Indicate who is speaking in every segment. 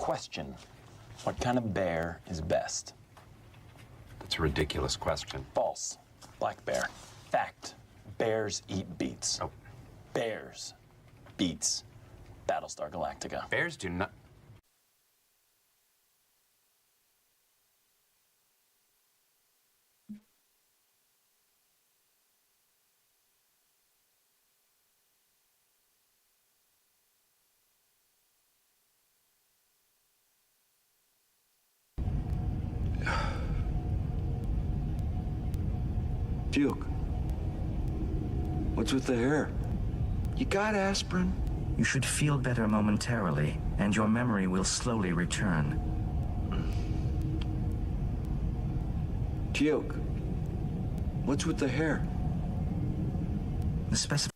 Speaker 1: Question. What kind of bear is best?
Speaker 2: That's a ridiculous question.
Speaker 1: False. Black bear. Fact. Bears eat beets.
Speaker 2: Oh.
Speaker 1: Bears. Beets. Battlestar Galactica.
Speaker 2: Bears do not...
Speaker 3: Puke. What's with the hair? You got aspirin?
Speaker 4: You should feel better momentarily, and your memory will slowly return.
Speaker 3: Puke. What's with the hair?
Speaker 4: The specific...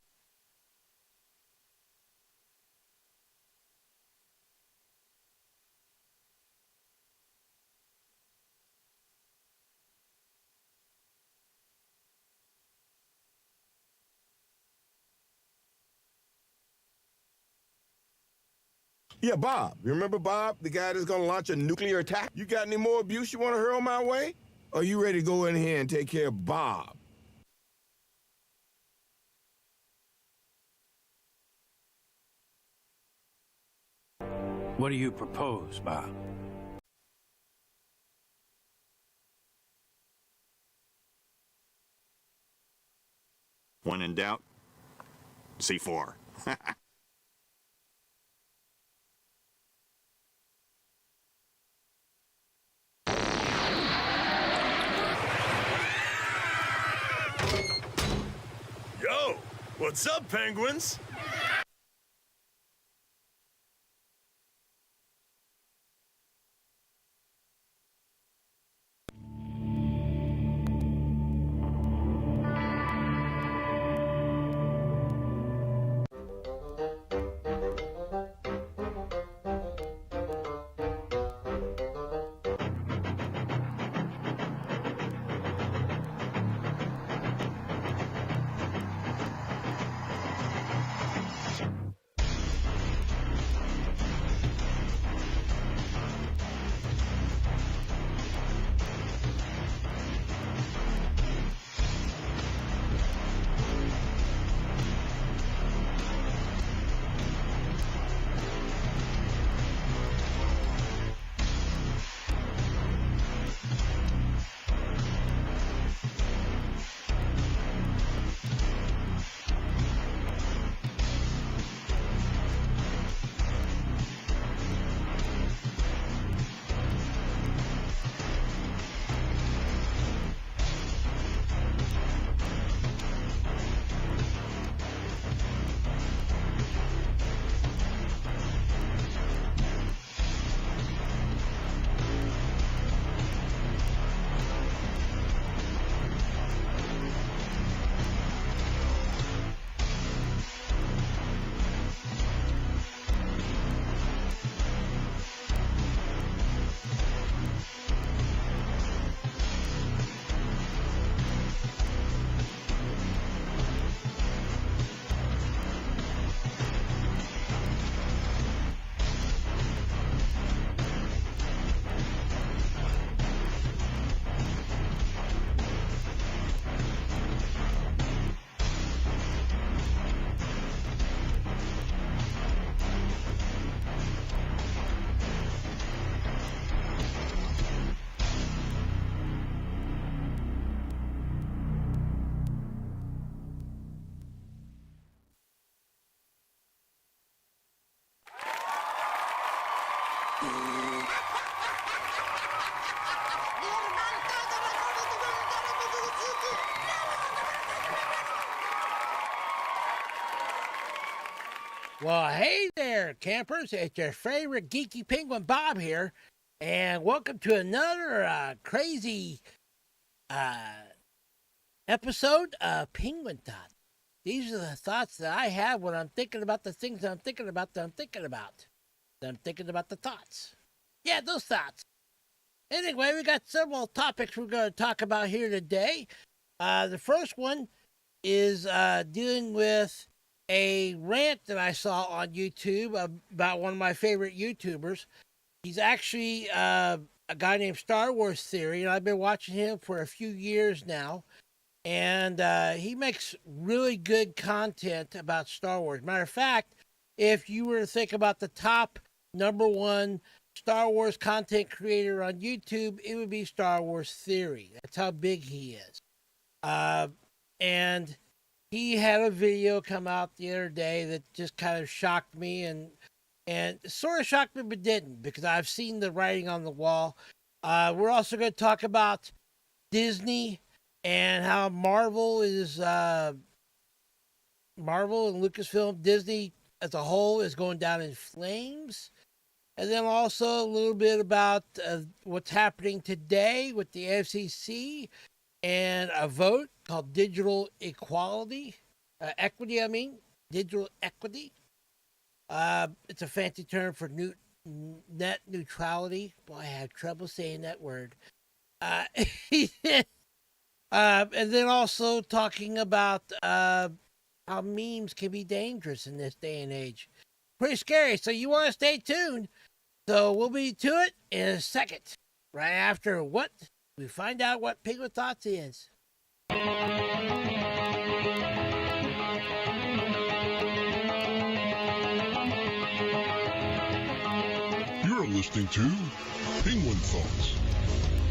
Speaker 5: Yeah, Bob. You remember Bob, the guy that's gonna launch a nuclear attack? You got any more abuse you want to hurl my way? Or are you ready to go in here and take care of Bob?
Speaker 6: What do you propose, Bob?
Speaker 7: When in doubt, C4.
Speaker 8: Yo, what's up, penguins?
Speaker 9: Well, hey there, campers. It's your favorite geeky penguin, Bob here, and welcome to another crazy episode of Penguin Thoughts. These are the thoughts that I have when I'm thinking about the things that I'm thinking about that I'm thinking about. That I'm thinking about the thoughts. Yeah, those thoughts. Anyway, we got several topics we're going to talk about here today. The first one is dealing with a rant that I saw on YouTube about one of my favorite YouTubers. He's actually a guy named Star Wars Theory, and I've been watching him for a few years now. And he makes really good content about Star Wars. Matter of fact, if you were to think about the top #1 Star Wars content creator on YouTube, it would be Star Wars Theory. That's how big he is. And he had a video come out the other day that just kind of shocked me and sort of shocked me, but didn't, because I've seen the writing on the wall. We're also going to talk about Disney and how Marvel and Lucasfilm, Disney as a whole, is going down in flames. And then also a little bit about what's happening today with the FCC and a vote called digital equality, digital equity. It's a fancy term for net neutrality. Boy, I have trouble saying that word. And then also talking about how memes can be dangerous in this day and age. Pretty scary, so you want to stay tuned. So we'll be to it in a second, right after what we find out what Penguin Thoughts is.
Speaker 10: You're listening to Penguin Thoughts.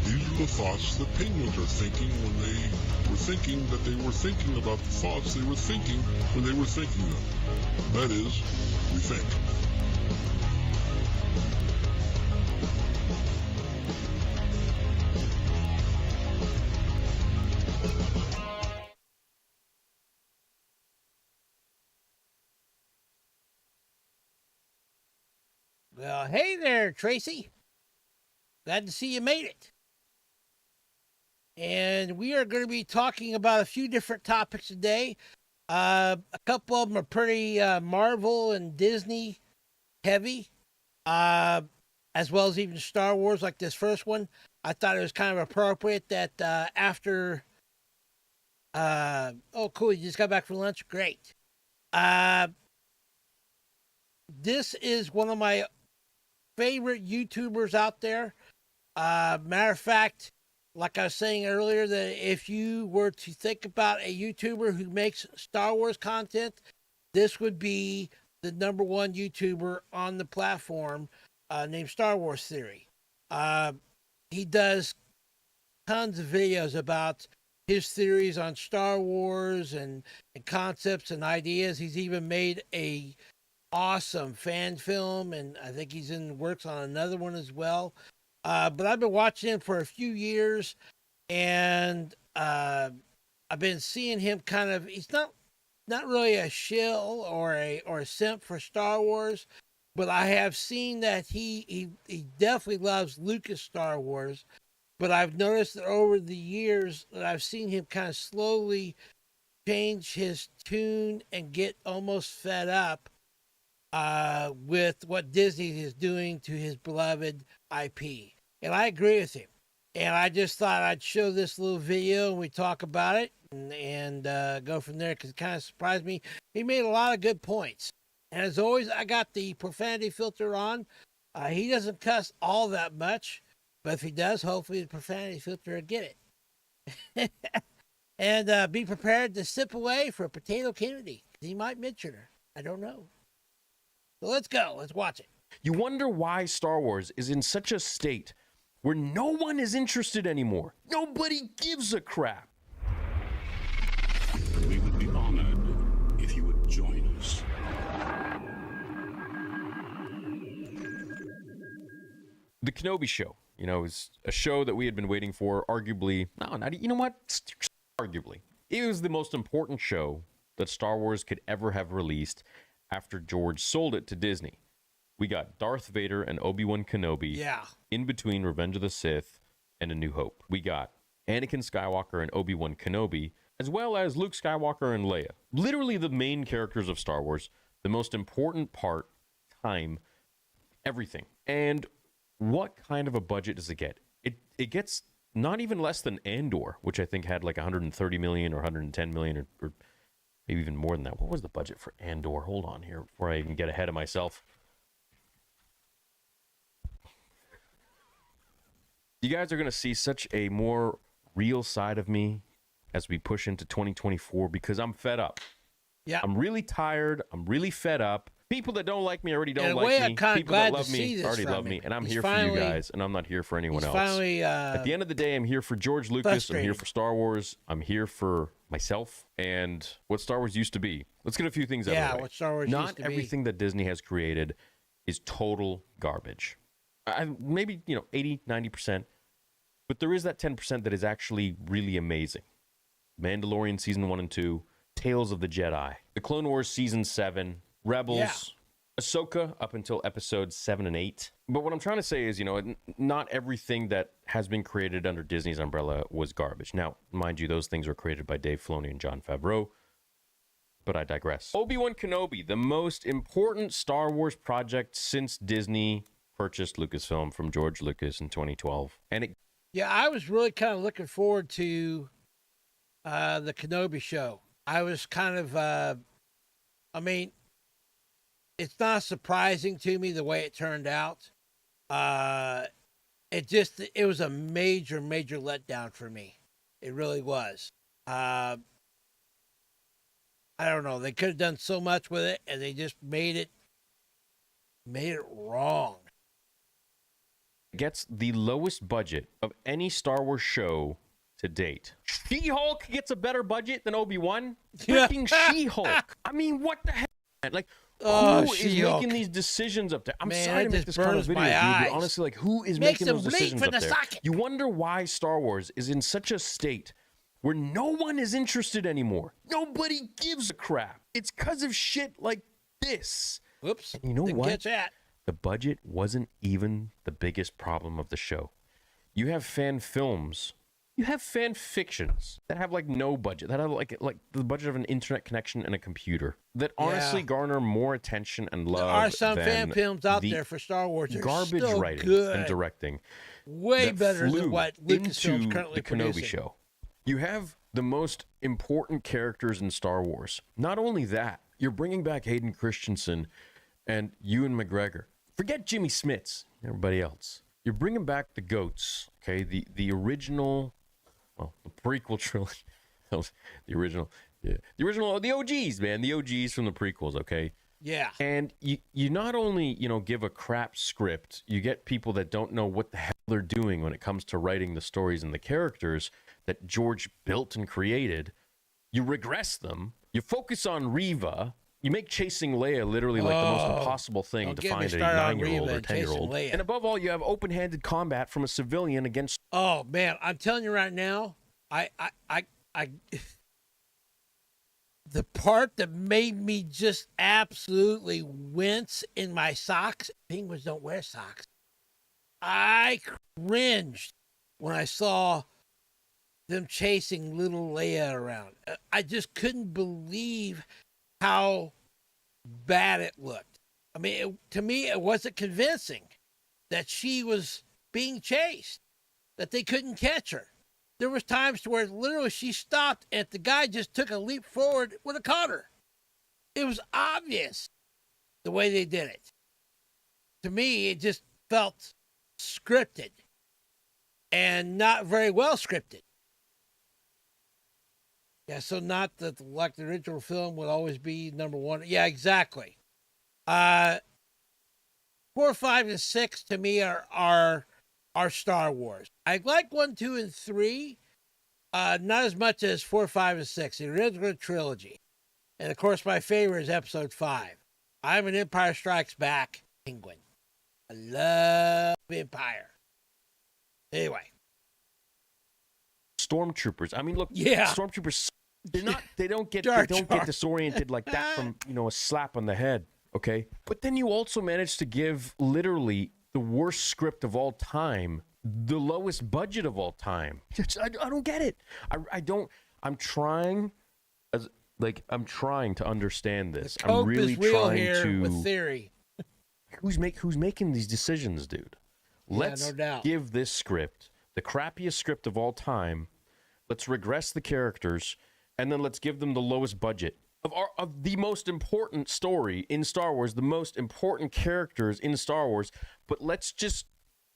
Speaker 10: These are the thoughts that penguins are thinking when they were thinking that they were thinking about the thoughts they were thinking when they were thinking them. That is, we think.
Speaker 9: Well, hey there, Tracy. Glad to see you made it. And we are going to be talking about a few different topics today. A couple of them are pretty Marvel and Disney heavy, as well as even Star Wars, like this first one. I thought it was kind of appropriate that after... oh, cool, you just got back from lunch? Great. This is one of my favorite YouTubers out there. Matter of fact, like I was saying earlier, that if you were to think about a YouTuber who makes Star Wars content, this would be the #1 YouTuber on the platform, named Star Wars Theory. He does tons of videos about his theories on Star Wars and concepts and ideas. He's even made a awesome fan film, and I think he's in works on another one as well. But I've been watching him for a few years, and I've been seeing him kind of, he's not really a shill or a simp for Star Wars, but I have seen that he definitely loves Lucas Star Wars. But I've noticed that over the years that I've seen him kind of slowly change his tune and get almost fed up with what Disney is doing to his beloved IP. And I agree with him. And I just thought I'd show this little video and we talk about it and go from there, because it kind of surprised me. He made a lot of good points. And as always, I got the profanity filter on. He doesn't cuss all that much, but if he does, hopefully the profanity filter will get it. And be prepared to sip away for Potato Kennedy. He might mention her. I don't know. So let's go. Let's watch it.
Speaker 11: You wonder why Star Wars is in such a state where no one is interested anymore. Nobody gives a crap.
Speaker 10: We would be honored if you would join us.
Speaker 11: The Kenobi Show, is a show that we had been waiting for, arguably, arguably. It was the most important show that Star Wars could ever have released after George sold it to Disney. We got Darth Vader and Obi-Wan Kenobi in between Revenge of the Sith and A New Hope. We got Anakin Skywalker and Obi-Wan Kenobi, as well as Luke Skywalker and Leia. Literally the main characters of Star Wars, the most important part, time, everything. And what kind of a budget does it get? It gets not even less than Andor, which I think had like 130 million or 110 million or maybe even more than that. What was the budget for Andor? Hold on here before I even get ahead of myself. You guys are going to see such a more real side of me as we push into 2024 because I'm fed up.
Speaker 9: Yeah.
Speaker 11: I'm really tired. I'm really fed up. People that don't like me already don't
Speaker 9: In a
Speaker 11: like
Speaker 9: way,
Speaker 11: me.
Speaker 9: I'm kinda
Speaker 11: People
Speaker 9: glad
Speaker 11: that love
Speaker 9: to
Speaker 11: me
Speaker 9: see this
Speaker 11: already
Speaker 9: from
Speaker 11: love me.
Speaker 9: him.
Speaker 11: And I'm
Speaker 9: He's
Speaker 11: here
Speaker 9: finally-
Speaker 11: for you guys, and I'm not here for anyone
Speaker 9: he's
Speaker 11: else.
Speaker 9: finally,
Speaker 11: At the end of the day, I'm here for George Lucas. I'm here
Speaker 9: frustrated.
Speaker 11: for Star Wars. I'm here for myself and what Star Wars used to be. Let's get a few things out of the way.
Speaker 9: what Star Wars
Speaker 11: Not
Speaker 9: used to be.
Speaker 11: everything that Disney has created is total garbage. Maybe, 80, 90%. But there is that 10% that is actually really amazing. Mandalorian Season 1 and 2, Tales of the Jedi, The Clone Wars Season 7, Rebels, Ahsoka up until episodes 7 and 8. But what I'm trying to say is, not everything that has been created under Disney's umbrella was garbage. Now, mind you, those things were created by Dave Filoni and Jon Favreau. But I digress. Obi-Wan Kenobi, the most important Star Wars project since Disney purchased Lucasfilm from George Lucas in 2012. And
Speaker 9: I was really kind of looking forward to the Kenobi show. I was kind of, it's not surprising to me the way it turned out. It was a major, major letdown for me. It really was. I don't know. They could have done so much with it, and they just made it wrong.
Speaker 11: Gets the lowest budget of any Star Wars show to date. She-Hulk gets a better budget than Obi-Wan? Freaking She-Hulk. I mean, what the heck? Like, who is
Speaker 9: She-Hulk.
Speaker 11: making these decisions up there? I'm
Speaker 9: Man,
Speaker 11: sorry
Speaker 9: it
Speaker 11: to make
Speaker 9: just
Speaker 11: this kind of
Speaker 9: burns
Speaker 11: video,
Speaker 9: my
Speaker 11: dude,
Speaker 9: eyes.
Speaker 11: but honestly, like, who is
Speaker 9: Makes
Speaker 11: making
Speaker 9: them
Speaker 11: those
Speaker 9: bleed
Speaker 11: decisions
Speaker 9: from
Speaker 11: up
Speaker 9: the
Speaker 11: there?
Speaker 9: socket.
Speaker 11: You wonder why Star Wars is in such a state where no one is interested anymore. Nobody gives a crap. It's because of shit like this.
Speaker 9: Whoops.
Speaker 11: And you know
Speaker 9: Didn't
Speaker 11: what?
Speaker 9: catch that.
Speaker 11: The budget wasn't even the biggest problem of the show. You have fan films, you have fan fictions that have like no budget, that have like the budget of an internet connection and a computer, that honestly garner more attention and love.
Speaker 9: There are some
Speaker 11: than
Speaker 9: fan films out
Speaker 11: the
Speaker 9: there for Star Wars. They're
Speaker 11: garbage
Speaker 9: still
Speaker 11: writing
Speaker 9: good.
Speaker 11: and directing.
Speaker 9: Way
Speaker 11: that
Speaker 9: better
Speaker 11: flew
Speaker 9: than what Lucasfilm's
Speaker 11: into
Speaker 9: currently
Speaker 11: the Kenobi
Speaker 9: producing.
Speaker 11: show. You have the most important characters in Star Wars. Not only that, you're bringing back Hayden Christensen and Ewan McGregor. Forget Jimmy Smits, everybody else. You're bringing back the goats, okay? The original, well, the prequel trilogy. That was the original, the OGs, man, the OGs from the prequels, okay?
Speaker 9: Yeah.
Speaker 11: And you not only, give a crap script, you get people that don't know what the hell they're doing when it comes to writing the stories and the characters that George built and created. You regress them. You focus on Reva. You make chasing Leia literally like the most impossible thing
Speaker 9: don't
Speaker 11: to
Speaker 9: get me
Speaker 11: find a
Speaker 9: started on
Speaker 11: 9-year-old
Speaker 9: Reva
Speaker 11: or
Speaker 9: and chasing
Speaker 11: 10-year-old.
Speaker 9: Leia.
Speaker 11: And above all, you have open-handed combat from a civilian against...
Speaker 9: Oh man, I'm telling you right now, I the part that made me just absolutely wince in my socks. Penguins don't wear socks. I cringed when I saw them chasing little Leia around. I just couldn't believe how bad it looked. I mean, to me, it wasn't convincing that she was being chased, that they couldn't catch her. There was times to where literally she stopped and the guy just took a leap forward, would have caught her. It was obvious the way they did it. To me, it just felt scripted and not very well scripted. Yeah, so not that like the original film would always be number one. Yeah, exactly. 4, 5, and 6 to me are Star Wars. I like 1, 2, and 3, not as much as 4, 5, and 6. The original trilogy, and of course my favorite is Episode 5. I'm an Empire Strikes Back penguin. I love Empire. Anyway.
Speaker 11: Stormtroopers. I mean, look,
Speaker 9: Yeah.
Speaker 11: Stormtroopers, they don't get
Speaker 9: Jar
Speaker 11: disoriented like that from, a slap on the head, okay? But then you also manage to give literally the worst script of all time, the lowest budget of all time. I don't get it. I'm trying to understand this.
Speaker 9: The cope
Speaker 11: I'm really
Speaker 9: is real
Speaker 11: trying
Speaker 9: here
Speaker 11: to
Speaker 9: with theory.
Speaker 11: Who's making these decisions, dude? Let's
Speaker 9: no doubt.
Speaker 11: give this script the crappiest script of all time. Let's regress the characters, and then let's give them the lowest budget of the most important story in Star Wars, the most important characters in Star Wars. But let's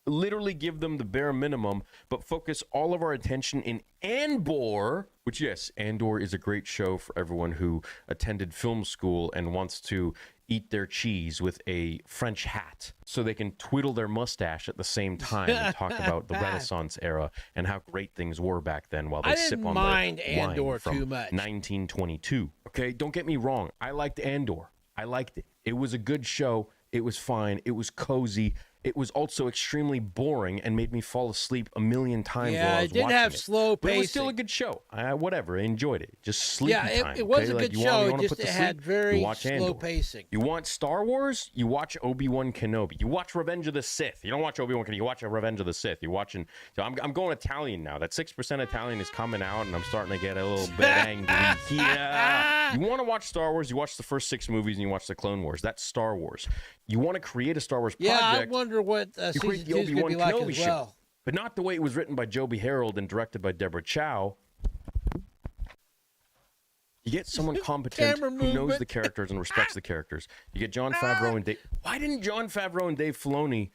Speaker 11: literally give them the bare minimum, but focus all of our attention in Andor, which, yes, Andor is a great show for everyone who attended film school and wants to eat their cheese with a French hat so they can twiddle their mustache at the same time and talk about the Renaissance era and how great things were back then while they sip on
Speaker 9: mind
Speaker 11: their
Speaker 9: Andor
Speaker 11: wine from
Speaker 9: too much.
Speaker 11: 1922. Okay, don't get me wrong. I liked Andor. I liked it. It was a good show. It was fine. It was cozy. It was also extremely boring and made me fall asleep a million times while I was watching it.
Speaker 9: Yeah, it did have slow pacing.
Speaker 11: But it was still a good show. Whatever, I enjoyed it. Just sleepy time.
Speaker 9: It was
Speaker 11: okay?
Speaker 9: a
Speaker 11: Like,
Speaker 9: good
Speaker 11: you
Speaker 9: show.
Speaker 11: Want to put to
Speaker 9: It
Speaker 11: sleep?
Speaker 9: had very
Speaker 11: You watch
Speaker 9: slow
Speaker 11: Andor.
Speaker 9: pacing.
Speaker 11: You want Star Wars? You watch Obi-Wan Kenobi. You watch Revenge of the Sith. You don't watch Obi-Wan Kenobi. You watch Revenge of the Sith. You're watching. So I'm going Italian now. That 6% Italian is coming out, and I'm starting to get a little bit angry. Yeah. You want to watch Star Wars? You watch the first 6 movies, and you watch the Clone Wars. That's Star Wars. You want to create a Star Wars project?
Speaker 9: Yeah, I wonder what season 2 is going to be like as well.
Speaker 11: But not the way it was written by Joby Harold and directed by Deborah Chow. You get someone competent who knows the characters and respects the characters. You get Jon Favreau and Dave. Why didn't Jon Favreau and Dave Filoni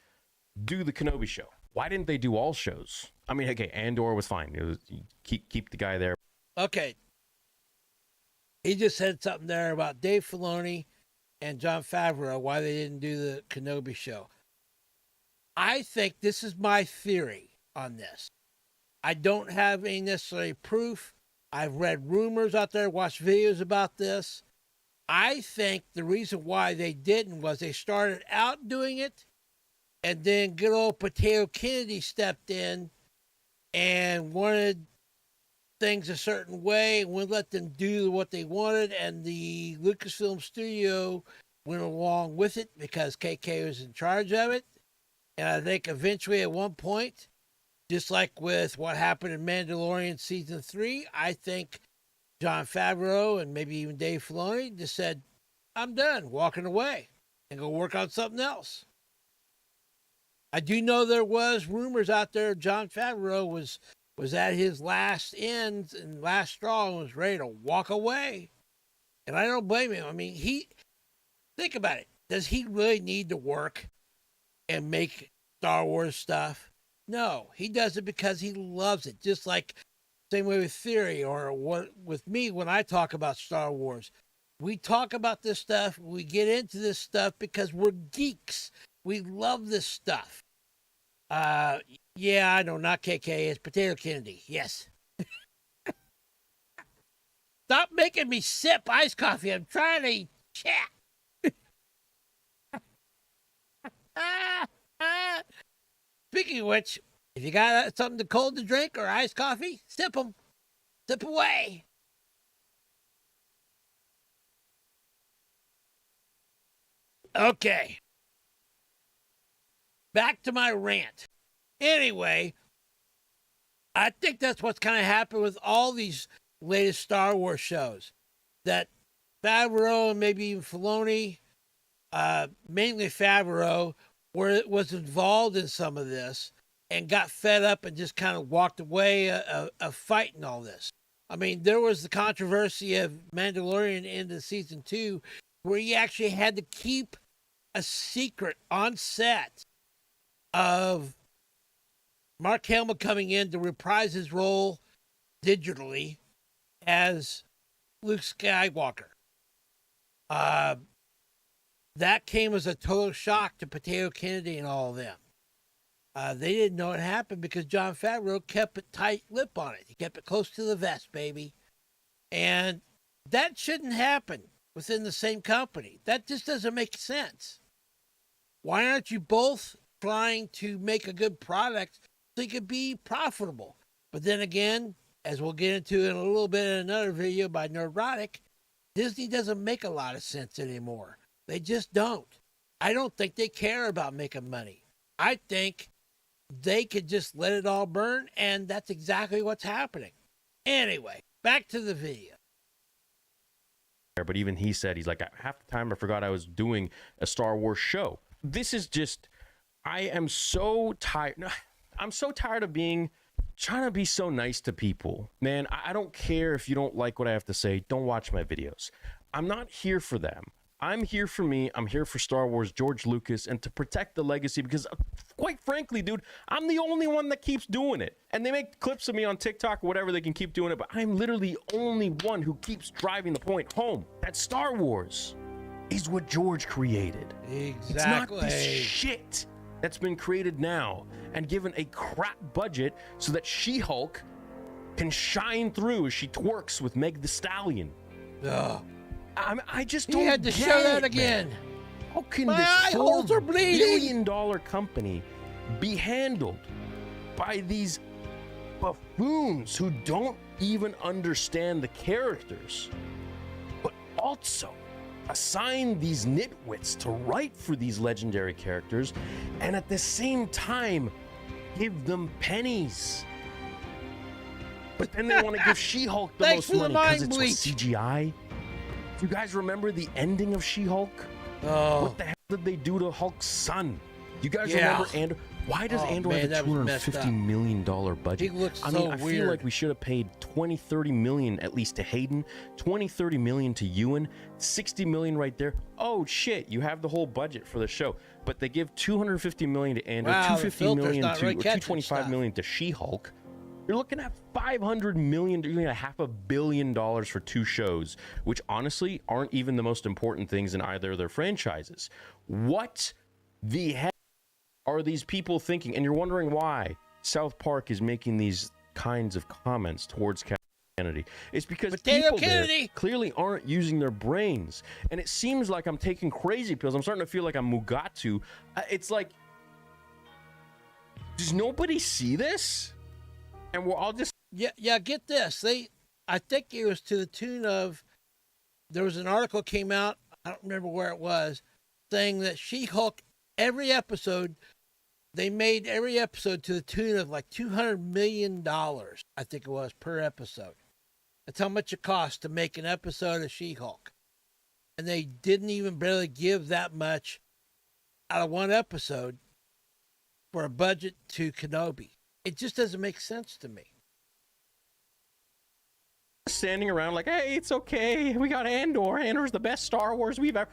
Speaker 11: do the Kenobi show? Why didn't they do all shows? I mean, okay, Andor was fine. It was keep the guy there.
Speaker 9: Okay. He just said something there about Dave Filoni and Jon Favreau, why they didn't do the Kenobi show. I think this is my theory on this. I don't have any necessary proof. I've read rumors out there, watched videos about this. I think the reason why they didn't was they started out doing it, and then good old Potato Kennedy stepped in and wanted things a certain way and wouldn't let them do what they wanted, and the Lucasfilm studio went along with it because KK was in charge of it. And I think eventually at one point, just like with what happened in Mandalorian Season 3, I think Jon Favreau and maybe even Dave Filoni just said, I'm done, walking away, and go work on something else. I do know there was rumors out there Jon Favreau was at his last ends and last straw and was ready to walk away. And I don't blame him. I mean, think about it. Does he really need to work and make Star Wars stuff? No, he does it because he loves it. Just like same way with Theory or with me when I talk about Star Wars. We talk about this stuff. We get into this stuff because we're geeks. We love this stuff. Yeah, I know, not KK. It's Potato Kennedy. Yes. Stop making me sip iced coffee. I'm trying to chat. Speaking of which, if you got something cold to drink or iced coffee, sip them. Sip away. Okay. Back to my rant. Anyway, I think that's what's kind of happened with all these latest Star Wars shows. That Favreau and maybe even Filoni, mainly Favreau, was involved in some of this and got fed up and just kind of walked away of fighting all this. I mean, there was the controversy of Mandalorian into Season 2 where he actually had to keep a secret on set of Mark Hamill coming in to reprise his role digitally as Luke Skywalker. That came as a total shock to Potato Kennedy and all of them. They didn't know it happened because Jon Favreau kept a tight lip on it. He kept it close to the vest, baby. And that shouldn't happen within the same company. That just doesn't make sense. Why aren't you both trying to make a good product so you could be profitable? But then again, as we'll get into in a little bit in another video by Nerdrotic, Disney doesn't make a lot of sense anymore. They just don't. I don't think they care about making money. I think they could just let it all burn, and that's exactly what's happening. Anyway, back to the video.
Speaker 11: But even he said, he's like, half the time I forgot I was doing a Star Wars show. This is just, I am so tired. I'm so tired of trying to be so nice to people. Man, I don't care if you don't like what I have to say. Don't watch my videos. I'm not here for them. I'm here for me. I'm here for Star Wars, George Lucas, and to protect the legacy because, of quite frankly, dude, I'm the only one that keeps doing it. And they make clips of me on TikTok or whatever, they can keep doing it, but I'm literally the only one who keeps driving the point home that Star Wars is what George created.
Speaker 9: Exactly.
Speaker 11: It's not this shit that's been created now and given a crap budget so that She-Hulk can shine through as she twerks with Meg the Stallion.
Speaker 9: Ugh.
Speaker 11: I just don't
Speaker 9: He had to
Speaker 11: get
Speaker 9: show that
Speaker 11: it,
Speaker 9: again.
Speaker 11: man. How can
Speaker 9: My
Speaker 11: this
Speaker 9: eye holes are
Speaker 11: $4
Speaker 9: bleeding.
Speaker 11: billion company be handled by these buffoons who don't even understand the characters, but also assign these nitwits to write for these legendary characters and at the same time give them pennies? But then they want to give She-Hulk the
Speaker 9: Thanks
Speaker 11: most
Speaker 9: for the
Speaker 11: money because
Speaker 9: mind
Speaker 11: it's
Speaker 9: bleach.
Speaker 11: CGI. You guys remember the ending of She-Hulk?
Speaker 9: Oh.
Speaker 11: What the hell did they do to Hulk's son? You guys
Speaker 9: Yeah.
Speaker 11: remember Andor? Why does
Speaker 9: Oh,
Speaker 11: Andor
Speaker 9: man,
Speaker 11: have a
Speaker 9: that was messed
Speaker 11: $250
Speaker 9: up.
Speaker 11: million budget?
Speaker 9: He looks
Speaker 11: I mean,
Speaker 9: so
Speaker 11: I feel
Speaker 9: weird.
Speaker 11: like we should have paid 20, 30 million at least to Hayden, 20, 30 million to Ewan, 60 million right there. Oh shit, you have the whole budget for the show. But they give 250 million to Andor,
Speaker 9: Wow, the
Speaker 11: 250
Speaker 9: filter's
Speaker 11: million
Speaker 9: not
Speaker 11: to
Speaker 9: really
Speaker 11: or
Speaker 9: catching
Speaker 11: 225
Speaker 9: stuff.
Speaker 11: million to She-Hulk. You're looking at $500 million, you're looking at $500 million for two shows, which honestly aren't even the most important things in either of their franchises. What the heck are these people thinking? And you're wondering why South Park is making these kinds of comments towards Kennedy. It's because
Speaker 9: Potato
Speaker 11: people there
Speaker 9: Kennedy.
Speaker 11: clearly aren't using their brains. And it seems like I'm taking crazy pills. I'm starting to feel like I'm Mugatu. It's like, does nobody see this? And we're all just...
Speaker 9: Yeah, get this. I think it was to the tune of, there was an article came out, I don't remember where it was, saying that She-Hulk, every episode, they made every episode to the tune of like $200 million, I think it was, per episode. That's how much it cost to make an episode of She-Hulk. And they didn't even barely give that much out of one episode for a budget to Kenobi. It just doesn't make sense to me.
Speaker 11: standing around like, hey, it's okay. We got Andor. Andor's the best Star Wars we've ever...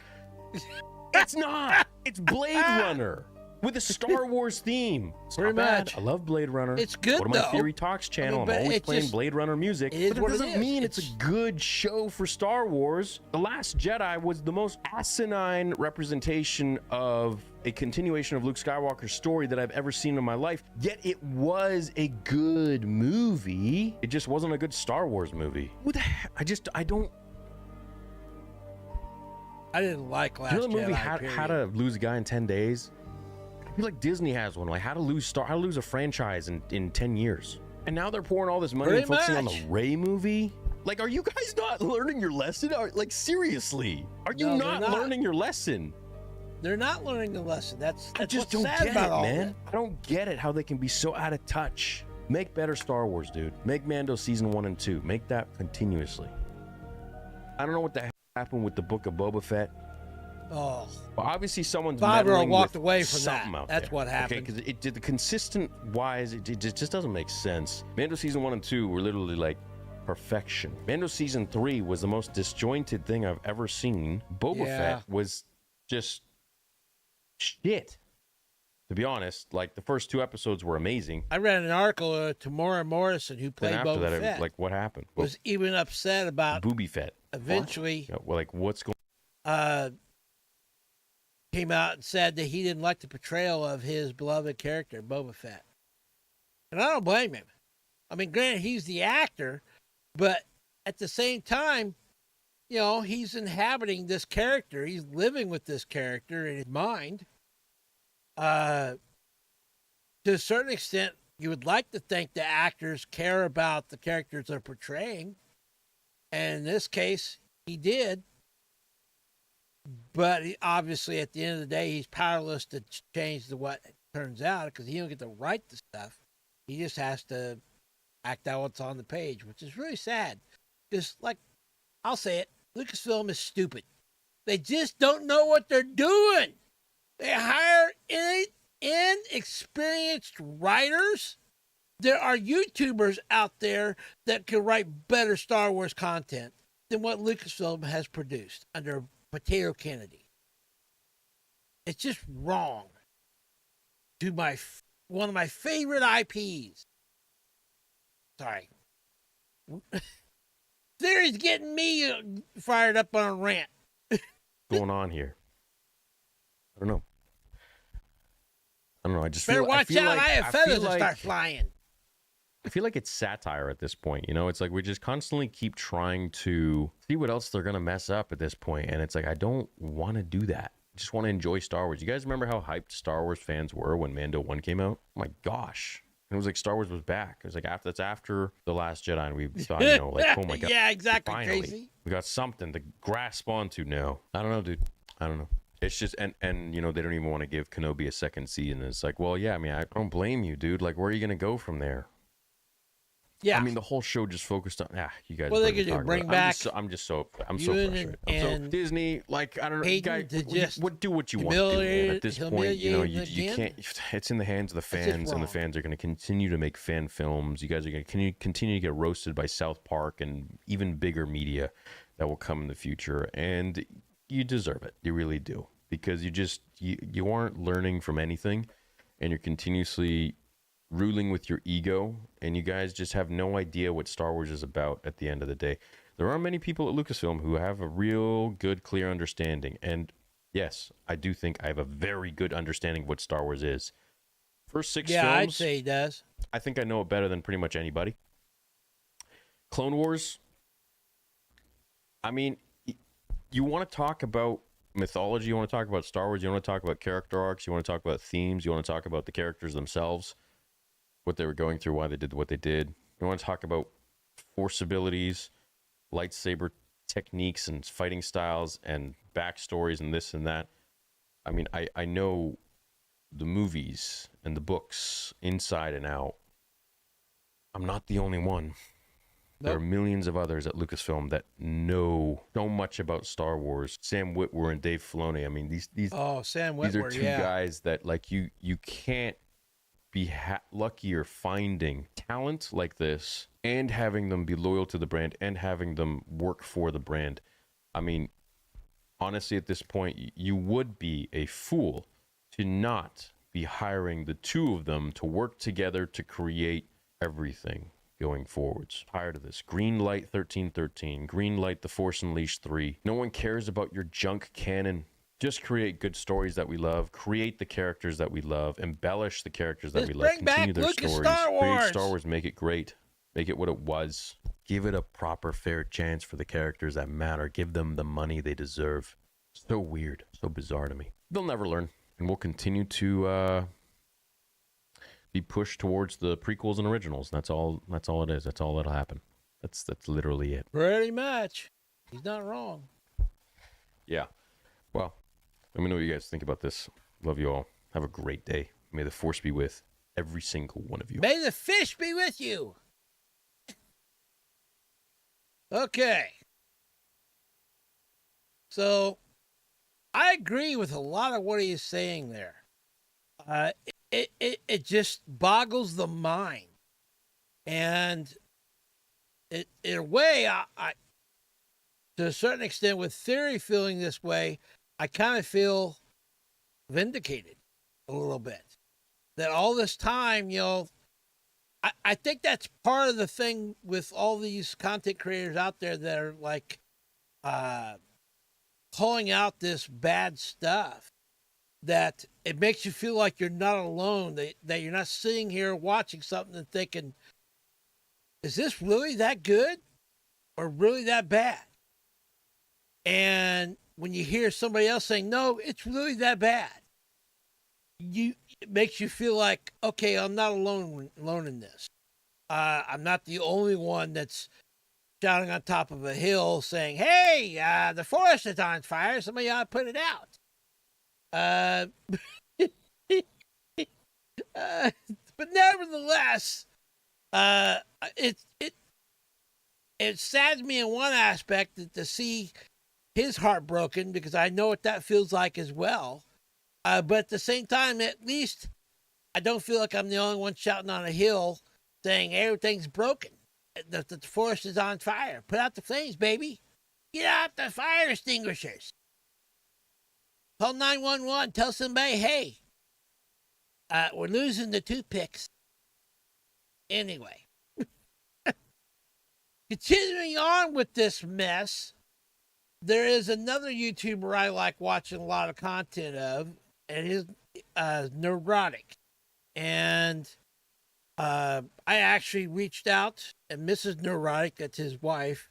Speaker 11: It's not. It's Blade Runner with a Star Wars theme. It's
Speaker 9: Pretty
Speaker 11: not bad.
Speaker 9: much.
Speaker 11: I love Blade Runner.
Speaker 9: It's good,
Speaker 11: Go to my
Speaker 9: though.
Speaker 11: Theory Talks channel.
Speaker 9: but
Speaker 11: I'm always
Speaker 9: it's
Speaker 11: playing
Speaker 9: just-
Speaker 11: Blade Runner music.
Speaker 9: it is
Speaker 11: But it
Speaker 9: what it
Speaker 11: doesn't
Speaker 9: is.
Speaker 11: mean it's a good show for Star Wars. The Last Jedi was the most asinine representation of a continuation of Luke Skywalker's story that I've ever seen in my life. Yet it was a good movie. It just wasn't a good Star Wars movie. Who the heck? I don't...
Speaker 9: I didn't like Last
Speaker 11: Do you know the movie
Speaker 9: Jedi,
Speaker 11: How to Lose a Guy in 10 Days? I feel like Disney has one, like how to lose a franchise in 10 years. And now they're pouring all this money and
Speaker 9: Pretty
Speaker 11: focusing on
Speaker 9: much.
Speaker 11: the Rey movie. Like, are you guys not learning your lesson? Like, seriously, are you
Speaker 9: No, they're
Speaker 11: not
Speaker 9: not.
Speaker 11: learning your lesson?
Speaker 9: They're not learning the lesson. That's
Speaker 11: I just
Speaker 9: what's
Speaker 11: don't
Speaker 9: sad
Speaker 11: get
Speaker 9: about
Speaker 11: it,
Speaker 9: all
Speaker 11: man.
Speaker 9: that.
Speaker 11: I don't get it how they can be so out of touch. Make better Star Wars, dude. Make Mando season 1 and 2. Make that continuously. I don't know what the heck happened with the Book of Boba Fett.
Speaker 9: Oh,
Speaker 11: Well, obviously someone's
Speaker 9: Favreau
Speaker 11: meddling
Speaker 9: walked
Speaker 11: with
Speaker 9: away from
Speaker 11: something
Speaker 9: that.
Speaker 11: out
Speaker 9: That's
Speaker 11: there.
Speaker 9: what happened.
Speaker 11: Okay, because it did the consistent wise. It just doesn't make sense. Mando season 1 and 2 were literally like perfection. Mando season 3 was the most disjointed thing I've ever seen. Boba
Speaker 9: Yeah.
Speaker 11: Fett was just shit. To be honest, like the first 2 episodes were amazing.
Speaker 9: I read an article. Tamora Morrison, who
Speaker 11: Then
Speaker 9: played
Speaker 11: after
Speaker 9: Boba
Speaker 11: that,
Speaker 9: Fett,
Speaker 11: like what happened?
Speaker 9: was even upset about
Speaker 11: Booby Fett.
Speaker 9: eventually.
Speaker 11: Yeah, well, like what's going?
Speaker 9: Came out and said that he didn't like the portrayal of his beloved character, Boba Fett. And I don't blame him. I mean, granted, he's the actor, but at the same time, you know, he's inhabiting this character. He's living with this character in his mind. To a certain extent, you would like to think the actors care about the characters they're portraying. And in this case, he did. But obviously, at the end of the day, he's powerless to change what turns out because he don't get to write the stuff. He just has to act out what's on the page, which is really sad. Just like, I'll say it, Lucasfilm is stupid. They just don't know what they're doing. They hire inexperienced writers. There are YouTubers out there that can write better Star Wars content than what Lucasfilm has produced under Potato Kennedy. It's just wrong. to one of my favorite IPs. Sorry. Theory's getting me fired up on a rant.
Speaker 11: Going on here? I don't know. I just
Speaker 9: better
Speaker 11: feel,
Speaker 9: watch out. I have feathers that start flying.
Speaker 11: I feel like it's satire at this point. You know, it's like we just constantly keep trying to see what else they're going to mess up at this point. And it's like, I don't want to do that. I just want to enjoy Star Wars. You guys remember how hyped Star Wars fans were when Mando 1 came out? Oh my gosh. And it was like Star Wars was back. It was like that's after The Last Jedi. And we thought, you know, like, oh my God.
Speaker 9: Yeah, exactly.
Speaker 11: Finally,
Speaker 9: Crazy.
Speaker 11: we got something to grasp onto now. I don't know, dude. I don't know. It's just, and you know, they don't even want to give Kenobi a second season. It's like, well, yeah, I mean, I don't blame you, dude. Like, where are you going to go from there?
Speaker 9: Yeah.
Speaker 11: I mean, the whole show just focused on, you guys.
Speaker 9: Well, they could do bring back.
Speaker 11: I'm so frustrated. So Disney, like, I don't know, you guys, do what you want to do, man. At this point, you know, you can't. It's in the hands of the fans, and the fans are going to continue to make fan films. You guys are going to continue to get roasted by South Park and even bigger media that will come in the future, and you deserve it. You really do, because you aren't learning from anything, and you're continuously ruling with your ego, and you guys just have no idea what Star Wars is about at the end of the day. There are many people at Lucasfilm who have a real good, clear understanding, and yes, I do think I have a very good understanding of what Star Wars is. First 6 films,
Speaker 9: I'd say he does.
Speaker 11: I think I know it better than pretty much anybody. Clone Wars, I mean, you want to talk about mythology, you want to talk about Star Wars, you want to talk about character arcs, you want to talk about themes, you want to talk about the characters themselves, what they were going through, why they did what they did. You want to talk about force abilities, lightsaber techniques and fighting styles and backstories and this and that. I mean, I know the movies and the books inside and out. I'm not the only one. Nope. There are millions of others at Lucasfilm that know so much about Star Wars. Sam Witwer and Dave Filoni. I mean, these
Speaker 9: Sam Witwer,
Speaker 11: these are two guys that, like, you can't be luckier finding talent like this and having them be loyal to the brand and having them work for the brand. I mean, honestly, at this point, you would be a fool to not be hiring the two of them to work together to create everything going forwards. Tired of this. Green light 1313. Green light The Force Unleashed 3. No one cares about your junk canon. Just create good stories that we love. Create the characters that we love. Embellish the characters that we love. Continue their stories. Create Star Wars. Make it great. Make it what it was. Give it a proper, fair chance for the characters that matter. Give them the money they deserve. So weird. So bizarre to me. They'll never learn. And we'll continue to be pushed towards the prequels and originals. That's all it is. That's all that'll happen. That's literally it.
Speaker 9: Pretty much. He's not wrong.
Speaker 11: Yeah. Well, let me know what you guys think about this. Love you all. Have a great day. May the Force be with every single one of you.
Speaker 9: May the fish be with you. Okay. So, I agree with a lot of what he's saying there. It just boggles the mind. And in a way, I to a certain extent, with Theory feeling this way, I kind of feel vindicated a little bit. That all this time, you know, I think that's part of the thing with all these content creators out there that are like calling out this bad stuff, that it makes you feel like you're not alone, that you're not sitting here watching something and thinking, is this really that good or really that bad? And when you hear somebody else saying, no, it's really that bad, it makes you feel like, okay, I'm not alone in this. I'm not the only one that's shouting on top of a hill saying, hey, the forest is on fire. Somebody ought to put it out. But nevertheless, it saddens me in one aspect to see his heart broken, because I know what that feels like as well. But at the same time, at least I don't feel like I'm the only one shouting on a hill saying everything's broken. The forest is on fire. Put out the flames, baby. Get out the fire extinguishers. Call 911. Tell somebody, hey, we're losing the toothpicks. Anyway. Continuing on with this mess, there is another YouTuber I like watching a lot of content of, and his Nerdrotic. And I actually reached out, and Mrs. Nerdrotic, that's his wife,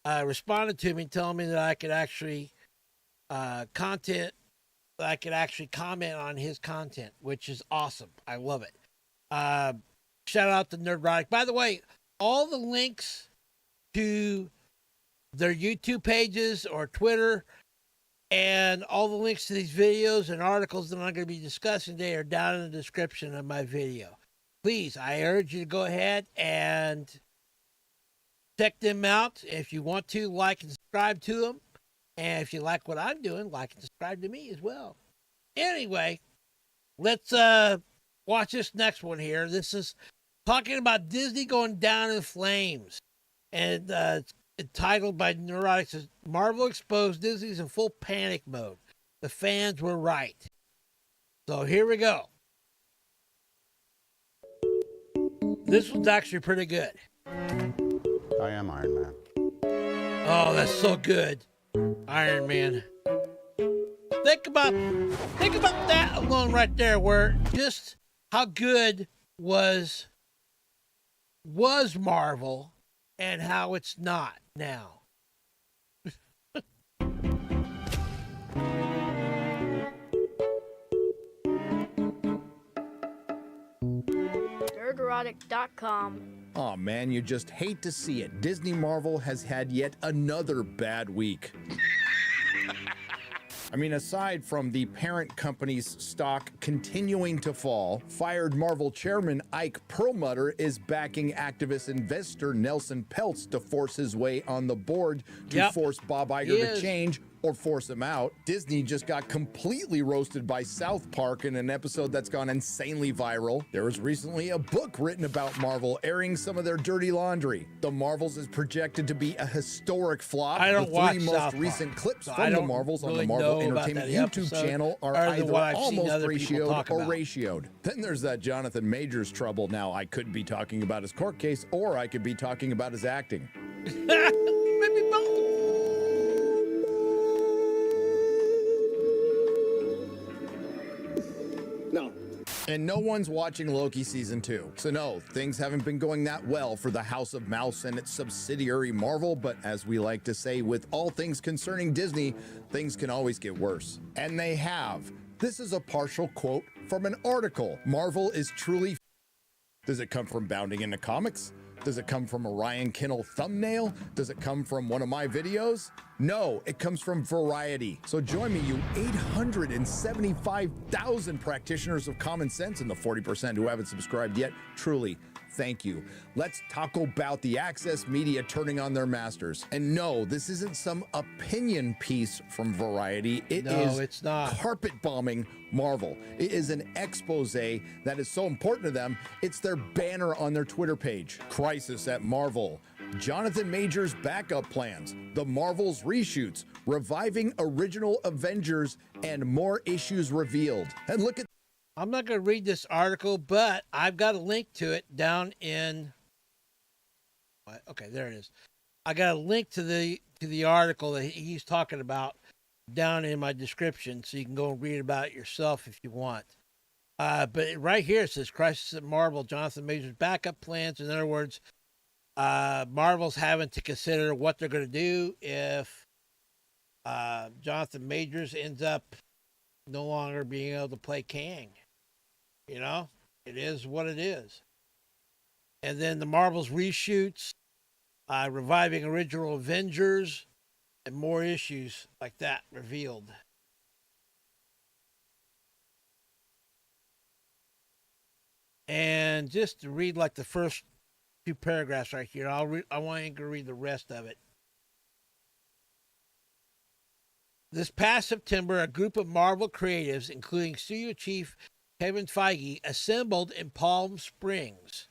Speaker 9: responded to me telling me that I could actually comment on his content, which is awesome. I love it. Shout out to Nerdrotic. By the way, all the links to their YouTube pages or Twitter and all the links to these videos and articles that I'm going to be discussing today are down in the description of my video. Please, I urge you to go ahead and check them out. If you want to, like and subscribe to them. And if you like what I'm doing, like and subscribe to me as well. Anyway, let's watch this next one here. This is talking about Disney going down in flames. And it's entitled by Nerdrotic, says, Marvel exposed Disney's in full panic mode. The fans were right. So here we go. This one's actually pretty good.
Speaker 2: I am Iron Man.
Speaker 9: Oh, that's so good. Iron Man. Think about that alone right there, where just how good was Marvel and how it's not now.
Speaker 12: Nerdrotic.com.
Speaker 13: Aw, man, you just hate to see it. Disney Marvel has had yet another bad week. I mean, aside from the parent company's stock continuing to fall, fired Marvel chairman Ike Perlmutter is backing activist investor Nelson Peltz to force his way on the board to force Bob Iger to change or force him out. Disney just got completely roasted by South Park in an episode that's gone insanely viral. There was recently a book written about Marvel airing some of their dirty laundry. The Marvels is projected to be a historic flop.
Speaker 9: I don't
Speaker 13: watch
Speaker 9: watch
Speaker 13: most
Speaker 9: South
Speaker 13: recent
Speaker 9: Park,
Speaker 13: clips
Speaker 9: so
Speaker 13: from the Marvels on the Marvel Entertainment YouTube channel are either almost ratioed or ratioed. Then there's that Jonathan Majors trouble. Now, I could be talking about his court case, or I could be talking about his acting.
Speaker 9: Maybe both.
Speaker 13: No. And no one's watching Loki Season 2. So no, things haven't been going that well for the House of Mouse and its subsidiary Marvel, but as we like to say with all things concerning Disney, things can always get worse. And they have. This is a partial quote from an article. Marvel is truly. Does it come from bounding into comics? Does it come from a Ryan Kinnell thumbnail? Does it come from one of my videos? No, it comes from Variety. So join me, you 875,000 practitioners of common sense and the 40% who haven't subscribed yet. Truly, thank you. Let's talk about the access media turning on their masters. And no, this isn't some opinion piece from Variety. It's not. Carpet bombing Marvel. It is an expose that is so important to them, it's their banner on their Twitter page. Crisis at Marvel. Jonathan Majors' backup plans. The Marvels reshoots. Reviving original Avengers and more issues revealed. And look at.
Speaker 9: I'm not going to read this article, but I've got a link to it down in. Okay, there it is. I got a link to the article that he's talking about down in my description, so you can go and read about it yourself if you want. But right here it says Crisis at Marvel, Jonathan Majors' backup plans. In other words, Marvel's having to consider what they're going to do if Jonathan Majors ends up no longer being able to play Kang. You know, it is what it is. And then the Marvel's reshoots, reviving original Avengers, and more issues like that revealed. And just to read like the first two paragraphs right here, I want you to read the rest of it. This past September, a group of Marvel creatives, including studio chief Kevin Feige, assembled in Palm Springs.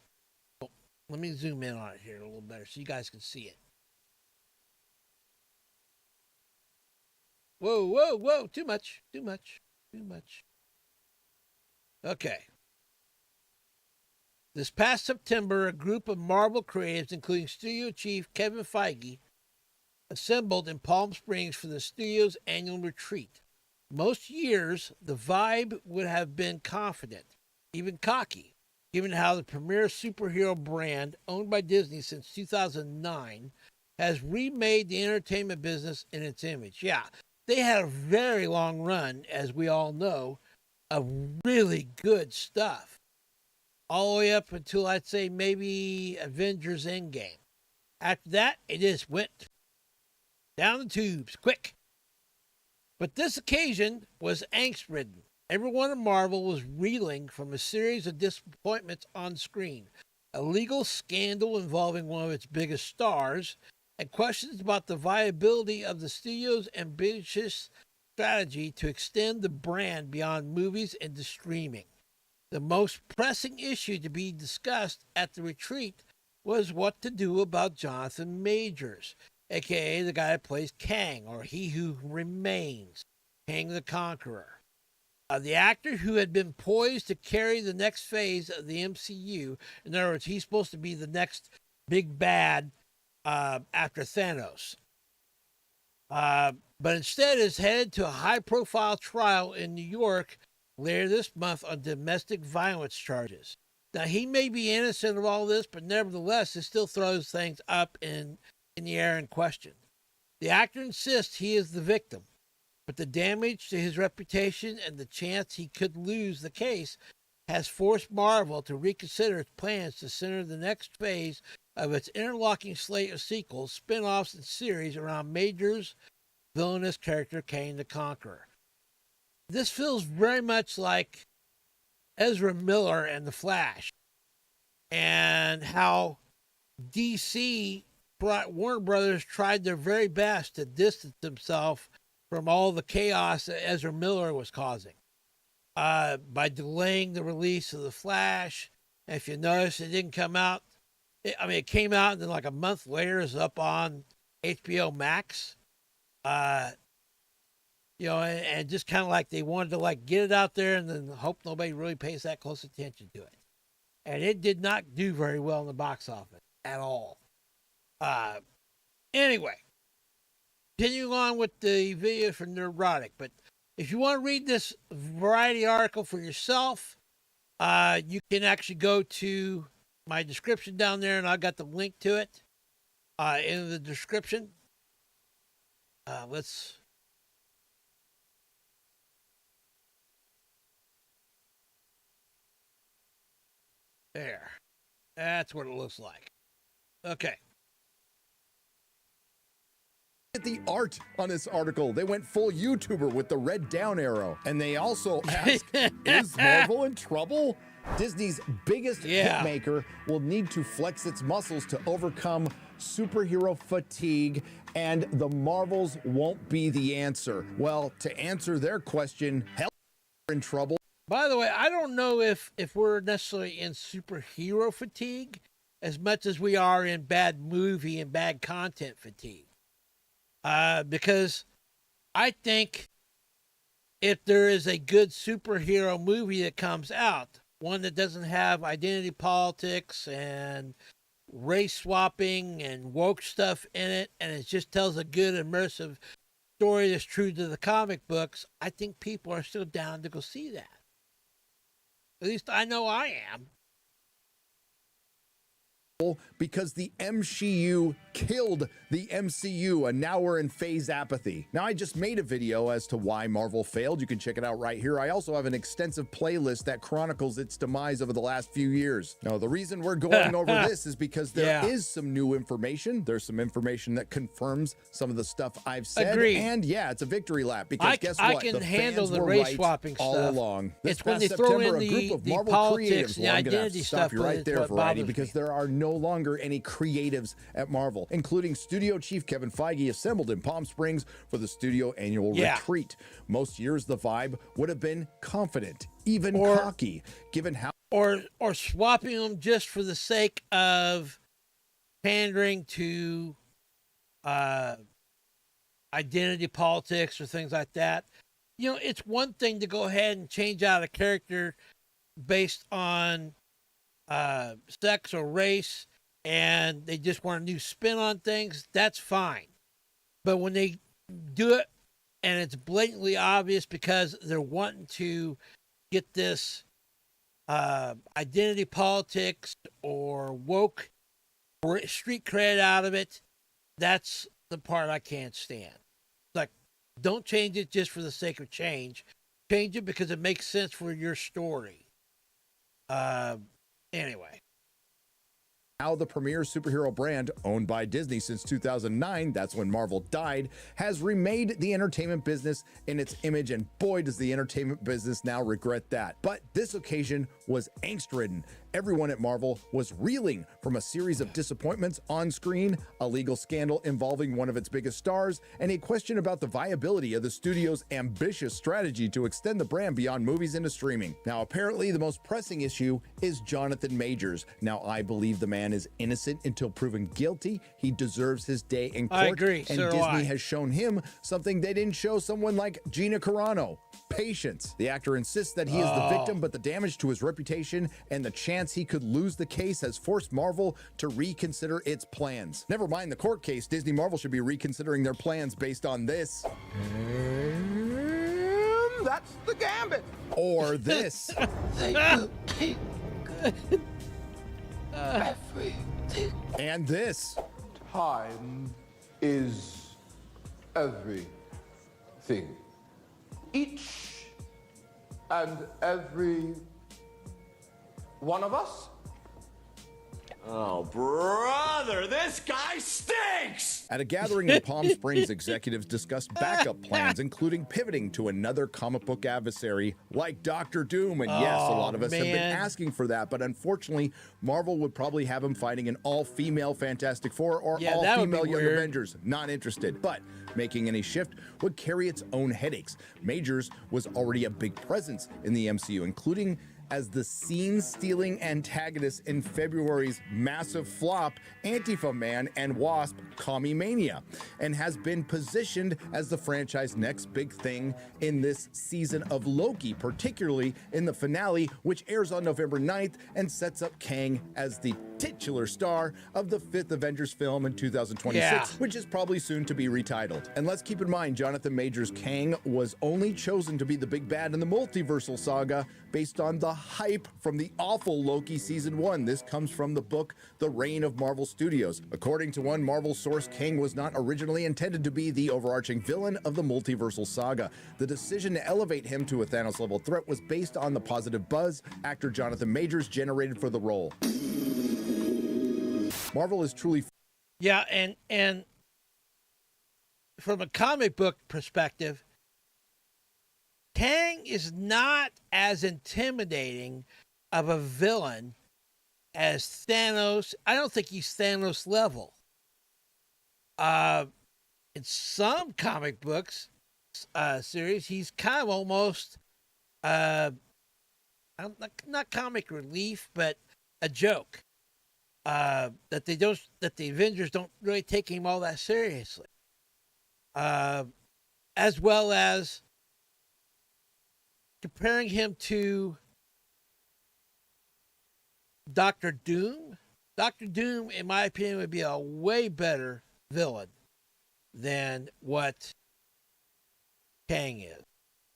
Speaker 9: Oh, let me zoom in on it here a little better so you guys can see it. Whoa, whoa, whoa, too much. Okay. This past September, a group of Marvel creatives, including studio chief Kevin Feige, assembled in Palm Springs for the studio's annual retreat. Most years, the vibe would have been confident, even cocky, given how the premier superhero brand, owned by Disney since 2009, has remade the entertainment business in its image. Yeah, they had a very long run, as we all know, of really good stuff. All the way up until, I'd say, maybe Avengers Endgame. After that, it just went down the tubes, quick. But this occasion was angst-ridden. Everyone at Marvel was reeling from a series of disappointments on screen, a legal scandal involving one of its biggest stars, and questions about the viability of the studio's ambitious strategy to extend the brand beyond movies into streaming. The most pressing issue to be discussed at the retreat was what to do about Jonathan Majors, a.k.a. the guy that plays Kang, or He Who Remains, Kang the Conqueror. The actor who had been poised to carry the next phase of the MCU, in other words, he's supposed to be the next big bad after Thanos. But instead is headed to a high-profile trial in New York later this month on domestic violence charges. Now, he may be innocent of all this, but nevertheless, it still throws things up in the air in question. The actor insists he is the victim, but the damage to his reputation and the chance he could lose the case has forced Marvel to reconsider its plans to center the next phase of its interlocking slate of sequels, spin-offs, and series around Major's villainous character, Kang the Conqueror. This feels very much like Ezra Miller and The Flash, and how DC, Warner Brothers, tried their very best to distance themselves from all the chaos that Ezra Miller was causing by delaying the release of The Flash. And if you notice, it didn't come out. It came out, and then like a month later, it's up on HBO Max. And just kind of like they wanted to like get it out there and then hope nobody really pays that close attention to it. And it did not do very well in the box office at all. Anyway, continuing on with the video from Nerdrotic. But if you want to read this Variety article for yourself, you can actually go to my description down there, and I got the link to it in the description. There. That's what it looks like. Okay.
Speaker 13: At the art on this article, they went full YouTuber with the red down arrow. And they also ask, is Marvel in trouble? Disney's biggest hitmaker will need to flex its muscles to overcome superhero fatigue, and the Marvels won't be the answer. Well, to answer their question, hell, in trouble.
Speaker 9: By the way, I don't know if we're necessarily in superhero fatigue as much as we are in bad movie and bad content fatigue. Because I think if there is a good superhero movie that comes out, one that doesn't have identity politics and race swapping and woke stuff in it, and it just tells a good immersive story that's true to the comic books, I think people are still down to go see that. At least I know I am.
Speaker 13: Because the MCU killed the MCU, and now we're in phase apathy. Now, I just made a video as to why Marvel failed. You can check it out right here. I also have an extensive playlist that chronicles its demise over the last few years. Now, the reason we're going over this is because there is some new information. There's some information that confirms some of the stuff I've said.
Speaker 9: Agreed.
Speaker 13: And yeah, it's a victory lap, because guess what?
Speaker 9: I can handle the race swapping
Speaker 13: all
Speaker 9: stuff
Speaker 13: along. This
Speaker 9: it's when they
Speaker 13: September,
Speaker 9: throw in
Speaker 13: a group of
Speaker 9: the
Speaker 13: Marvel
Speaker 9: politics
Speaker 13: creatives.
Speaker 9: and the
Speaker 13: I'm gonna have
Speaker 9: identity
Speaker 13: to stop
Speaker 9: stuff.
Speaker 13: you right there, Variety, because
Speaker 9: me.
Speaker 13: there are no longer any creatives at Marvel, including studio chief Kevin Feige, assembled in Palm Springs for the studio annual retreat. Most years, the vibe would have been confident, even cocky, given how...
Speaker 9: Or swapping them just for the sake of pandering to identity politics or things like that. You know, it's one thing to go ahead and change out a character based on sex or race, and they just want a new spin on things, that's fine. But when they do it and it's blatantly obvious because they're wanting to get this identity politics or woke or street cred out of it, that's the part I can't stand. Like, don't change it just for the sake of change. Change it because it makes sense for your story. Anyway.
Speaker 13: Now the premier superhero brand, owned by Disney since 2009, that's when Marvel died, has remade the entertainment business in its image, and boy does the entertainment business now regret that. But this occasion was angst-ridden. Everyone at Marvel was reeling from a series of disappointments on screen, a legal scandal involving one of its biggest stars, and a question about the viability of the studio's ambitious strategy to extend the brand beyond movies into streaming. Now, apparently the most pressing issue is Jonathan Majors. Now, I believe the man is innocent until proven guilty. He deserves his day in court.
Speaker 9: I agree.
Speaker 13: And Disney has shown him something they didn't show someone like Gina Carano: patience. The actor insists that he is the victim, but the damage to his reputation and the chance he could lose the case has forced Marvel to reconsider its plans. Never mind the court case, Disney Marvel should be reconsidering their plans based on this.
Speaker 5: And that's the gambit.
Speaker 13: Or this. And this.
Speaker 12: Time is everything. Each and every one of us.
Speaker 3: Oh, brother, this guy stinks!
Speaker 13: At a gathering in Palm Springs, executives discussed backup plans, including pivoting to another comic book adversary like Doctor Doom. And yes, a lot of us have been asking for that, but unfortunately, Marvel would probably have him fighting an all-female Fantastic Four or all-female Young Avengers. Not interested. But making any shift would carry its own headaches. Majors was already a big presence in the MCU, including as the scene-stealing antagonist in February's massive flop, Antifa Man and Wasp: Commie Mania, and has been positioned as the franchise's next big thing in this season of Loki, particularly in the finale, which airs on November 9th and sets up Kang as the titular star of the 5th Avengers film in 2026, which is probably soon to be retitled. And let's keep in mind, Jonathan Majors' Kang was only chosen to be the big bad in the multiversal saga based on the hype from the awful Loki season 1. This comes from the book The Reign of Marvel Studios. According to one Marvel source, Kang was not originally intended to be the overarching villain of the multiversal saga. The decision to elevate him to a Thanos-level threat was based on the positive buzz actor Jonathan Majors generated for the role. Marvel is truly...
Speaker 9: Yeah, and from a comic book perspective, Kang is not as intimidating of a villain as Thanos. I don't think he's Thanos level. In some comic books series, he's kind of almost not comic relief, but a joke. That the Avengers don't really take him all that seriously. As well as comparing him to Doctor Doom. Dr. Doom, in my opinion, would be a way better villain than what Kang is.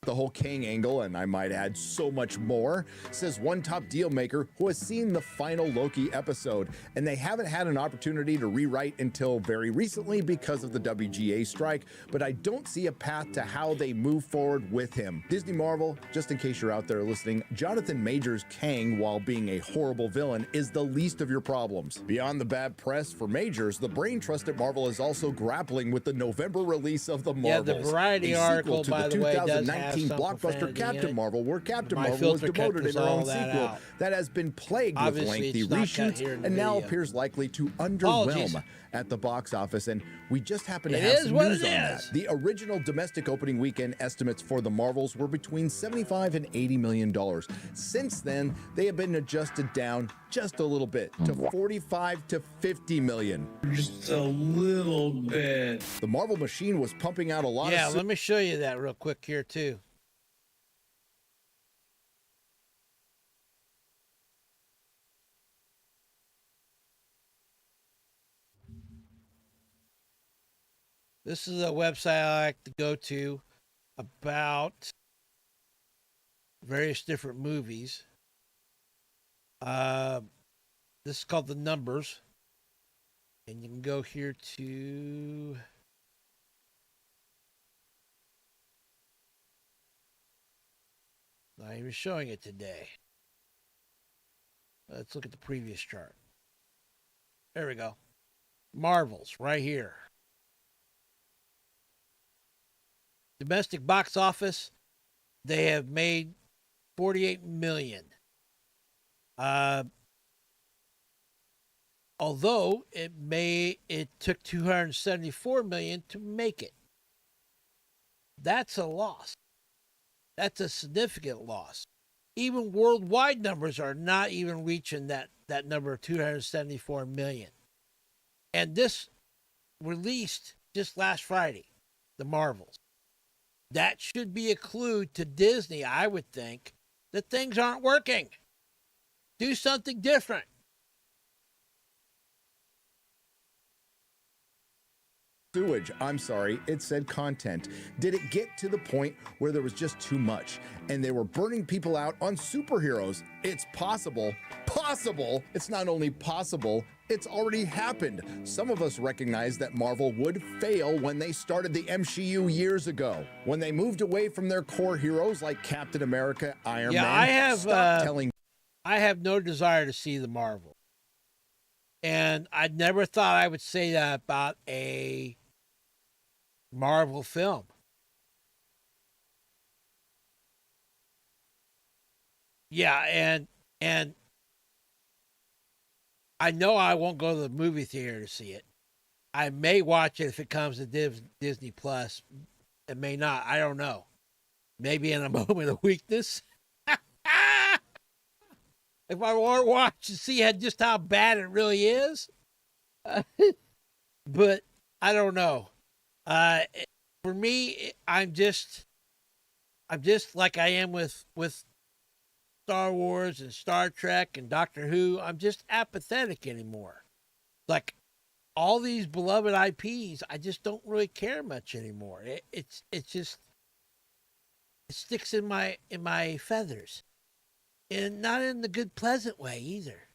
Speaker 13: The whole Kang angle, and I might add so much more, says one top deal maker who has seen the final Loki episode, and they haven't had an opportunity to rewrite until very recently because of the WGA strike, but I don't see a path to how they move forward with him. Disney Marvel, just in case you're out there listening, Jonathan Majors' Kang, while being a horrible villain, is the least of your problems. Beyond the bad press for Majors, the brain trust at Marvel is also grappling with the November release of The Marvels.
Speaker 9: Yeah, the Variety article, by the way, does have
Speaker 13: blockbuster Captain Marvel, where Captain Marvel was demoted in her own sequel that has been plagued with lengthy reshoots and now appears likely to underwhelm at the box office, and we just happen to have some news on that. The original domestic opening weekend estimates for the Marvels were between $75 and $80 million. Since then, they have been adjusted down just a little bit to $45 to $50 million.
Speaker 6: Just a little bit.
Speaker 13: The Marvel machine was pumping out a lot of...
Speaker 9: Yeah, let me show you that real quick here, too. This is a website I like to go to about various different movies. This is called The Numbers. And you can go here to... Not even showing it today. Let's look at the previous chart. There we go. Marvels, right here. Domestic box office, they have made $48 million. Although it took $274 million to make it. That's a loss. That's a significant loss. Even worldwide numbers are not even reaching that number of 274 million. And this released just last Friday, the Marvels. That should be a clue to Disney, I would think, that things aren't working. Do something different.
Speaker 13: Sewage. I'm sorry, it said content. Did it get to the point where there was just too much and they were burning people out on superheroes? It's possible. Possible. It's not only possible, it's already happened. Some of us recognize that Marvel would fail when they started the MCU years ago. When they moved away from their core heroes like Captain America, Iron Man.
Speaker 9: I have no desire to see the Marvel. And I never thought I would say that about a Marvel film. Yeah, and I know I won't go to the movie theater to see it. I may watch it if it comes to Disney Plus. It may not. I don't know. Maybe in a moment of weakness. If I want to watch to see just how bad it really is. But I don't know. For me, I'm just like I am with Star Wars and Star Trek and Doctor Who. I'm just apathetic anymore. Like all these beloved IPs, I just don't really care much anymore. It sticks in my feathers. And not in the good, pleasant way either.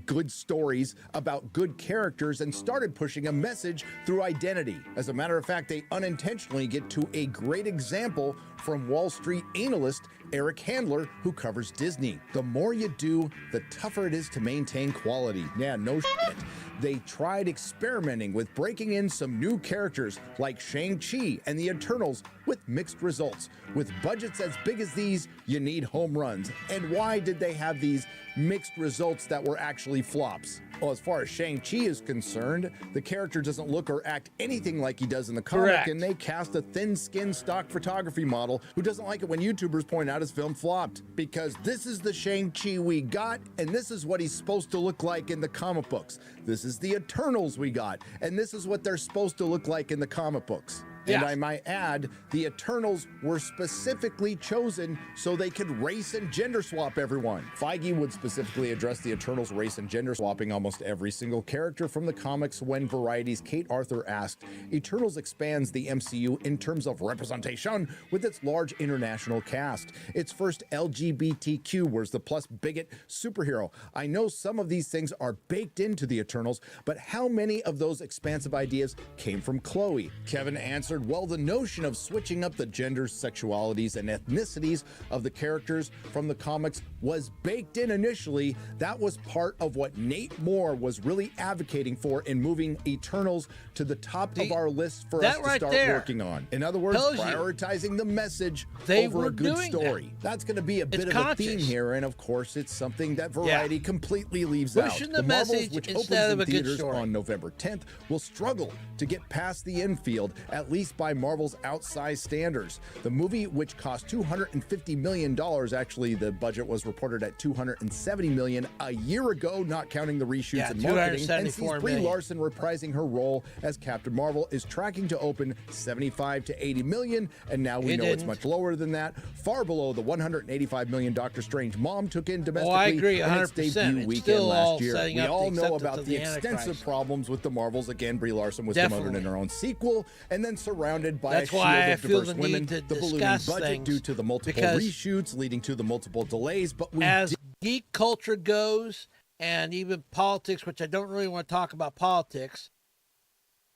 Speaker 13: Good stories about good characters and started pushing a message through identity. As a matter of fact, they unintentionally get to a great example from Wall Street analyst Eric Handler, who covers Disney. The more you do, the tougher it is to maintain quality. Yeah, no shit. They tried experimenting with breaking in some new characters like Shang-Chi and the Eternals with mixed results. With budgets as big as these, you need home runs. And why did they have these mixed results that were actually flops? Well, as far as Shang-Chi is concerned, the character doesn't look or act anything like he does in the comic.
Speaker 9: Correct.
Speaker 13: And they cast a thin-skinned stock photography model who doesn't like it when YouTubers point out his film flopped. Because this is the Shang-Chi we got, and this is what he's supposed to look like in the comic books. This is the Eternals we got, and this is what they're supposed to look like in the comic books. And I might add, the Eternals were specifically chosen so they could race and gender swap everyone. Feige would specifically address the Eternals race and gender swapping almost every single character from the comics when Variety's Kate Arthur asked, Eternals expands the MCU in terms of representation with its large international cast. Its first LGBTQ, where's the plus bigot superhero. I know some of these things are baked into the Eternals, but how many of those expansive ideas came from Chloe? Kevin answered, well, the notion of switching up the genders, sexualities, and ethnicities of the characters from the comics was baked in initially. That was part of what Nate Moore was really advocating for in moving Eternals to the top of our list for us to start working on. In other words, prioritizing the message over a good story. That's going to be a bit of a theme here, and of course, it's something that Variety completely leaves out.
Speaker 9: The
Speaker 13: Marvels, which opens in theaters on November 10th, will struggle to get past the infield, at least least by Marvel's outsized standards. The movie, which cost $250 million, actually the budget was reported at $270 million a year ago, not counting the reshoots and marketing, and sees Brie Larson reprising her role as Captain Marvel, is tracking to open 75 to 80 million, and now we know it's much lower than that, far below the 185 million Doctor Strange Mom took in domestically.
Speaker 9: I agree, 100%.
Speaker 13: In its debut weekend last year. We all know about the
Speaker 9: Antichrist.
Speaker 13: extensive problems with the Marvels. Again, Brie Larson was demoted in her own sequel, and then surrounded by
Speaker 9: That's
Speaker 13: a shield
Speaker 9: why
Speaker 13: of
Speaker 9: I feel
Speaker 13: diverse
Speaker 9: the
Speaker 13: women.
Speaker 9: need to
Speaker 13: The ballooning
Speaker 9: discuss
Speaker 13: budget
Speaker 9: things
Speaker 13: due to the multiple reshoots, leading to the multiple delays. But we
Speaker 9: as geek culture goes, and even politics, which I don't really want to talk about politics,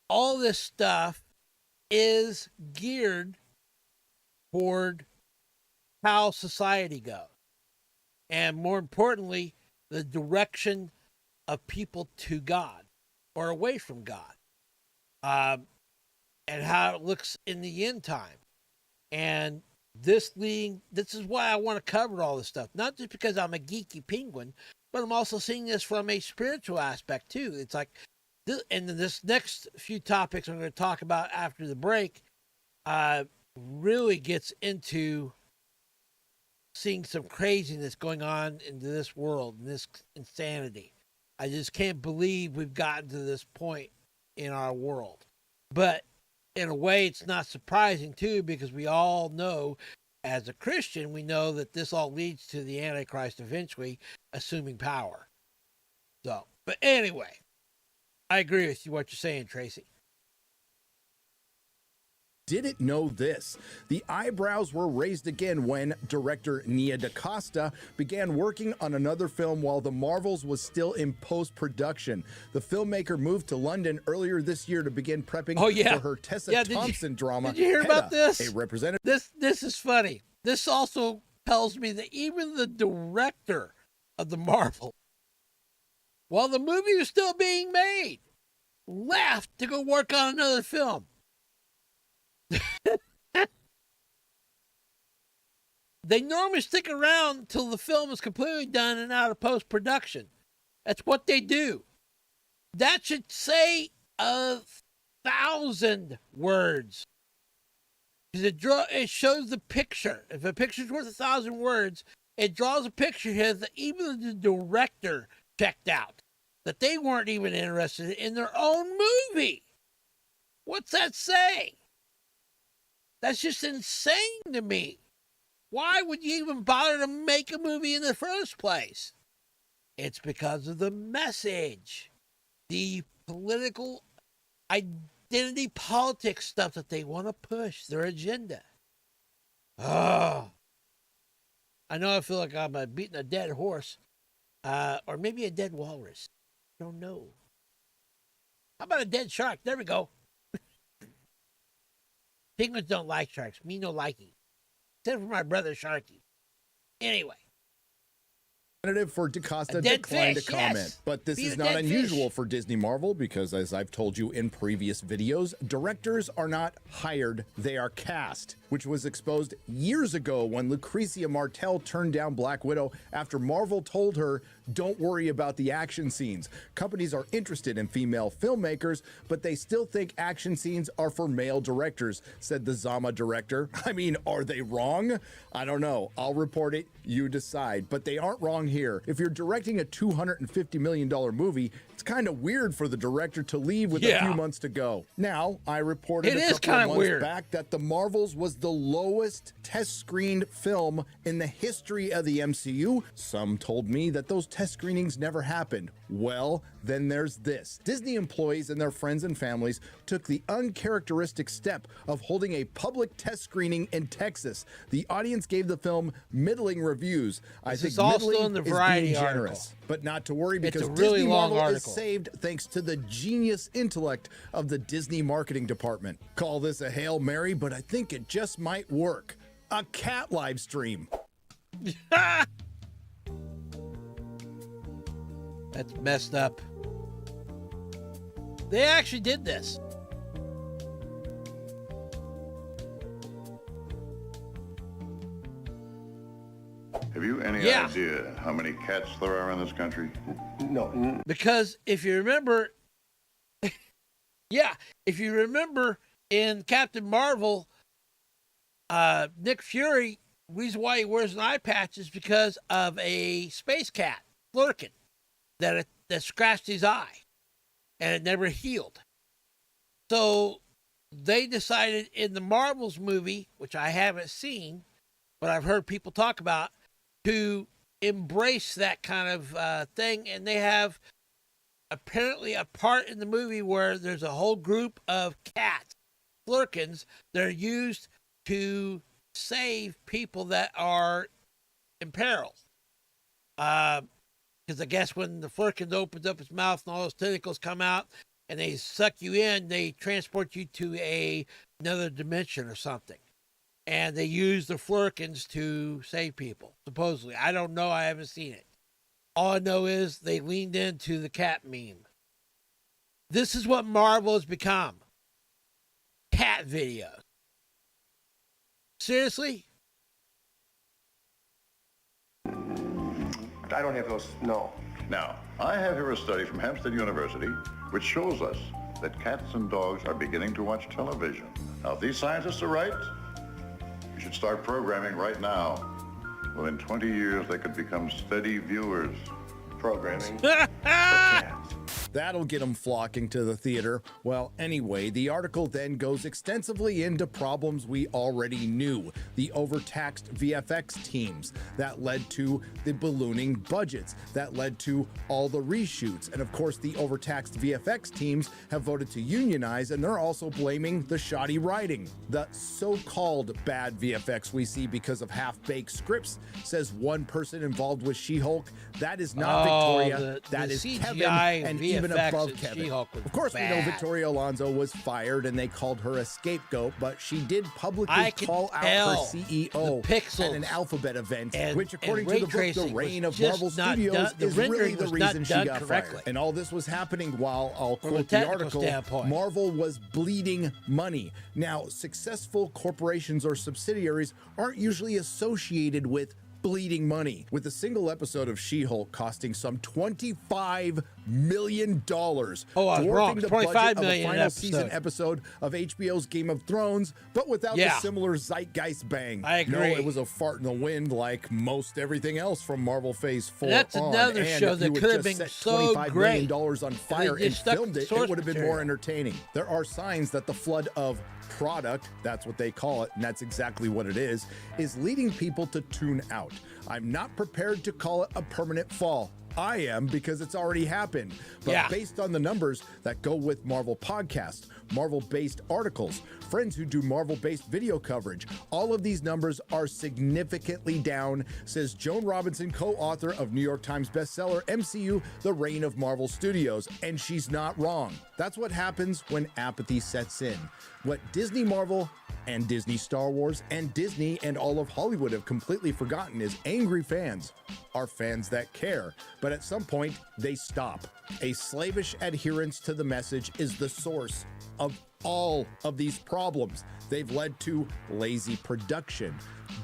Speaker 9: all this stuff is geared toward how society goes. And more importantly, the direction of people to God or away from God, and how it looks in the end time. And this is why I want to cover all this stuff, not just because I'm a geeky penguin, but I'm also seeing this from a spiritual aspect too. It's like, and this next few topics I'm going to talk about after the break really gets into seeing some craziness going on into this world and this insanity. I just can't believe we've gotten to this point in our world. But in a way, it's not surprising too, because we all know, as a Christian, we know that this all leads to the Antichrist eventually assuming power. So, but anyway, I agree with you what you're saying, Tracy.
Speaker 13: Didn't know this. The eyebrows were raised again when director Nia DaCosta began working on another film while The Marvels was still in post-production. The filmmaker moved to London earlier this year to begin prepping for her Tessa Thompson drama.
Speaker 9: Did you hear about this?
Speaker 13: A representative.
Speaker 9: This is funny. This also tells me that even the director of The Marvel, while the movie was still being made, left to go work on another film. They normally stick around till the film is completely done and out of post-production. That's what they do. That should say 1,000 words. Because it shows the picture. If a picture's worth 1,000 words, it draws a picture here that even the director checked out. That they weren't even interested in their own movie. What's that say? That's just insane to me. Why would you even bother to make a movie in the first place? It's because of the message, the political identity politics stuff that they want to push, their agenda. Oh, I know I feel like I'm beating a dead horse, or maybe a dead walrus. I don't know. How about a dead shark? There we go. Penguins don't like sharks. Me no likey. Except for my brother Sharky. Anyway.
Speaker 13: For DaCosta declined to comment, but this is not unusual for Disney Marvel because, as I've told you in previous videos, directors are not hired, they are cast, which was exposed years ago when Lucrecia Martel turned down Black Widow after Marvel told her, don't worry about the action scenes. Companies are interested in female filmmakers, but they still think action scenes are for male directors, said the Zama director. I mean, are they wrong? I don't know. I'll report it. You decide. But they aren't wrong here. If you're directing a $250 million movie, it's kind of weird for the director to leave with a few months to go. Now, I reported a couple of months back that The Marvels was the lowest test screened film in the history of the MCU. Some told me that those test screenings never happened. Well, then there's this. Disney employees and their friends and families took the uncharacteristic step of holding a public test screening in Texas. The audience gave the film middling reviews. I think middling is being generous, but not to worry because Disney Marvel is saved thanks to the genius intellect of the Disney marketing department. Call this a Hail Mary, but I think it just might work. A cat live stream.
Speaker 9: That's messed up. They actually did this.
Speaker 14: Have you any idea how many cats there are in this country?
Speaker 9: No. Because if you remember, if you remember in Captain Marvel, Nick Fury, reason why he wears an eye patch is because of a space cat, Flurkin, that scratched his eye, and it never healed. So they decided in the Marvels movie, which I haven't seen, but I've heard people talk about, to embrace that kind of thing. And they have apparently a part in the movie where there's a whole group of cats, Flurkins, that are used to save people that are in peril. Because I guess when the Flurkin opens up its mouth and all those tentacles come out and they suck you in, they transport you to another dimension or something. And they use the Flurkins to save people, supposedly. I don't know. I haven't seen it. All I know is they leaned into the cat meme. This is what Marvel has become. Cat videos. Seriously?
Speaker 14: I don't have those, no. Now, I have here a study from Hampstead University which shows us that cats and dogs are beginning to watch television. Now, if these scientists are right, we should start programming right now. Within 20 years, they could become steady viewers. Programming for cats.
Speaker 13: That'll get them flocking to the theater. Well, anyway, the article then goes extensively into problems we already knew. The overtaxed VFX teams that led to the ballooning budgets, that led to all the reshoots. And of course, the overtaxed VFX teams have voted to unionize, and they're also blaming the shoddy writing. The so-called bad VFX we see because of half-baked scripts, says one person involved with She-Hulk. That is not Victoria, that is
Speaker 9: CGI
Speaker 13: Kevin, and
Speaker 9: VFX
Speaker 13: even above Kevin.
Speaker 9: She-Hulk was
Speaker 13: Of course, we know
Speaker 9: bad.
Speaker 13: Victoria Alonso was fired and they called her a scapegoat, but she did publicly
Speaker 9: I can
Speaker 13: call out
Speaker 9: tell
Speaker 13: her CEO
Speaker 9: the pixels
Speaker 13: at an Alphabet event,
Speaker 9: and-
Speaker 13: which according
Speaker 9: and
Speaker 13: to the book
Speaker 9: ray
Speaker 13: The
Speaker 9: tracing
Speaker 13: Reign
Speaker 9: was
Speaker 13: of
Speaker 9: just
Speaker 13: Marvel
Speaker 9: not
Speaker 13: Studios
Speaker 9: done- the
Speaker 13: is really
Speaker 9: rendering
Speaker 13: the
Speaker 9: was not
Speaker 13: reason she
Speaker 9: done
Speaker 13: got
Speaker 9: correctly.
Speaker 13: fired. And all this was happening while, I'll
Speaker 9: From a
Speaker 13: quote the
Speaker 9: technical
Speaker 13: article,
Speaker 9: standpoint.
Speaker 13: Marvel was bleeding money. Now, successful corporations or subsidiaries aren't usually associated with bleeding money, with a single episode of She-Hulk costing some $25 million.
Speaker 9: Oh, I was
Speaker 13: dwarfing
Speaker 9: wrong.
Speaker 13: the
Speaker 9: 25
Speaker 13: budget of a
Speaker 9: million an
Speaker 13: final
Speaker 9: episode.
Speaker 13: season episode of HBO's Game of Thrones, but without the
Speaker 9: Yeah.
Speaker 13: similar zeitgeist bang.
Speaker 9: I agree.
Speaker 13: No, it was a fart in the wind like most everything else from Marvel Phase 4
Speaker 9: That's
Speaker 13: on.
Speaker 9: another
Speaker 13: And
Speaker 9: show
Speaker 13: if
Speaker 9: that
Speaker 13: you would
Speaker 9: could have
Speaker 13: just
Speaker 9: been
Speaker 13: set
Speaker 9: so
Speaker 13: $25 million
Speaker 9: great.
Speaker 13: on fire
Speaker 9: they
Speaker 13: and
Speaker 9: stuck
Speaker 13: filmed it,
Speaker 9: source
Speaker 13: it would have been
Speaker 9: material.
Speaker 13: more entertaining. There are signs that the flood of product, that's what they call it, and that's exactly what it is leading people to tune out. I'm not prepared to call it a permanent fall. I am, because it's already happened. But
Speaker 9: Yeah.
Speaker 13: based on the numbers that go with Marvel podcasts, Marvel-based articles, friends who do Marvel-based video coverage, all of these numbers are significantly down, says Joan Robinson, co-author of New York Times bestseller MCU, The Reign of Marvel Studios. And she's not wrong. That's what happens when apathy sets in. What Disney Marvel and Disney Star Wars and Disney and all of Hollywood have completely forgotten is angry fans are fans that care, but at some point they stop. A slavish adherence to the message is the source of all of these problems. They've led to lazy production,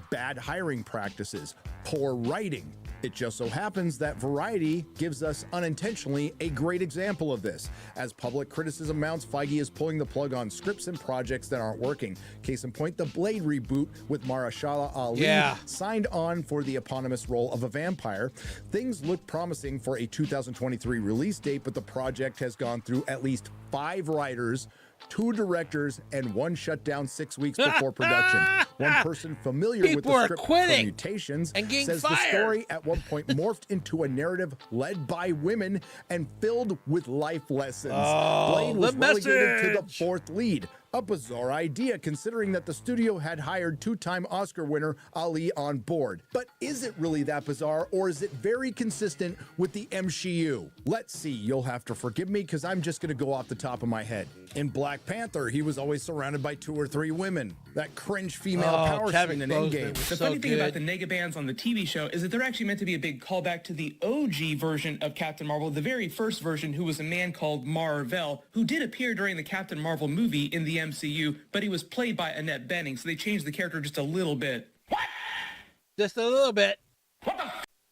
Speaker 13: bad hiring practices, poor writing. It just so happens that Variety gives us unintentionally a great example of this. As public criticism mounts, Feige is pulling the plug on scripts and projects that aren't working. Case in point, the Blade reboot with Mahershala Ali signed on for the eponymous role of a vampire. Things look promising for a 2023 release date, but the project has gone through at least 5 writers, 2 directors, and 1 shutdown 6 weeks before production. One person familiar with
Speaker 9: People
Speaker 13: the
Speaker 9: are
Speaker 13: script
Speaker 9: quitting
Speaker 13: permutations
Speaker 9: and getting
Speaker 13: says the
Speaker 9: fired.
Speaker 13: story at one point morphed into a narrative led by women and filled with life lessons.
Speaker 9: Oh,
Speaker 13: Blade was
Speaker 9: the
Speaker 13: relegated to the
Speaker 9: message.
Speaker 13: 4th lead. A bizarre idea considering that the studio had hired 2-time Oscar winner Ali on board. But is it really that bizarre, or is it very consistent with the MCU? Let's see, you'll have to forgive me because I'm just going to go off the top of my head. In Black Panther, he was always surrounded by 2 or 3 women. That cringe female power scene in Endgame.
Speaker 15: The funny thing about the Negabans on the TV show is that they're actually meant to be a big callback to the OG version of Captain Marvel, the very first version, who was a man called Mar-Vell, who did appear during the Captain Marvel movie in the MCU, but he was played by Annette Bening, so they changed the character just a little bit.
Speaker 9: Just a little bit.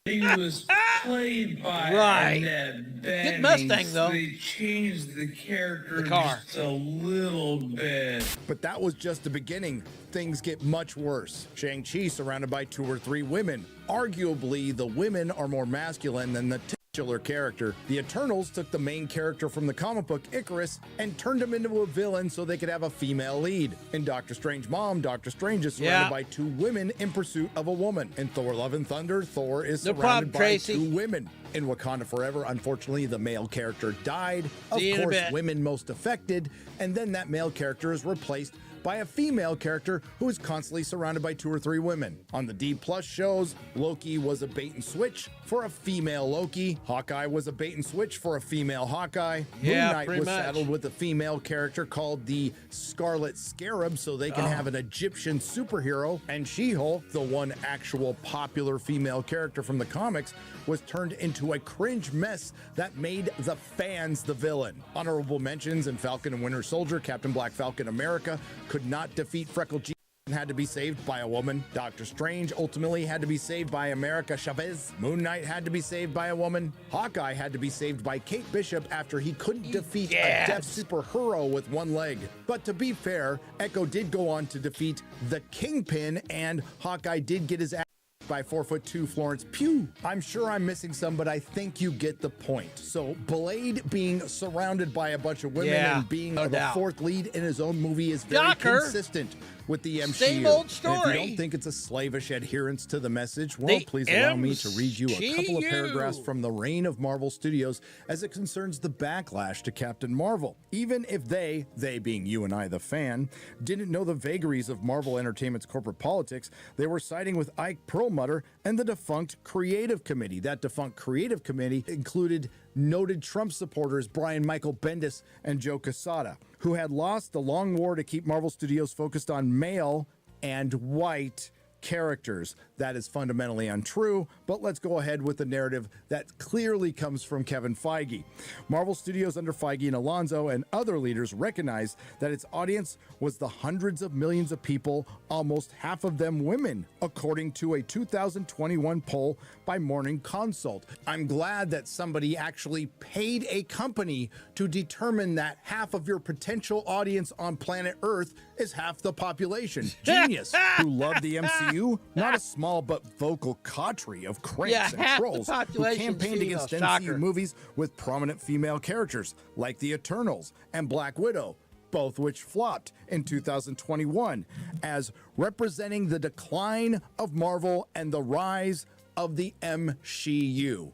Speaker 15: He was played by
Speaker 9: Right.
Speaker 15: Annette
Speaker 9: Good
Speaker 15: Bening,
Speaker 9: Mustang, though.
Speaker 15: They changed the character
Speaker 9: The car.
Speaker 15: just a little bit.
Speaker 13: But that was just the beginning. Things get much worse. Shang-Chi surrounded by 2 or 3 women. Arguably, the women are more masculine than the titular character. The Eternals took the main character from the comic book, Icarus, and turned him into a villain so they could have a female lead. In Doctor Strange Mom, Doctor Strange is surrounded by 2 women in pursuit of a woman. In Thor Love and Thunder, Thor is
Speaker 9: No
Speaker 13: surrounded
Speaker 9: problem,
Speaker 13: by
Speaker 9: Tracy.
Speaker 13: 2 women. In Wakanda Forever, unfortunately, the male character died. Of
Speaker 9: See you in a
Speaker 13: course,
Speaker 9: bit.
Speaker 13: women most affected, and then that male character is replaced by a female character who is constantly surrounded by 2 or 3 women. On the D+ shows, Loki was a bait and switch for a female Loki. Hawkeye was a bait and switch for a female Hawkeye.
Speaker 9: Yeah,
Speaker 13: Moon Knight
Speaker 9: pretty
Speaker 13: was
Speaker 9: much.
Speaker 13: saddled with a female character called the Scarlet Scarab so they can have an Egyptian superhero. And She-Hulk, the one actual popular female character from the comics, was turned into a cringe mess that made the fans the villain. Honorable mentions in Falcon and Winter Soldier, Captain Black Falcon America could not defeat Freckle G and had to be saved by a woman. Doctor Strange ultimately had to be saved by America Chavez. Moon Knight had to be saved by a woman. Hawkeye had to be saved by Kate Bishop after he couldn't defeat a deaf superhero with 1 leg. But to be fair, Echo did go on to defeat the Kingpin, and Hawkeye did get his ass by 4'2" Florence Pugh. I'm sure I'm missing some, but I think you get the point. So Blade being surrounded by a bunch of women and being the
Speaker 9: doubt.
Speaker 13: 4th lead in his own movie is very
Speaker 9: Shocker.
Speaker 13: consistent with the MCU.
Speaker 9: Same old
Speaker 13: And if
Speaker 9: story.
Speaker 13: you don't think it's a slavish adherence to the message, well,
Speaker 9: The
Speaker 13: please allow me to read you a couple of
Speaker 9: MCU.
Speaker 13: paragraphs from the reign of Marvel Studios as it concerns the backlash to Captain Marvel. Even if they being you and I, the fan, didn't know the vagaries of Marvel Entertainment's corporate politics, they were siding with Ike Perlmutter and the defunct Creative Committee. That defunct Creative Committee included noted Trump supporters Brian Michael Bendis and Joe Quesada, who had lost the long war to keep Marvel Studios focused on male and white characters. That is fundamentally untrue, but let's go ahead with the narrative that clearly comes from Kevin Feige. Marvel Studios under Feige and Alonso and other leaders recognized that its audience was the hundreds of millions of people, almost half of them women, according to a 2021 poll by Morning Consult. I'm glad that somebody actually paid a company to determine that half of your potential audience on planet Earth is half the population. Genius. Who love the MCU? Not a small but vocal coterie of cranks
Speaker 9: Yeah,
Speaker 13: and
Speaker 9: half the
Speaker 13: trolls who
Speaker 9: population's
Speaker 13: campaigned
Speaker 9: female.
Speaker 13: against
Speaker 9: Shocker.
Speaker 13: MCU movies with prominent female characters like the Eternals and Black Widow, both which flopped in 2021 as representing the decline of Marvel and the rise of the MCU.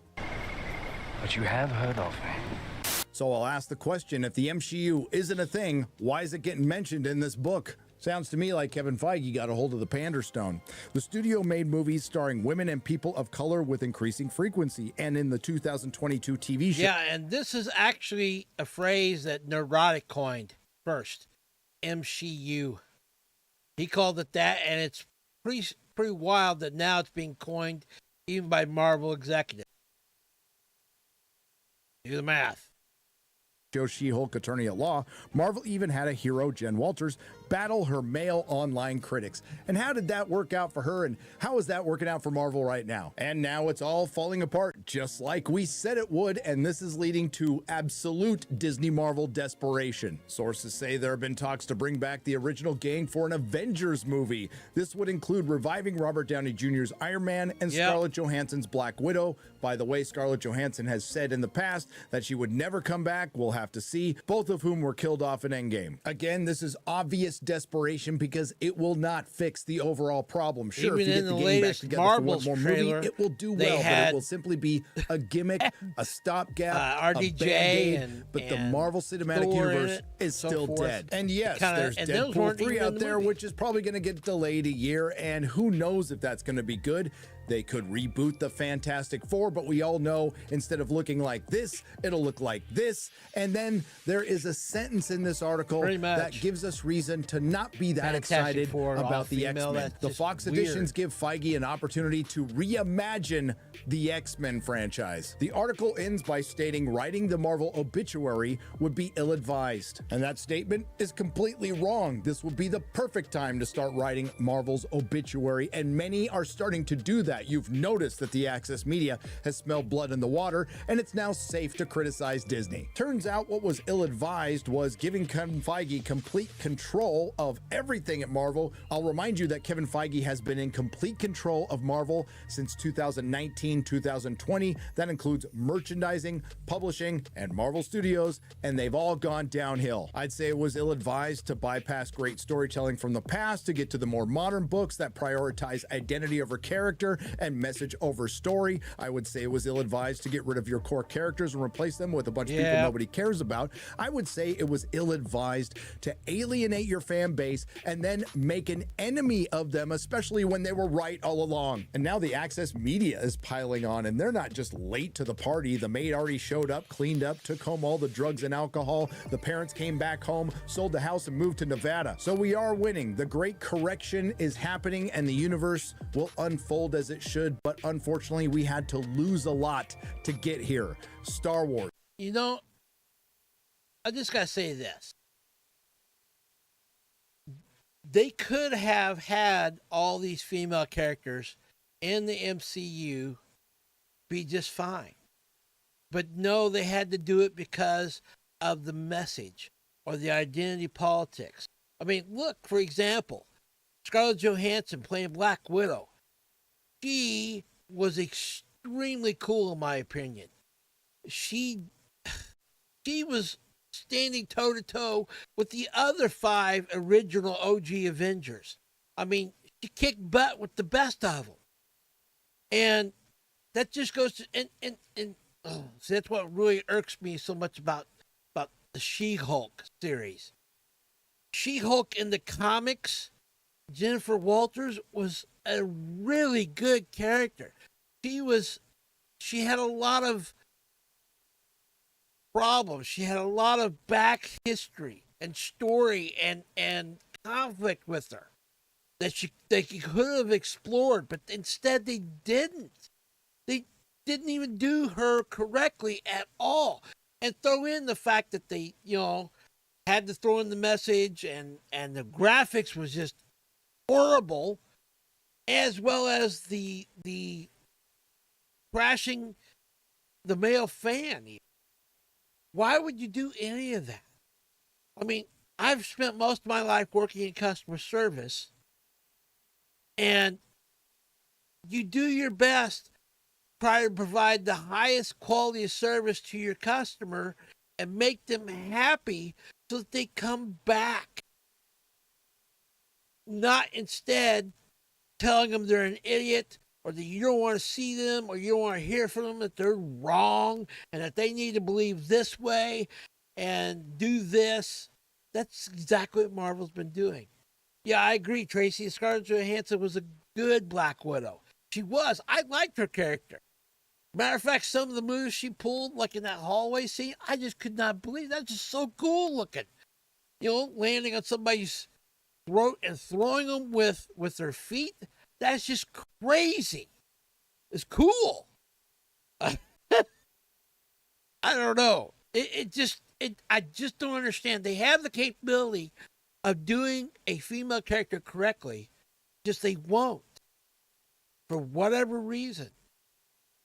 Speaker 4: But you have heard of me.
Speaker 13: So I'll ask the question, if the MCU isn't a thing, why is it getting mentioned in this book? Sounds to me like Kevin Feige got a hold of the Panderstone. The studio made movies starring women and people of color with increasing frequency, and in the 2022 TV show...
Speaker 9: Yeah, and this is actually a phrase that Nerdrotic coined first. MCU. He called it that, and it's pretty wild that now it's being coined even by Marvel executives. Do the math.
Speaker 13: She-Hulk attorney at law, Marvel even had a hero, Jen Walters, battle her male online critics. And how did that work out for her, and how is that working out for Marvel right now? And now it's all falling apart, just like we said it would, and this is leading to absolute Disney Marvel desperation. Sources say there have been talks to bring back the original gang for an Avengers movie. This would include reviving Robert Downey Jr.'s Iron Man and Scarlett Johansson's Black Widow. By the way, Scarlett Johansson has said in the past that she would never come back. We'll have to see, both of whom were killed off in Endgame. Again, this is obvious desperation because it will not fix the overall problem. Sure,
Speaker 9: Even
Speaker 13: if you
Speaker 9: in
Speaker 13: get
Speaker 9: the
Speaker 13: the gang back
Speaker 9: latest
Speaker 13: together
Speaker 9: Marvel's
Speaker 13: for one more
Speaker 9: trailer,
Speaker 13: movie, it will do
Speaker 9: they
Speaker 13: well, but
Speaker 9: had
Speaker 13: it will simply be a gimmick, a stopgap,
Speaker 9: RDJ
Speaker 13: a Band-Aid,
Speaker 9: and-
Speaker 13: but the
Speaker 9: and
Speaker 13: Marvel Cinematic
Speaker 9: Thor in
Speaker 13: Universe
Speaker 9: it,
Speaker 13: is
Speaker 9: so
Speaker 13: still
Speaker 9: forth.
Speaker 13: dead. And yes, there's
Speaker 9: and those
Speaker 13: Deadpool
Speaker 9: weren't
Speaker 13: 3
Speaker 9: even in
Speaker 13: out
Speaker 9: the
Speaker 13: there,
Speaker 9: movie.
Speaker 13: which is probably going to get delayed a year, and who knows if that's going to be good. They could reboot the Fantastic Four, but we all know instead of looking like this, it'll look like this. And And then there is a sentence in this article that gives us reason to not be that excited about the X-Men. The Fox editions give Feige an opportunity to reimagine the X-Men franchise. The article ends by stating writing the Marvel obituary would be ill-advised. And that statement is completely wrong. This would be the perfect time to start writing Marvel's obituary, and many are starting to do that. You've noticed that the Access Media has smelled blood in the water, and it's now safe to criticize Disney. Turns out what was ill-advised was giving Kevin Feige complete control of everything at Marvel. I'll remind you that Kevin Feige has been in complete control of Marvel since 2019, 2020. That includes merchandising, publishing, and Marvel Studios, and they've all gone downhill. I'd say it was ill-advised to bypass great storytelling from the past to get to the more modern books that prioritize identity over character and message over story. I would say it was ill-advised to get rid of your core characters and replace them with a bunch of people nobody cares about. I would say it was ill-advised to alienate your fan base and then make an enemy of them, especially when they were right all along. And now the Access Media is piling on, and they're not just late to the party. The maid already showed up, cleaned up, took home all the drugs and alcohol. The parents came back home, sold the house, and moved to Nevada. So we are winning. The great correction is happening, and the universe will unfold as it should. But unfortunately, we had to lose a lot to get here. Star Wars.
Speaker 9: You know, I just gotta say this. They could have had all these female characters in the MCU be just fine. But no, they had to do it because of the message or the identity politics. I mean, look, for example, Scarlett Johansson playing Black Widow. She was extremely cool, in my opinion. She was standing toe-to-toe with the other 5 original OG Avengers. I mean, she kicked butt with the best of them. And that just goes to... see, that's what really irks me so much about the She-Hulk series. She-Hulk in the comics, Jennifer Walters, was a really good character. She had a lot of problems. She had a lot of back history and story and conflict with her that they could have explored, but instead they didn't. They didn't even do her correctly at all. And throw in the fact that they, had to throw in the message and the graphics was just horrible, as well as the crashing the male fan. Why would you do any of that? I mean, I've spent most of my life working in customer service, and you do your best to try to provide the highest quality of service to your customer and make them happy so that they come back. Not instead telling them they're an idiot, or that you don't want to see them, or you don't want to hear from them, that they're wrong and that they need to believe this way and do this. That's exactly what Marvel's been doing. Yeah, I agree, Tracy. Scarlett Johansson was a good Black Widow. She was. I liked her character. Matter of fact, some of the moves she pulled, like in that hallway scene, I just could not believe. That's just so cool looking. Landing on somebody's throat and throwing them with her feet. That's just crazy. It's cool. I don't know. I just don't understand. They have the capability of doing a female character correctly, just they won't. For whatever reason.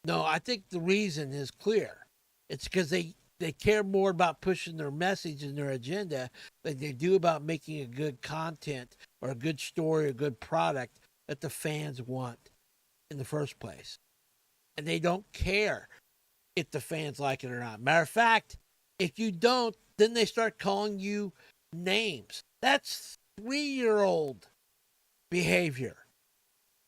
Speaker 9: No, I think the reason is clear. It's because they care more about pushing their message and their agenda than they do about making a good content or a good story or a good product that the fans want in the first place. And they don't care if the fans like it or not. Matter of fact, if you don't, then they start calling you names. That's 3-year-old behavior.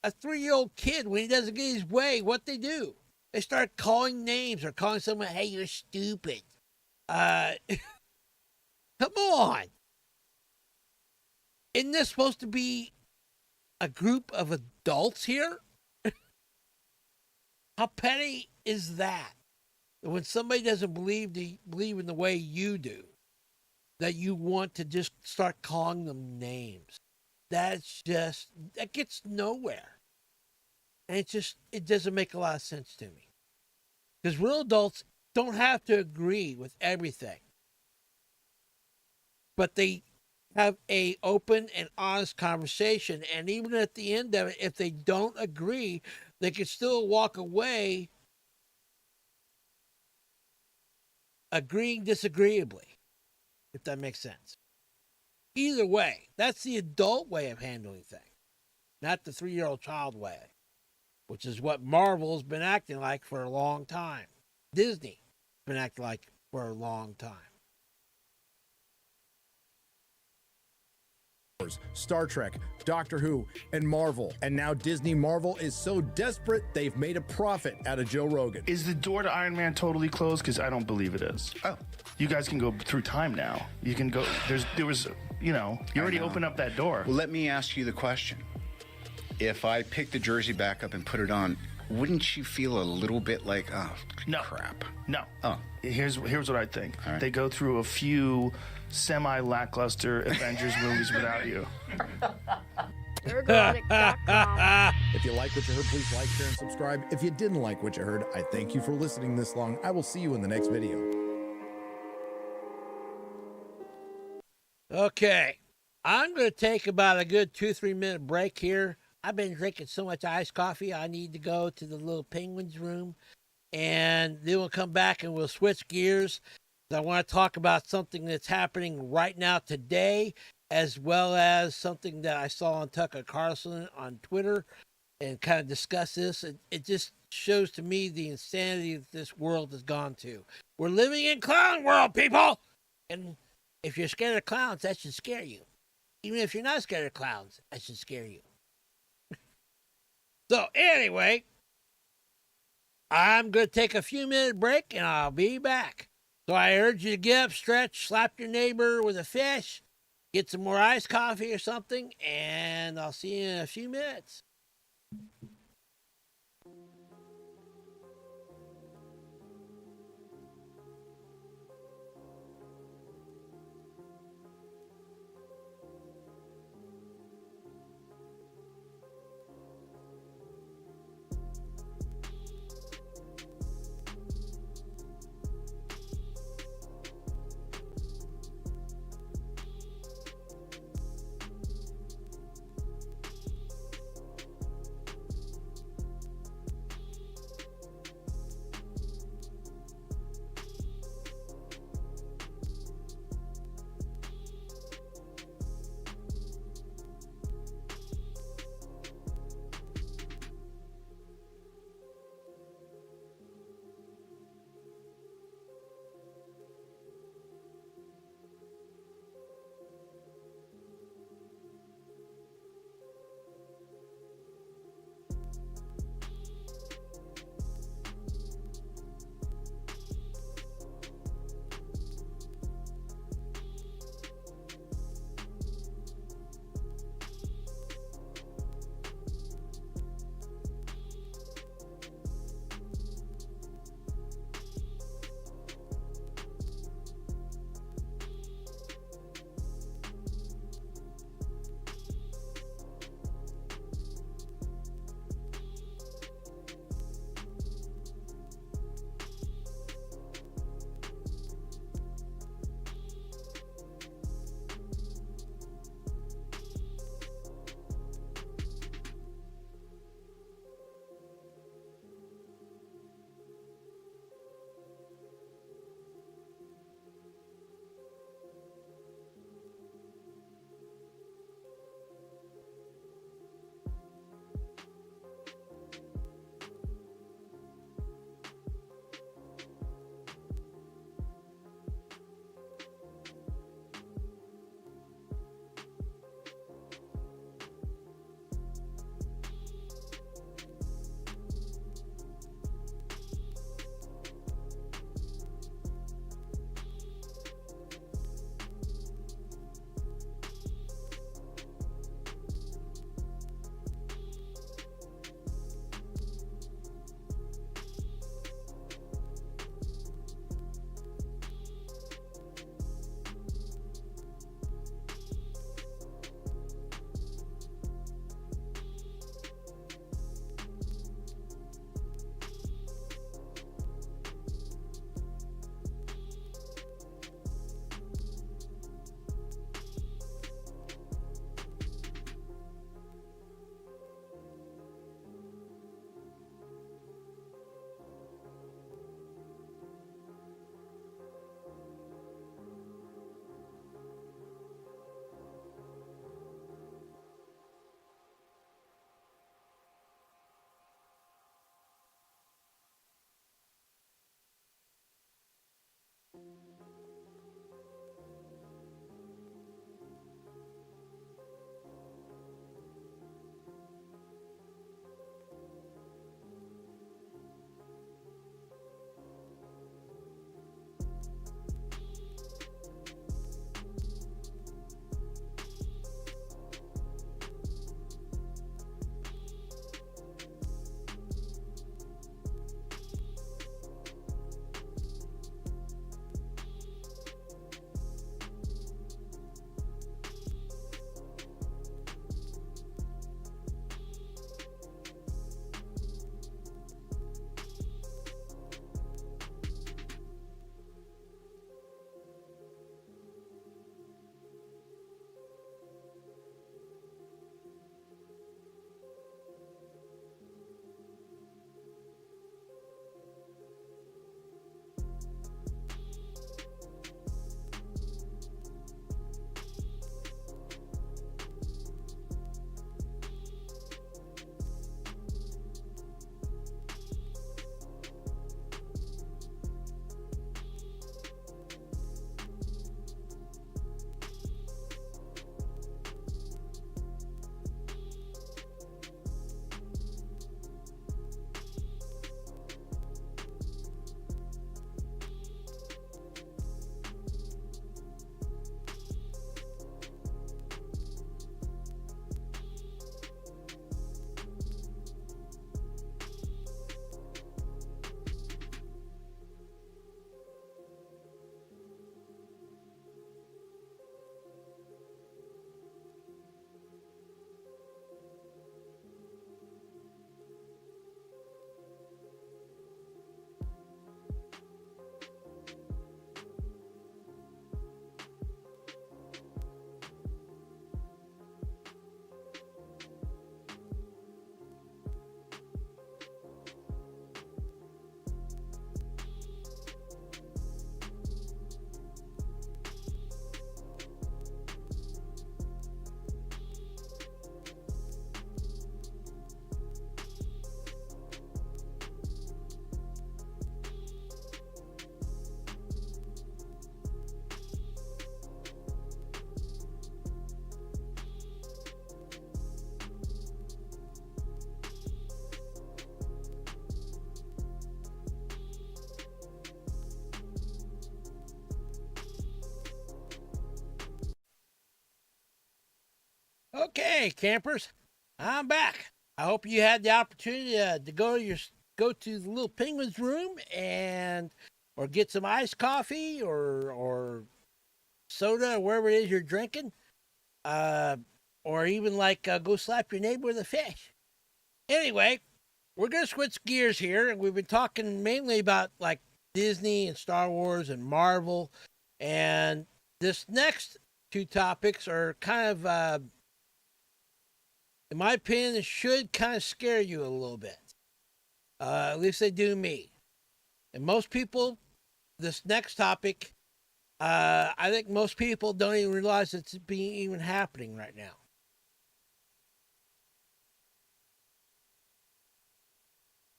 Speaker 9: A 3-year-old kid, when he doesn't get his way, what they do? They start calling names or calling someone, hey, you're stupid. Come on. Isn't this supposed to be a group of adults here? How petty is that? When somebody doesn't believe in the way you do, that you want to just start calling them names. That gets nowhere. And it doesn't make a lot of sense to me. Because real adults don't have to agree with everything. But they have a open and honest conversation. And even at the end of it, if they don't agree, they can still walk away agreeing disagreeably, if that makes sense. Either way, that's the adult way of handling things, not the 3-year-old child way, which is what Marvel's been acting like for a long time. Disney's been acting like for a long time.
Speaker 13: Star Trek, Doctor Who, and Marvel. And now Disney Marvel is so desperate, they've made a profit out of Joe Rogan.
Speaker 16: Is the door to Iron Man totally closed? Because I don't believe it is.
Speaker 17: Oh.
Speaker 16: You guys can go through time now. You can go, you already opened up that door.
Speaker 17: Well, let me ask you the question. If I pick the jersey back up and put it on, wouldn't you feel a little bit like, oh,
Speaker 16: no.
Speaker 17: crap?
Speaker 16: No.
Speaker 17: Oh.
Speaker 16: Here's what I think.
Speaker 17: Right.
Speaker 16: They go through a few semi-lackluster Avengers movies without you.
Speaker 18: Nerdrotic.com.
Speaker 13: If you like what you heard, please like, share, and subscribe. If you didn't like what you heard, I thank you for listening this long. I will see you in the next video.
Speaker 9: Okay. I'm going to take about a good 2-3 minute break here. I've been drinking so much iced coffee, I need to go to the little penguins room. And then we'll come back and we'll switch gears. I want to talk about something that's happening right now today, as well as something that I saw on Tucker Carlson on Twitter, and kind of discuss this. It just shows to me the insanity that this world has gone to. We're living in clown world, people! And if you're scared of clowns, that should scare you. Even if you're not scared of clowns, that should scare you. So anyway, I'm going to take a few minute break and I'll be back. So I urge you to get up, stretch, slap your neighbor with a fish, get some more iced coffee or something, and I'll see you in a few minutes. Okay, campers, I'm back. I hope you had the opportunity to go to the little penguin's room or get some iced coffee or soda or wherever it is you're drinking, or even go slap your neighbor with a fish. Anyway, we're gonna switch gears here, and we've been talking mainly about like Disney and Star Wars and Marvel, and this next two topics are kind of, in my opinion, it should kind of scare you a little bit. At least they do me. And most people, this next topic, I think most people don't even realize it's even happening right now.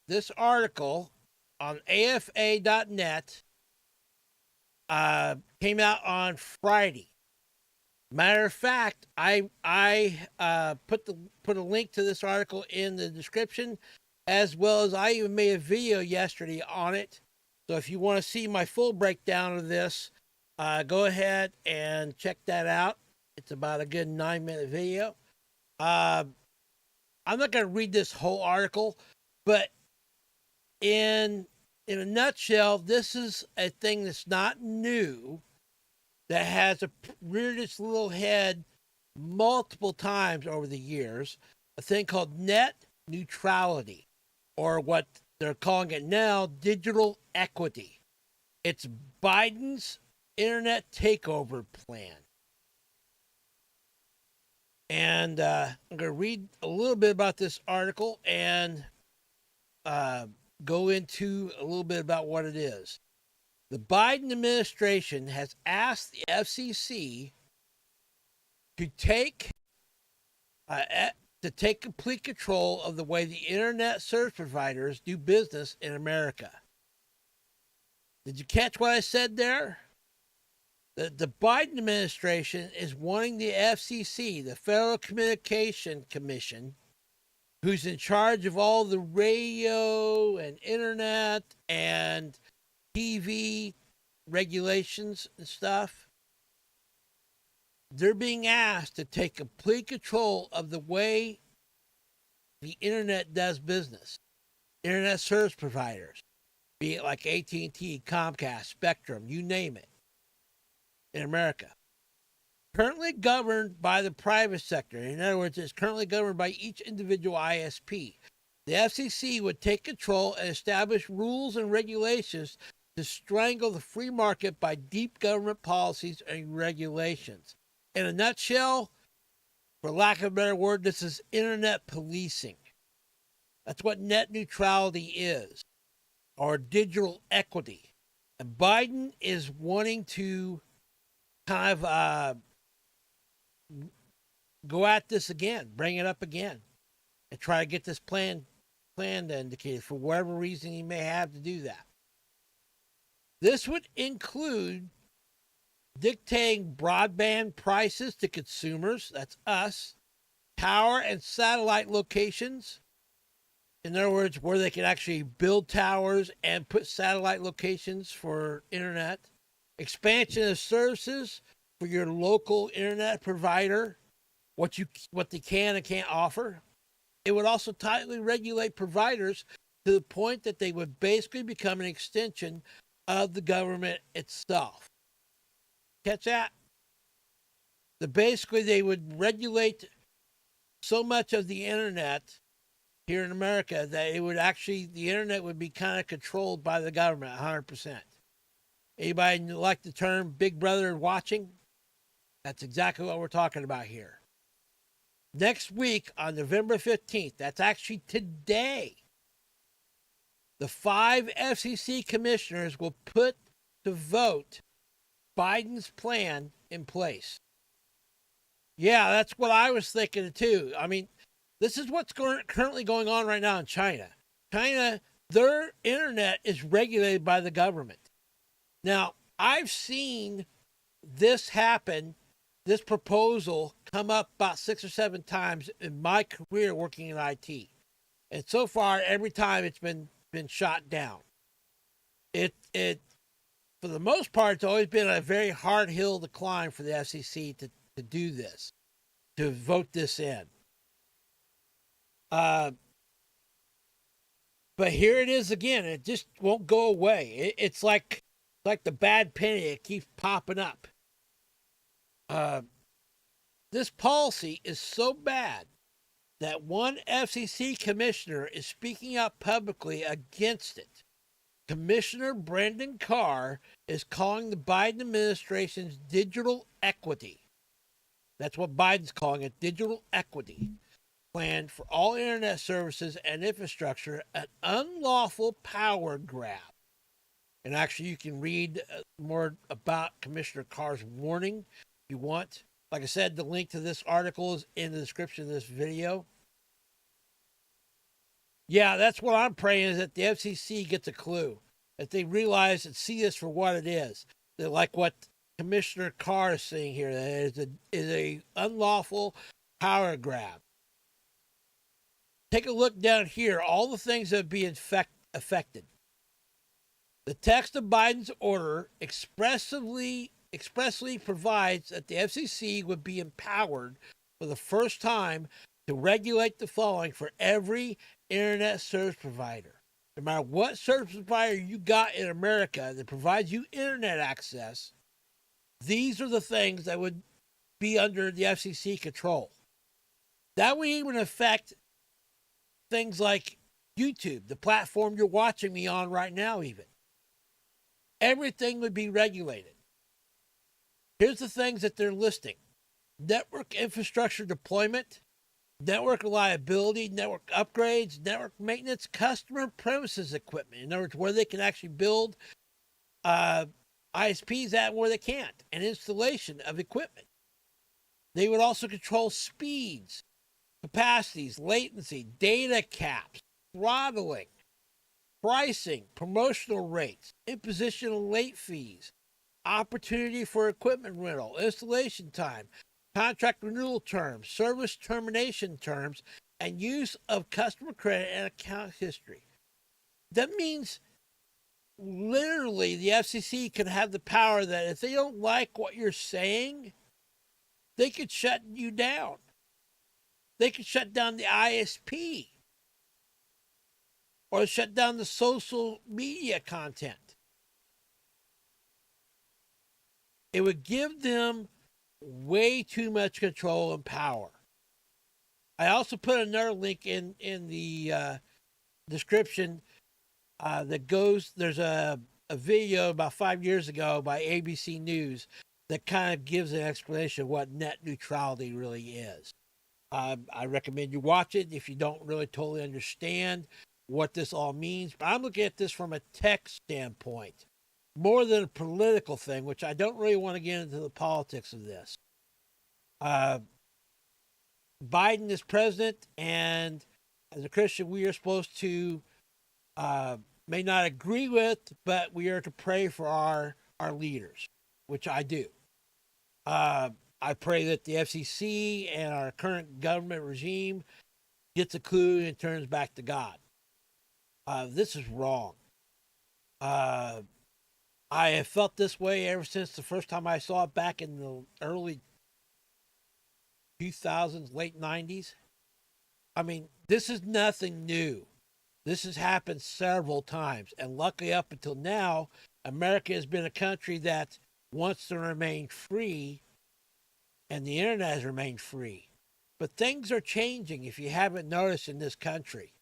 Speaker 9: This article on AFA.net came out on Friday. Matter of fact, I put a link to this article in the description, as well as I even made a video yesterday on it. So if you want to see my full breakdown of this, go ahead and check that out. It's about a good 9-minute video. I'm not going to read this whole article, but in a nutshell, this is a thing that's not new, that has reared its little head multiple times over the years, a thing called net neutrality, or what they're calling it now, digital equity. It's Biden's internet takeover plan. And I'm going to read a little bit about this article and go into a little bit about what it is. The Biden administration has asked the FCC to take complete control of the way the internet service providers do business in America. Did you catch what I said there? The Biden administration is wanting the FCC, the Federal Communication Commission, who's in charge of all the radio and internet and TV regulations and stuff. They're being asked to take complete control of the way the internet does business. Internet service providers, be it like AT&T, Comcast, Spectrum, you name it, in America. Currently governed by the private sector. In other words, it's currently governed by each individual ISP. The FCC would take control and establish rules and regulations to strangle the free market by deep government policies and regulations. In a nutshell, for lack of a better word, this is internet policing. That's what net neutrality is, or digital equity. And Biden is wanting to kind of go at this again, bring it up again, and try to get this plan indicated for whatever reason he may have to do that. This would include dictating broadband prices to consumers, that's us, tower and satellite locations. In other words, where they can actually build towers and put satellite locations for internet. Expansion of services for your local internet provider, what they can and can't offer. It would also tightly regulate providers to the point that they would basically become an extension of the government itself. Catch that? Basically, they would regulate so much of the internet here in America that the internet would be kind of controlled by the government 100%. Anybody like the term Big Brother watching? That's exactly what we're talking about here. Next week on November 15th, that's actually today, the 5 FCC commissioners will put to vote Biden's plan in place. Yeah, that's what I was thinking too. I mean, this is what's currently going on right now in China. China, their internet is regulated by the government. Now, I've seen this happen, this proposal come up about 6 or 7 times in my career working in IT. And so far, every time it's been shot down. It for the most part, it's always been a very hard hill to climb for the FCC to do this, to vote this in. But here it is again. It just won't go away. It's like the bad penny. It keeps popping up. This policy is so bad that one FCC commissioner is speaking out publicly against it. Commissioner Brendan Carr is calling the Biden administration's digital equity. That's what Biden's calling it, digital equity plan for all internet services and infrastructure an unlawful power grab. And actually, you can read more about Commissioner Carr's warning if you want. Like I said, the link to this article is in the description of this video. Yeah, that's what I'm praying, is that the FCC gets a clue, that they realize and see this for what it is. That, like what Commissioner Carr is saying here, that it is a unlawful power grab. Take a look down here, all the things that would be affected. The text of Biden's order expressly provides that the FCC would be empowered for the first time to regulate the following for every internet service provider. No matter what service provider you got in America that provides you internet access, these are the things that would be under the FCC control. That would even affect things like YouTube, the platform you're watching me on right now even. Everything would be regulated. Here's the things that they're listing: network infrastructure deployment, network reliability, network upgrades, network maintenance, customer premises equipment. In other words, where they can actually build ISPs at and where they can't, and installation of equipment. They would also control speeds, capacities, latency, data caps, throttling, pricing, promotional rates, imposition of late fees, opportunity for equipment rental, installation time, contract renewal terms, service termination terms, and use of customer credit and account history. That means literally the FCC can have the power that if they don't like what you're saying, they could shut you down. They could shut down the ISP or shut down the social media content. It would give them way too much control and power. I also put another link in the description that goes, there's a video about 5 years ago by ABC News that kind of gives an explanation of what net neutrality really is. I recommend you watch it if you don't really totally understand what this all means. But I'm looking at this from a tech standpoint, more than a political thing, which I don't really want to get into the politics of this. Biden is president, and as a Christian, we are supposed to may not agree with, but we are to pray for our leaders, which I do. I pray that the FCC and our current government regime gets a clue and turns back to God. This is wrong. I have felt this way ever since the first time I saw it back in the early 2000s, late 90s. I mean, this is nothing new. This has happened several times. And luckily, up until now, America has been a country that wants to remain free, and the internet has remained free. But things are changing, if you haven't noticed, in this country.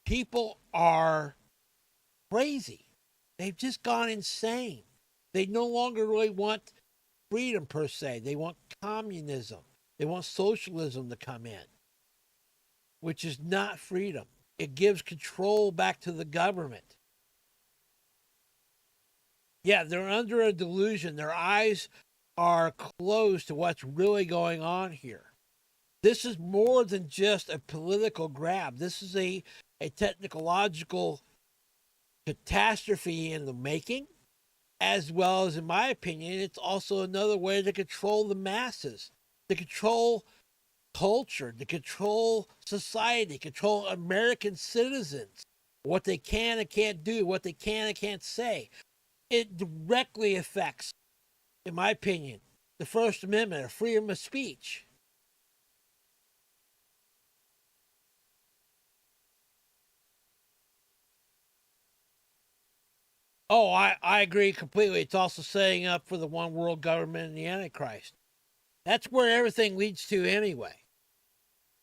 Speaker 9: People are crazy. They've just gone insane. They no longer really want freedom per se. They want communism. They want socialism to come in, which is not freedom. It gives control back to the government. Yeah, they're under a delusion. Their eyes are closed to what's really going on here. This is more than just a political grab. This is a technological catastrophe in the making, as well as, in my opinion, it's also another way to control the masses, to control culture, to control society, control American citizens, what they can and can't do, what they can and can't say. It directly affects, in my opinion, the First Amendment, or freedom of speech. Oh, I agree completely. It's also setting up for the one world government and the Antichrist. That's where everything leads to anyway,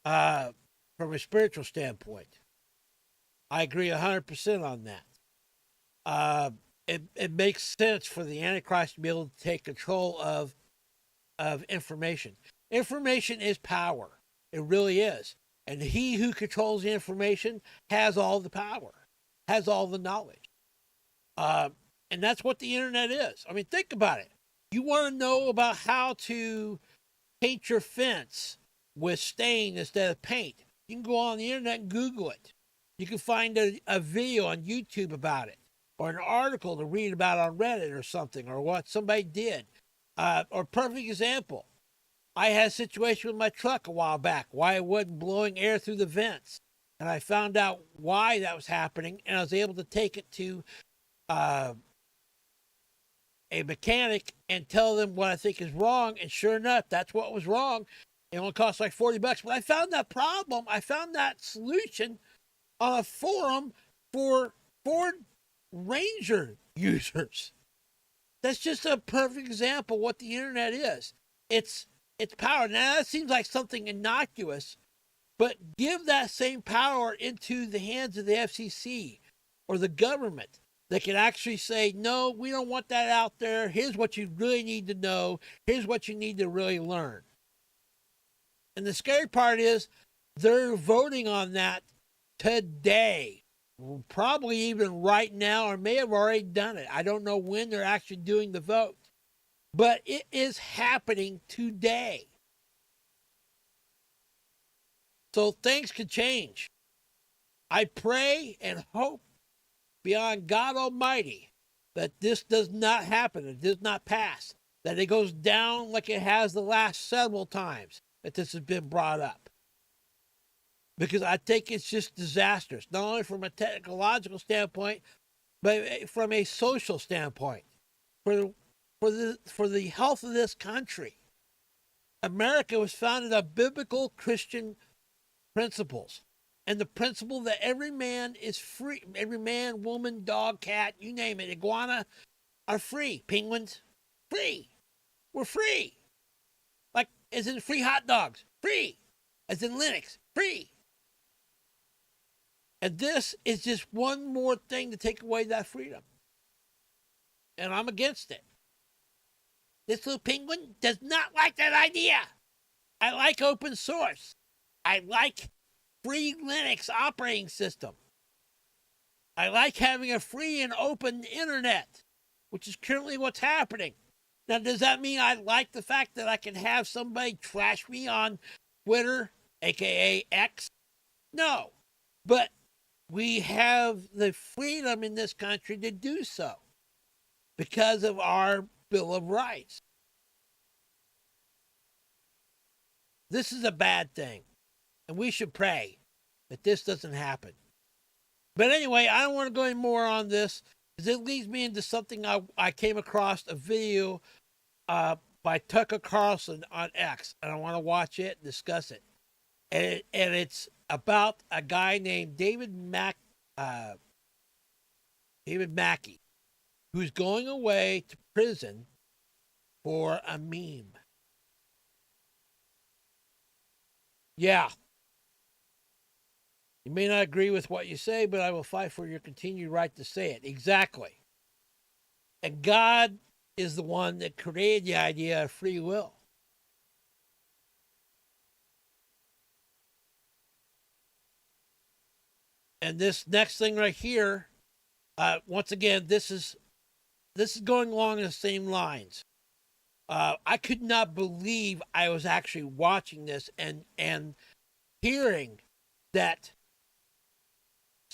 Speaker 9: from a spiritual standpoint. I agree 100% on that. It makes sense for the Antichrist to be able to take control of information. Information is power. It really is. And he who controls the information has all the power, has all the knowledge. And that's what the internet is. I mean, think about it. You want to know about how to paint your fence with stain instead of paint. You can go on the internet and Google it. You can find a video on YouTube about it, or an article to read about on Reddit or something, or what somebody did. Or perfect example, I had a situation with my truck a while back, why it wasn't blowing air through the vents. And I found out why that was happening, and I was able to take it to a mechanic and tell them what I think is wrong. And sure enough, that's what was wrong. It only cost like $40, but I found that problem. I found that solution on a forum for Ford Ranger users. That's just a perfect example of what the internet is. It's power. Now that seems like something innocuous, but give that same power into the hands of the FCC or the government. They can actually say, no, we don't want that out there. Here's what you really need to know. Here's what you need to really learn. And the scary part is they're voting on that today. Probably even right now, or may have already done it. I don't know when they're actually doing the vote. But it is happening today. So things could change. I pray and hope beyond God Almighty that this does not happen, it does not pass, that it goes down like it has the last several times that this has been brought up. Because I think it's just disastrous, not only from a technological standpoint, but from a social standpoint, for the health of this country. America was founded on biblical Christian principles. And the principle that every man is free, every man, woman, dog, cat, you name it, iguana, are free. Penguins, free. We're free. Like, as in free hot dogs, free. As in Linux, free. And this is just one more thing to take away that freedom. And I'm against it. This little penguin does not like that idea. I like open source. I like free Linux operating system. I like having a free and open internet, which is currently what's happening. Now, does that mean I like the fact that I can have somebody trash me on Twitter, aka X? No. But we have the freedom in this country to do so because of our Bill of Rights. This is a bad thing. And we should pray that this doesn't happen. But anyway, I don't want to go any more on this because it leads me into something I came across, a video by Tucker Carlson on X. And I want to watch it and discuss it. And it's about a guy named David Mackey, who's going away to prison for a meme. Yeah. You may not agree with what you say, but I will fight for your continued right to say it. Exactly. And God is the one that created the idea of free will. And this next thing right here, once again, this is going along the same lines. I could not believe I was actually watching this and hearing that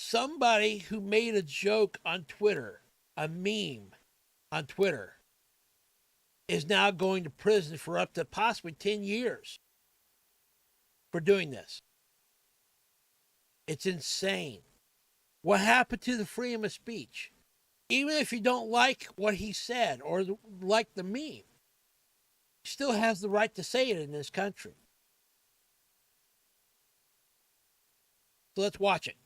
Speaker 9: somebody who made a joke on Twitter, a meme on Twitter, is now going to prison for up to possibly 10 years for doing this. It's insane. What happened to the freedom of speech? Even if you don't like what he said or like the meme, he still has the right to say it in this country. So let's watch it.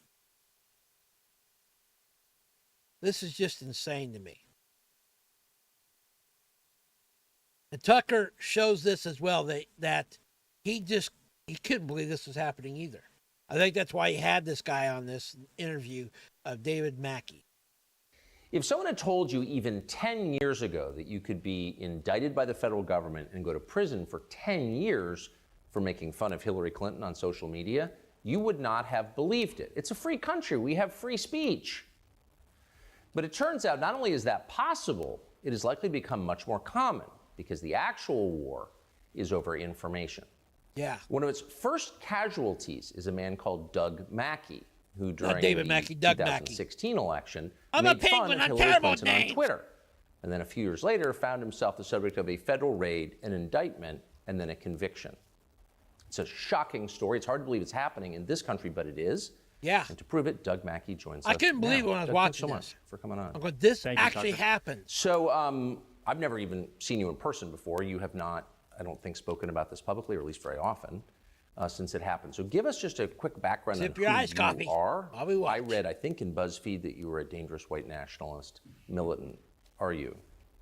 Speaker 9: This is just insane to me. And Tucker shows this as well, that he couldn't believe this was happening either. I think that's why he had this guy on this interview of David Mackey.
Speaker 18: If someone had told you even 10 years ago that you could be indicted by the federal government and go to prison for 10 years for making fun of Hillary Clinton on social media, you would not have believed it. It's a free country. We have free speech. But it turns out not only is that possible, it has likely become much more common because the actual war is over information.
Speaker 9: Yeah.
Speaker 18: One of its first casualties is a man called Doug Mackey, who during
Speaker 9: David
Speaker 18: the
Speaker 9: Mackey, Doug
Speaker 18: 2016 election
Speaker 9: I'm a
Speaker 18: made fun
Speaker 9: penguin,
Speaker 18: of
Speaker 9: I'm
Speaker 18: Hillary
Speaker 9: terrible
Speaker 18: Clinton
Speaker 9: names.
Speaker 18: on Twitter. And then a few years later found himself the subject of a federal raid, an indictment, and then a conviction. It's a shocking story. It's hard to believe it's happening in this country, but it is.
Speaker 9: Yeah.
Speaker 18: And to prove it, Doug Mackey joins us.
Speaker 9: I couldn't believe it when I was
Speaker 18: Doug,
Speaker 9: watching
Speaker 18: thanks so
Speaker 9: this.
Speaker 18: much for coming on.
Speaker 9: I'm going, this
Speaker 18: Thank you,
Speaker 9: actually
Speaker 18: Tucker.
Speaker 9: happened.
Speaker 18: So I've never even seen you in person before. You have not, I don't think, spoken about this publicly, or at least very often, since it happened. So give us just a quick background
Speaker 9: Sip
Speaker 18: on
Speaker 9: your
Speaker 18: who
Speaker 9: iced
Speaker 18: you
Speaker 9: coffee.
Speaker 18: are.
Speaker 9: While we watch.
Speaker 18: I read, I think, in BuzzFeed that you were a dangerous white nationalist militant. Are you?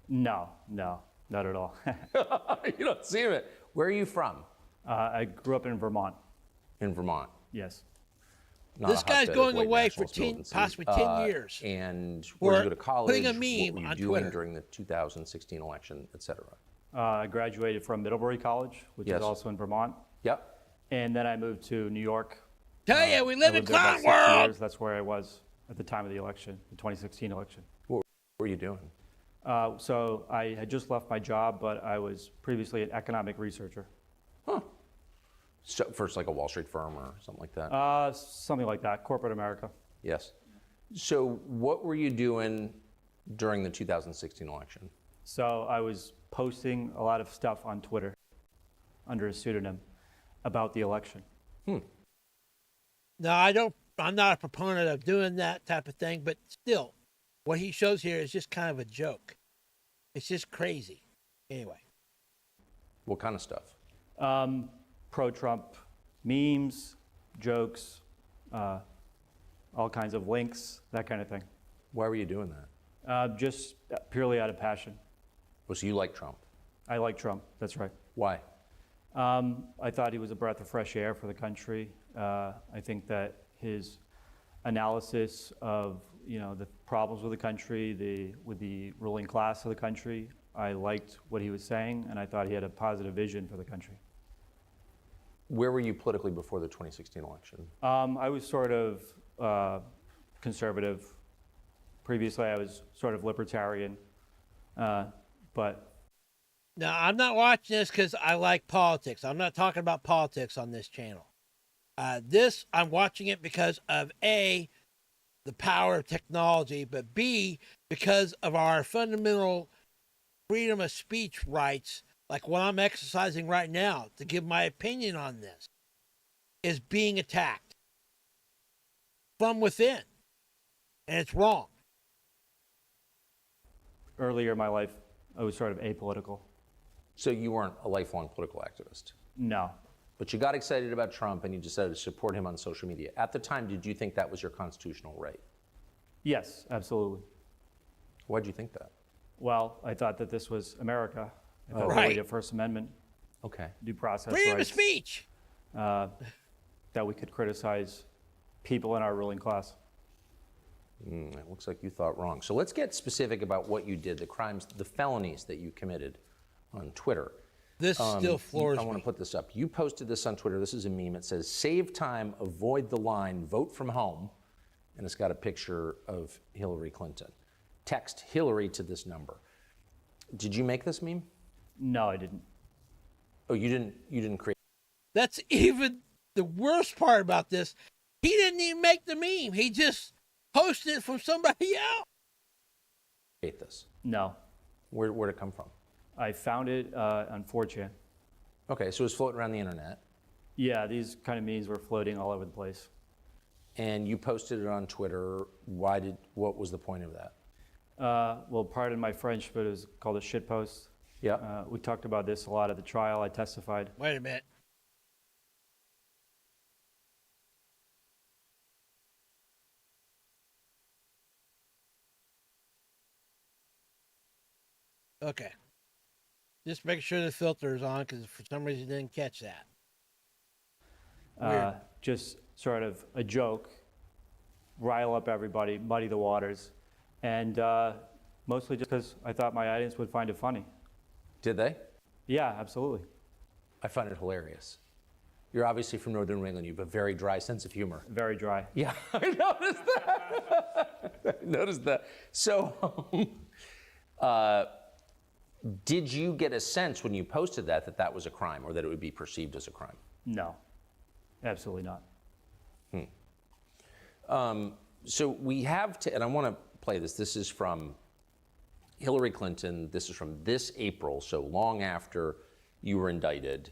Speaker 19: No, not at all.
Speaker 18: You don't seem it. Where are you from?
Speaker 19: I grew up in Vermont.
Speaker 18: In Vermont?
Speaker 19: Yes.
Speaker 18: Not
Speaker 9: This
Speaker 18: a
Speaker 9: guy's
Speaker 18: hotbed of
Speaker 9: going
Speaker 18: white
Speaker 9: away for
Speaker 18: nationalist militancy.
Speaker 9: possibly 10 years.
Speaker 18: And where did you go to college?
Speaker 9: putting a
Speaker 18: What
Speaker 9: meme
Speaker 18: were you
Speaker 9: on
Speaker 18: doing
Speaker 9: Twitter.
Speaker 18: during the 2016 election, et cetera?
Speaker 19: I graduated from Middlebury College, which
Speaker 18: Yes.
Speaker 19: is also in Vermont.
Speaker 18: Yep.
Speaker 19: And then I moved to New York.
Speaker 9: Tell you, we live
Speaker 19: I
Speaker 9: in
Speaker 19: lived there about
Speaker 9: clown
Speaker 19: 6
Speaker 9: world.
Speaker 19: years. That's where I was at the time of the election, the 2016 election.
Speaker 18: What were you doing?
Speaker 19: So I had just left my job, but I was previously an economic researcher.
Speaker 18: So first, like a Wall Street firm or something like that?
Speaker 19: Something like that, corporate America.
Speaker 18: Yes. So what were you doing during the 2016 election?
Speaker 19: So I was posting a lot of stuff on Twitter under a pseudonym about the election.
Speaker 9: No, I'm not a proponent of doing that type of thing, but still, what he shows here is just kind of a joke. It's just crazy. Anyway.
Speaker 18: What kind of stuff?
Speaker 19: Pro-Trump memes, jokes, all kinds of links, that kind of thing.
Speaker 18: Why were you doing that?
Speaker 19: Just purely out of passion.
Speaker 18: Oh, so you like Trump?
Speaker 19: I like Trump, that's right.
Speaker 18: Why?
Speaker 19: I thought he was a breath of fresh air for the country. I think that his analysis of the problems with the country, with the ruling class of the country, I liked what he was saying, and I thought he had a positive vision for the country.
Speaker 18: Where were you politically before the 2016 election?
Speaker 19: I was sort of conservative. Previously, I was sort of libertarian, but...
Speaker 9: Now, I'm not watching this because I like politics. I'm not talking about politics on this channel. I'm watching it because of A, the power of technology, but B, because of our fundamental freedom of speech rights, like what I'm exercising right now to give my opinion on this, is being attacked from within. And it's wrong.
Speaker 19: Earlier in my life, I was sort of apolitical.
Speaker 18: So you weren't a lifelong political activist?
Speaker 19: No.
Speaker 18: But you got excited about Trump and you decided to support him on social media. At the time, did you think that was your constitutional right?
Speaker 19: Yes, absolutely.
Speaker 18: Why'd you think that?
Speaker 19: Well, I thought that this was America. I thought
Speaker 9: Right.
Speaker 19: we had a First Amendment.
Speaker 18: Okay.
Speaker 19: Due process
Speaker 9: Freedom
Speaker 19: rights.
Speaker 9: of speech.
Speaker 19: That we could criticize people in our ruling class.
Speaker 18: It looks like you thought wrong. So let's get specific about what you did, the crimes, the felonies that you committed on Twitter.
Speaker 9: This still floors
Speaker 18: I want to put this up. You posted this on Twitter. This is a meme. It says, "Save time, avoid the line, vote from home." And it's got a picture of Hillary Clinton. Text Hillary to this number. Did you make this meme?
Speaker 19: No, I didn't.
Speaker 18: Oh, you didn't create.
Speaker 9: That's even the worst part about this. He didn't even make the meme. He just posted it from somebody else.
Speaker 18: Create this.
Speaker 19: No.
Speaker 18: Where'd it come from?
Speaker 19: I found it on 4chan.
Speaker 18: Okay, so it was floating around the internet.
Speaker 19: Yeah, these kind of memes were floating all over the place.
Speaker 18: And you posted it on Twitter. What was the point of that?
Speaker 19: Well, pardon my French, but it was called a shit post.
Speaker 18: Yeah.
Speaker 19: We talked about this a lot at the trial. I testified.
Speaker 9: Wait a minute. Okay. Just make sure the filter is on because for some reason I didn't catch that. Weird.
Speaker 19: Just sort of a joke, rile up everybody, muddy the waters, and mostly just because I thought my audience would find it funny.
Speaker 18: Did they?
Speaker 19: Yeah, absolutely.
Speaker 18: I find it hilarious. You're obviously from Northern New England. You have a very dry sense of humor.
Speaker 19: Very dry.
Speaker 18: Yeah, I noticed that. I noticed that. So, did you get a sense when you posted that that was a crime or that it would be perceived as a crime?
Speaker 19: No, absolutely not.
Speaker 18: So we have to, and I want to play this. This is from Hillary Clinton. This is from this April, so long after you were indicted,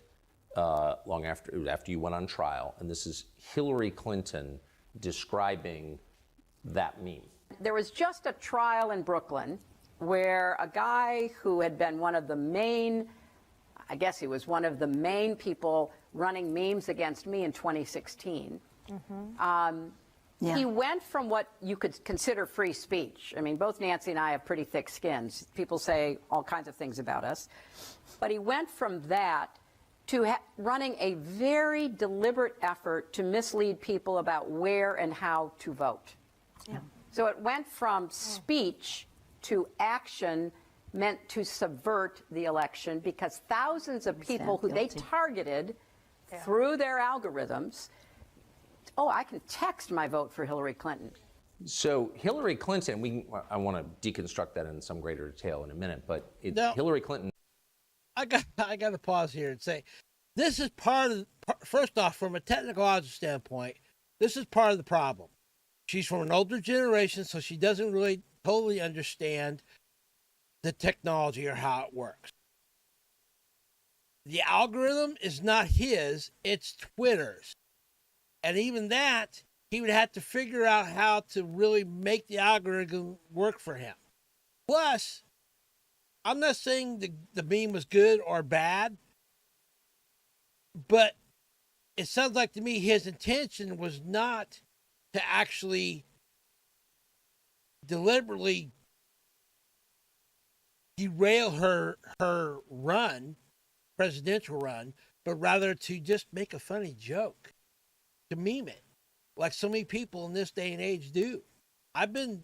Speaker 18: long after you went on trial. And this is Hillary Clinton describing that meme.
Speaker 20: There was just a trial in Brooklyn where a guy who had been one of the main, I guess he was one of the main people running memes against me in 2016. He went from what you could consider free speech. I mean, both Nancy and I have pretty thick skins. People say all kinds of things about us. But he went from that to running a very deliberate effort to mislead people about where and how to vote. So it went from speech to action meant to subvert the election because thousands of people who they targeted through their algorithms, I can text my vote for Hillary Clinton.
Speaker 18: So Hillary Clinton, I want to deconstruct that in some greater detail in a minute, but Hillary Clinton.
Speaker 9: I got to pause here and say, This is first off, from a technological standpoint, this is part of the problem. She's from an older generation, so she doesn't really totally understand the technology or how it works. The algorithm is not his, it's Twitter's. And even that, he would have to figure out how to really make the algorithm work for him. Plus, I'm not saying the meme was good or bad, but it sounds like to me his intention was not to actually deliberately derail her presidential run, but rather to just make a funny joke, to meme it, like so many people in this day and age do. I've made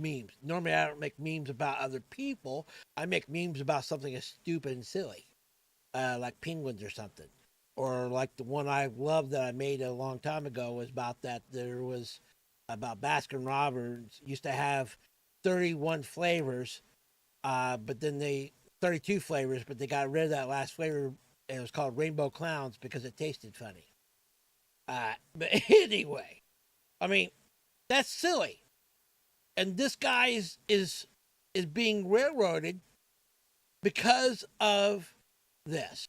Speaker 9: memes. Normally, I don't make memes about other people. I make memes about something as stupid and silly, like penguins or something. Or like the one I love that I made a long time ago was about that. There was about Baskin Robbins used to have 31 flavors, but then 32 flavors, but they got rid of that last flavor. And it was called Rainbow Clowns because it tasted funny. But anyway, I mean, that's silly. And this guy is being railroaded because of this.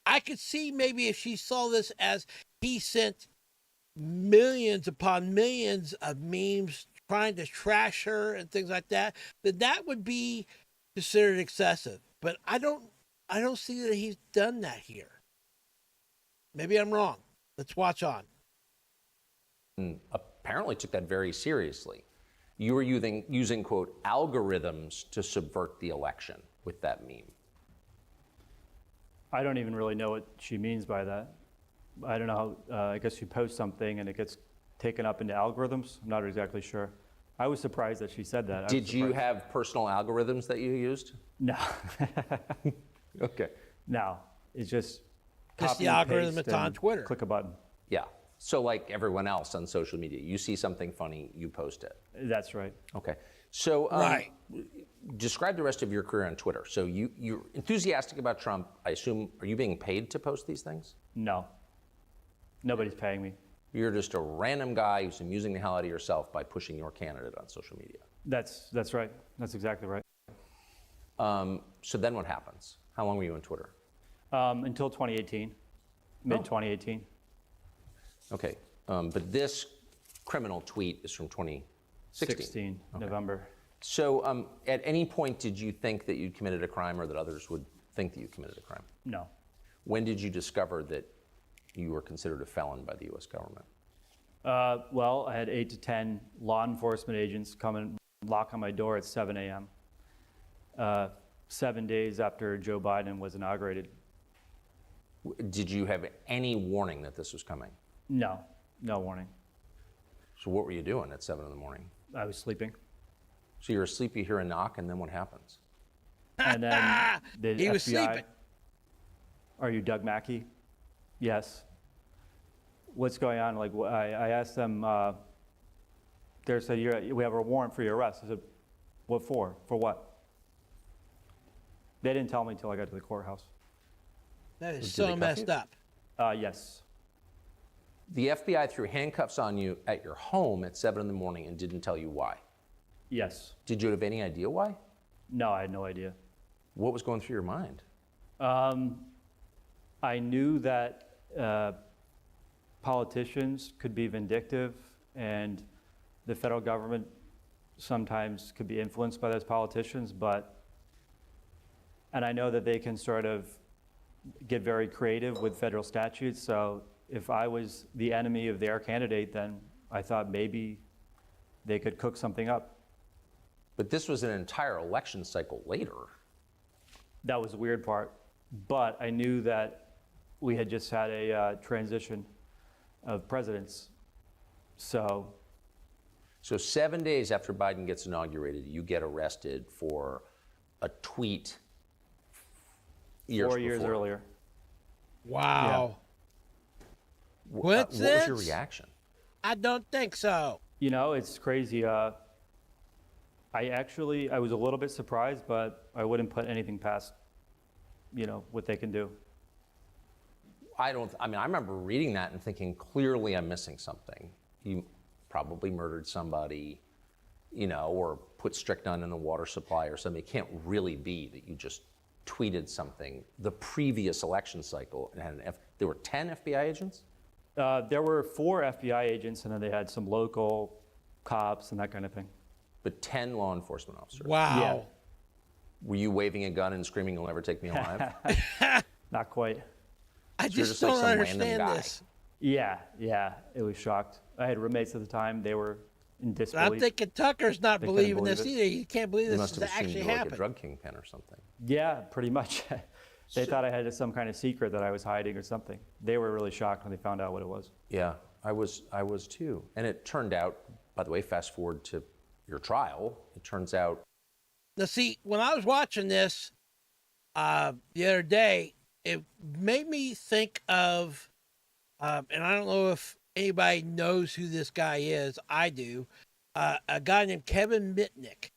Speaker 9: I could see maybe if she saw this as he sent millions upon millions of memes trying to trash her and things like that, that would be considered excessive. But I don't see that he's done that here. Maybe I'm wrong. Let's watch on.
Speaker 18: Apparently took that very seriously. You were using quote, algorithms to subvert the election with that meme.
Speaker 19: I don't even really know what she means by that. I don't know how, I guess you post something and it gets taken up into algorithms. I'm not exactly sure. I was surprised that she said that.
Speaker 18: Did you have personal algorithms that you used?
Speaker 19: No.
Speaker 18: Okay.
Speaker 19: No, it's just
Speaker 9: the algorithm that's on Twitter.
Speaker 19: Click a button.
Speaker 18: Yeah. So like everyone else on social media, you see something funny, you post it.
Speaker 19: That's right.
Speaker 18: Okay. So
Speaker 9: right.
Speaker 18: Describe the rest of your career on Twitter. So you're enthusiastic about Trump. I assume, are you being paid to post these things?
Speaker 19: No. Nobody's paying me.
Speaker 18: You're just a random guy who's amusing the hell out of yourself by pushing your candidate on social media.
Speaker 19: That's right. That's exactly right.
Speaker 18: So then what happens? How long were you on Twitter?
Speaker 19: Until 2018, mid-2018.
Speaker 18: Okay, but this criminal tweet is from 2016.
Speaker 19: November.
Speaker 18: So at any point did you think that you'd committed a crime or that others would think that you committed a crime?
Speaker 19: No.
Speaker 18: When did you discover that you were considered a felon by the U.S. government?
Speaker 19: Well, I had 8 to 10 law enforcement agents come and knock on my door at 7 a.m. 7 days after Joe Biden was inaugurated.
Speaker 18: Did you have any warning that this was coming?
Speaker 19: No, no warning.
Speaker 18: So what were you doing at 7 in the morning?
Speaker 19: I was sleeping.
Speaker 18: So you're asleep, you hear a knock, and then what happens?
Speaker 19: And then the
Speaker 9: he
Speaker 19: FBI,
Speaker 9: was sleeping.
Speaker 19: Are you Doug Mackey? Yes. What's going on? Like, I asked them, they said, we have a warrant for your arrest. I said, what for? For what? They didn't tell me until I got to the courthouse.
Speaker 9: That is so messed up.
Speaker 19: Yes.
Speaker 18: The FBI threw handcuffs on you at your home at 7 in the morning and didn't tell you why?
Speaker 19: Yes.
Speaker 18: Did you have any idea why?
Speaker 19: No, I had no idea.
Speaker 18: What was going through your mind?
Speaker 19: I knew that politicians could be vindictive and the federal government sometimes could be influenced by those politicians, and I know that they can sort of get very creative with federal statutes. So if I was the enemy of their candidate, then I thought maybe they could cook something up.
Speaker 18: But this was an entire election cycle later.
Speaker 19: That was the weird part. But I knew that we had just had a transition of presidents. So
Speaker 18: 7 days after Biden gets inaugurated, you get arrested for a tweet
Speaker 19: 4 years earlier.
Speaker 9: Wow.
Speaker 18: Yeah. What was your
Speaker 9: Coincidence?
Speaker 18: reaction?
Speaker 9: I don't think so.
Speaker 19: You know, it's crazy. I I was a little bit surprised, but I wouldn't put anything past, what they can do.
Speaker 18: I remember reading that and thinking, clearly I'm missing something. You probably murdered somebody, or put strychnine in the water supply or something. It can't really be that you just tweeted something. The previous election cycle, there were 10 FBI agents?
Speaker 19: There were 4 FBI agents, and then they had some local cops and that kind of thing.
Speaker 18: But 10 law enforcement officers?
Speaker 9: Wow.
Speaker 19: Yeah.
Speaker 18: Were you waving a gun and screaming, "You'll never take me alive"?
Speaker 19: Not quite.
Speaker 9: I
Speaker 18: So you're
Speaker 9: just
Speaker 18: like
Speaker 9: don't
Speaker 18: some random
Speaker 9: understand
Speaker 18: guy.
Speaker 9: this.
Speaker 19: Yeah, it was shocked. I had roommates at the time. They were in disbelief.
Speaker 9: I'm thinking Tucker's not
Speaker 19: They couldn't
Speaker 9: believing
Speaker 19: believe
Speaker 9: this
Speaker 19: it.
Speaker 9: either. He can't believe
Speaker 18: They
Speaker 9: this
Speaker 18: must
Speaker 9: is
Speaker 18: have assumed
Speaker 9: actually
Speaker 18: you were like a
Speaker 9: happened.
Speaker 18: drug kingpin or something.
Speaker 19: Yeah, pretty much. They thought I had some kind of secret that I was hiding or something. They were really shocked when they found out what it was.
Speaker 18: Yeah, I was too. And it turned out, by the way, fast forward to your trial, it turns out.
Speaker 9: Now, see, when I was watching this the other day, it made me think of, and I don't know if anybody knows who this guy is. I do. A guy named Kevin Mitnick.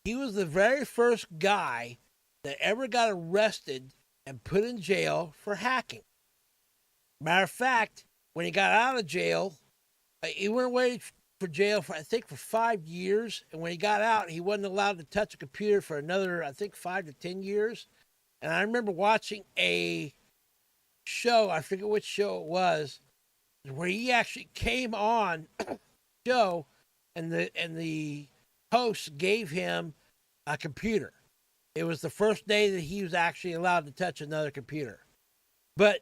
Speaker 9: He was the very first guy that ever got arrested and put in jail for hacking. Matter of fact, when he got out of jail, he went away for jail for, I think, for 5 years. And when he got out, he wasn't allowed to touch a computer for another, I think, 5 to 10 years. And I remember watching a show, I forget which show it was, where he actually came on show and the host gave him a computer. It was the first day that he was actually allowed to touch another computer. But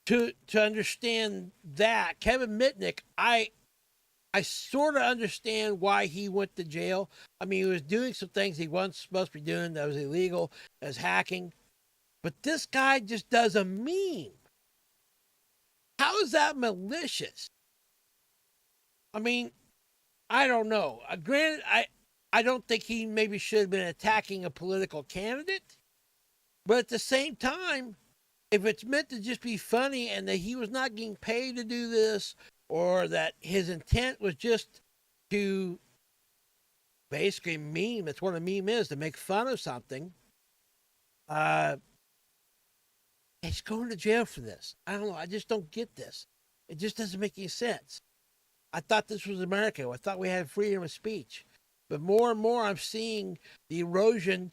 Speaker 9: to understand that, Kevin Mitnick, I sort of understand why he went to jail. I mean, he was doing some things he wasn't supposed to be doing that was illegal, as hacking. But this guy just does a meme. How is that malicious? I mean, I don't know. Granted, I don't think he maybe should have been attacking a political candidate. But at the same time, if it's meant to just be funny and that he was not getting paid to do this, or that his intent was just to basically meme, that's what a meme is, to make fun of something, he's going to jail for this. I don't know. I just don't get this. It just doesn't make any sense. I thought this was America. I thought we had freedom of speech. But more and more I'm seeing the erosion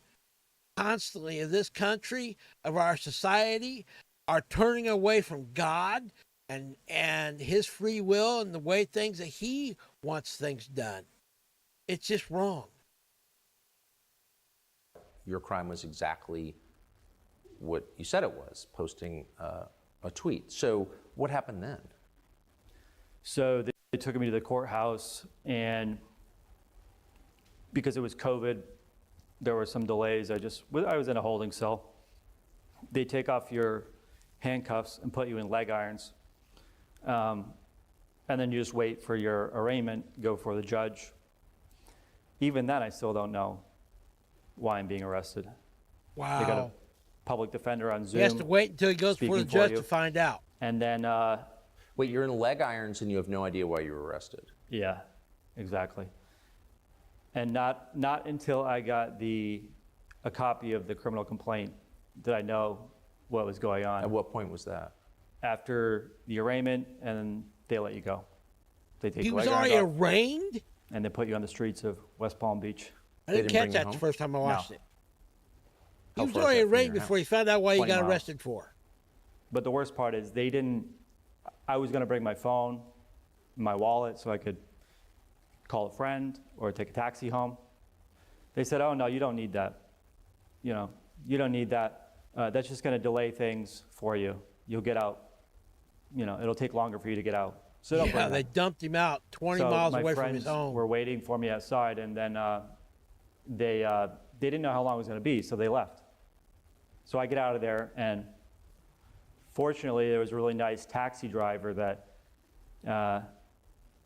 Speaker 9: constantly of this country, of our society, are turning away from God and his free will and the way things that he wants things done. It's just wrong.
Speaker 18: Your crime was exactly what you said it was, posting a tweet. So what happened then?
Speaker 19: So they took me to the courthouse, and because it was COVID, there were some delays. I was in a holding cell. They take off your handcuffs and put you in leg irons. And then you just wait for your arraignment, go before the judge. Even then, I still don't know why I'm being arrested.
Speaker 9: Wow.
Speaker 19: They got a public defender on Zoom.
Speaker 9: He has to wait until he goes before the
Speaker 19: speaking for
Speaker 9: judge
Speaker 19: you.
Speaker 9: to find out.
Speaker 19: And then,
Speaker 18: Wait, you're in leg irons and you have no idea why you were arrested.
Speaker 19: yeah, exactly. And not until I got a copy of the criminal complaint did I know what was going on.
Speaker 18: At what point was that?
Speaker 19: After the arraignment, and they let you go. They take
Speaker 9: He
Speaker 19: the
Speaker 9: was
Speaker 19: leg irons
Speaker 9: already
Speaker 19: off,
Speaker 9: arraigned?
Speaker 19: and they put you on the streets of West Palm Beach.
Speaker 9: I didn't catch that the first time I watched it. He
Speaker 19: How
Speaker 9: was
Speaker 19: far is
Speaker 9: already
Speaker 19: that from
Speaker 9: arraigned
Speaker 19: your
Speaker 9: before he
Speaker 19: house?
Speaker 9: found out what he
Speaker 19: 20
Speaker 9: got
Speaker 19: miles.
Speaker 9: arrested for.
Speaker 19: But the worst part is I was going to bring my phone, my wallet, so I could call a friend or take a taxi home. They said, "Oh no, you don't need that. You don't need that. That's just going to delay things for you. You'll get out. It'll take longer for you to get out." So don't
Speaker 9: Yeah,
Speaker 19: bring
Speaker 9: they
Speaker 19: that.
Speaker 9: dumped him out 20
Speaker 19: So
Speaker 9: miles
Speaker 19: my
Speaker 9: away from
Speaker 19: friends
Speaker 9: his home.
Speaker 19: were waiting for me outside, and then they didn't know how long it was going to be, so they left. So I get out of there, and fortunately, there was a really nice taxi driver that,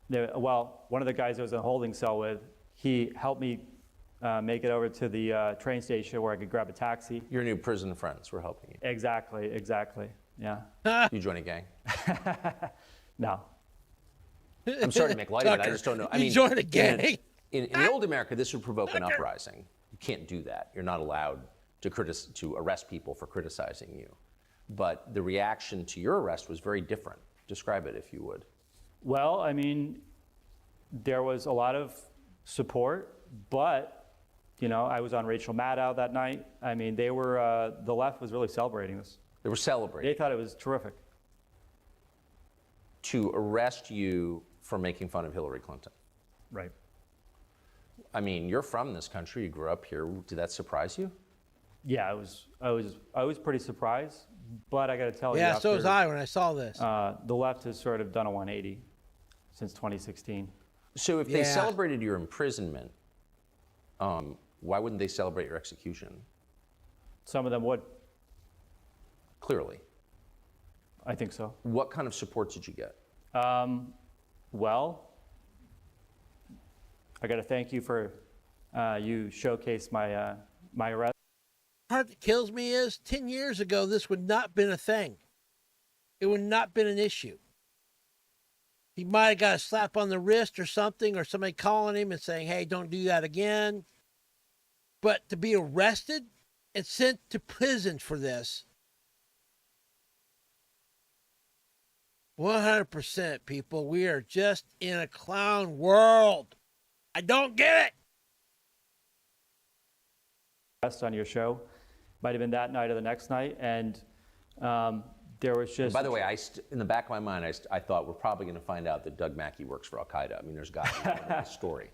Speaker 19: one of the guys I was in a holding cell with, he helped me make it over to the train station where I could grab a taxi.
Speaker 18: Your new prison friends were helping you.
Speaker 19: Exactly, yeah.
Speaker 18: You join a gang?
Speaker 19: No.
Speaker 18: I'm sorry to make light of it. I just don't know. I
Speaker 9: You
Speaker 18: mean,
Speaker 9: joined a gang.
Speaker 18: In the old America, this would provoke an uprising. You can't do that. You're not allowed to arrest people for criticizing you. But the reaction to your arrest was very different. Describe it, if you would.
Speaker 19: Well, I mean, there was a lot of support, but, you know, I was on Rachel Maddow that night. I mean, they were, the left was really celebrating this.
Speaker 18: They were celebrating.
Speaker 19: They thought it was terrific.
Speaker 18: To arrest you for making fun of Hillary Clinton.
Speaker 19: Right.
Speaker 18: I mean, you're from this country. You grew up here. Did that surprise you?
Speaker 19: Yeah, I was pretty surprised, but I got to tell you.
Speaker 9: Yeah, so was I when I saw this.
Speaker 19: The left has sort of done a 180 since 2016.
Speaker 18: So if they celebrated your imprisonment, why wouldn't they celebrate your execution?
Speaker 19: Some of them would.
Speaker 18: Clearly.
Speaker 19: I think so.
Speaker 18: What kind of support did you get?
Speaker 19: Well, I got to thank you for you showcased my my arrest.
Speaker 9: The part that kills me is 10 years ago, this would not have been a thing. It would not have been an issue. He might have got a slap on the wrist or something, or somebody calling him and saying, hey, don't do that again. But to be arrested and sent to prison for this, 100% people, we are just in a clown world. I don't get it.
Speaker 19: On your show, might have been that night or the next night, and there was just.
Speaker 18: And by the way, in the back of my mind, I thought we're probably going to find out that Doug Mackey works for Al Qaeda. I mean, there's got to be more to this story.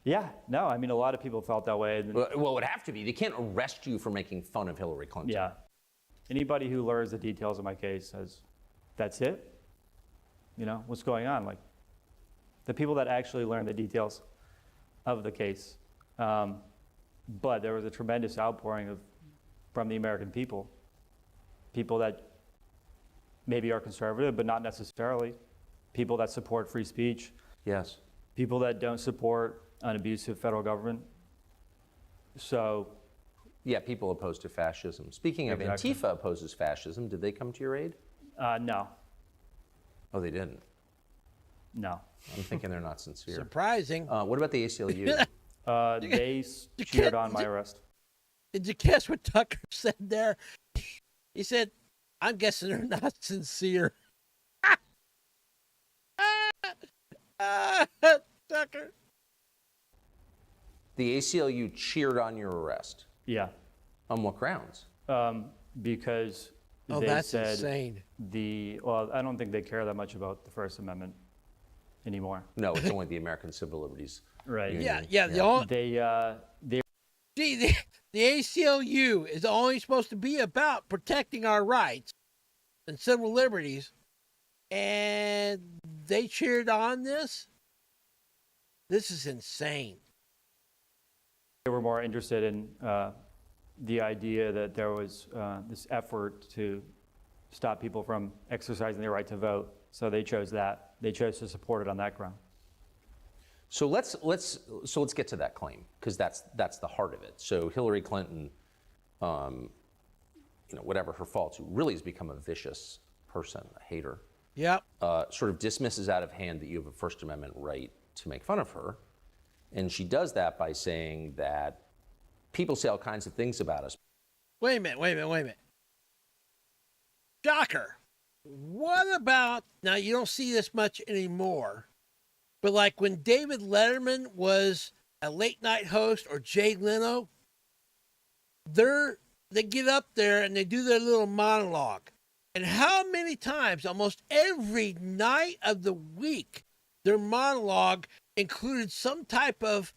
Speaker 19: Yeah, no, I mean, a lot of people felt that way.
Speaker 18: Well, it would have to be. They can't arrest you for making fun of Hillary Clinton.
Speaker 19: Yeah, anybody who learns the details of my case says, "That's it." You know what's going on? Like the people that actually learn the details of the case. But there was a tremendous outpouring from the American people that maybe are conservative, but not necessarily, people that support free speech.
Speaker 18: Yes.
Speaker 19: People that don't support an abusive federal government. So.
Speaker 18: Yeah, people opposed to fascism. Speaking of Antifa opposes fascism, did they come to your aid?
Speaker 19: No.
Speaker 18: Oh, they didn't?
Speaker 19: No.
Speaker 18: I'm thinking they're not sincere.
Speaker 9: Surprising.
Speaker 18: What about the ACLU?
Speaker 19: They cheered on my arrest.
Speaker 9: Did you guess what Tucker said there? He said, I'm guessing they're not sincere. Tucker.
Speaker 18: The ACLU cheered on your arrest?
Speaker 19: Yeah.
Speaker 18: On what grounds?
Speaker 19: Because they
Speaker 9: that's
Speaker 19: said
Speaker 9: insane.
Speaker 19: Well, I don't think they care that much about the First Amendment anymore.
Speaker 18: No, it's only the American Civil Liberties.
Speaker 19: Right.
Speaker 18: Union.
Speaker 9: Yeah.
Speaker 19: They
Speaker 9: Gee, the ACLU is only supposed to be about protecting our rights and civil liberties, and they cheered on this? This is insane.
Speaker 19: They were more interested in the idea that there was this effort to stop people from exercising their right to vote. So they chose that. They chose to support it on that ground.
Speaker 18: So let's get to that claim, because that's the heart of it. So Hillary Clinton, whatever her faults, really has become a vicious person, a hater.
Speaker 9: Yep.
Speaker 18: Sort of dismisses out of hand that you have a First Amendment right to make fun of her. And she does that by saying that people say all kinds of things about us.
Speaker 9: Wait a minute. Shocker. What about, now you don't see this much anymore, but like when David Letterman was a late night host, or Jay Leno, they get up there and they do their little monologue. And how many times, almost every night of the week, their monologue included some type of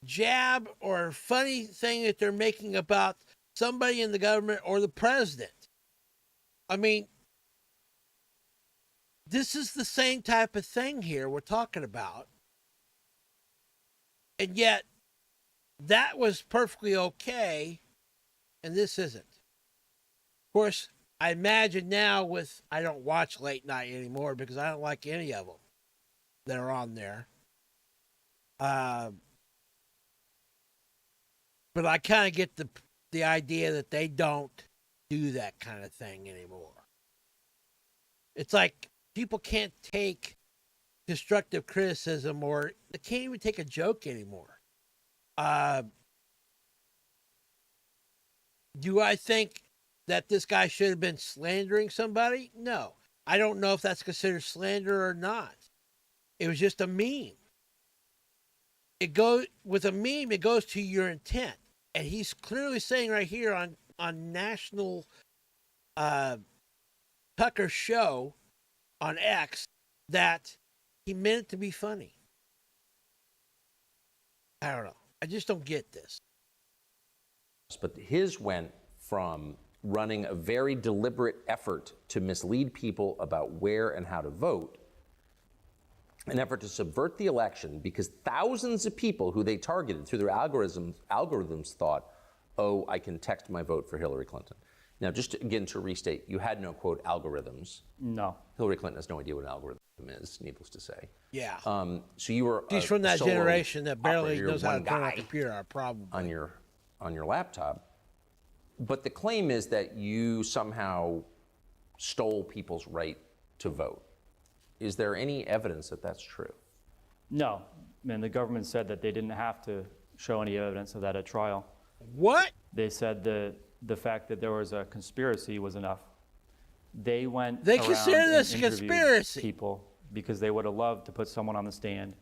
Speaker 9: jab or funny thing that they're making about somebody in the government or the president. I mean, this is the same type of thing here we're talking about. And yet, that was perfectly okay, and this isn't. Of course, I imagine now I don't watch late night anymore because I don't like any of them that are on there. But I kind of get the idea that they don't do that kind of thing anymore. It's like people can't take constructive criticism, or they can't even take a joke anymore. Do I think that this guy should have been slandering somebody? No. I don't know if that's considered slander or not. It was just a meme. With a meme, it goes to your intent. And he's clearly saying right here on national Tucker show on X that he meant it to be funny. I don't know. I just don't get this.
Speaker 18: But his went from running a very deliberate effort to mislead people about where and how to vote, an effort to subvert the election because thousands of people who they targeted through their algorithms thought, oh, I can text my vote for Hillary Clinton. Now, just again to restate, you had no, quote, algorithms.
Speaker 19: No.
Speaker 18: Hillary Clinton has no idea what an algorithm is, needless to say.
Speaker 9: Yeah.
Speaker 18: So you were
Speaker 9: She's from that
Speaker 18: solo
Speaker 9: generation that barely
Speaker 18: operator,
Speaker 9: knows how to
Speaker 18: one
Speaker 9: turn on
Speaker 18: guy
Speaker 9: a computer, probably.
Speaker 18: on your laptop. But the claim is that you somehow stole people's right to vote. Is there any evidence that that's true?
Speaker 19: No. And the government said that they didn't have to show any evidence of that at trial.
Speaker 9: What?
Speaker 19: They said the fact that there was a conspiracy was enough. They went
Speaker 9: They
Speaker 19: around
Speaker 9: consider
Speaker 19: and
Speaker 9: this a
Speaker 19: interviewed
Speaker 9: conspiracy.
Speaker 19: people because they would have loved to put someone on the stand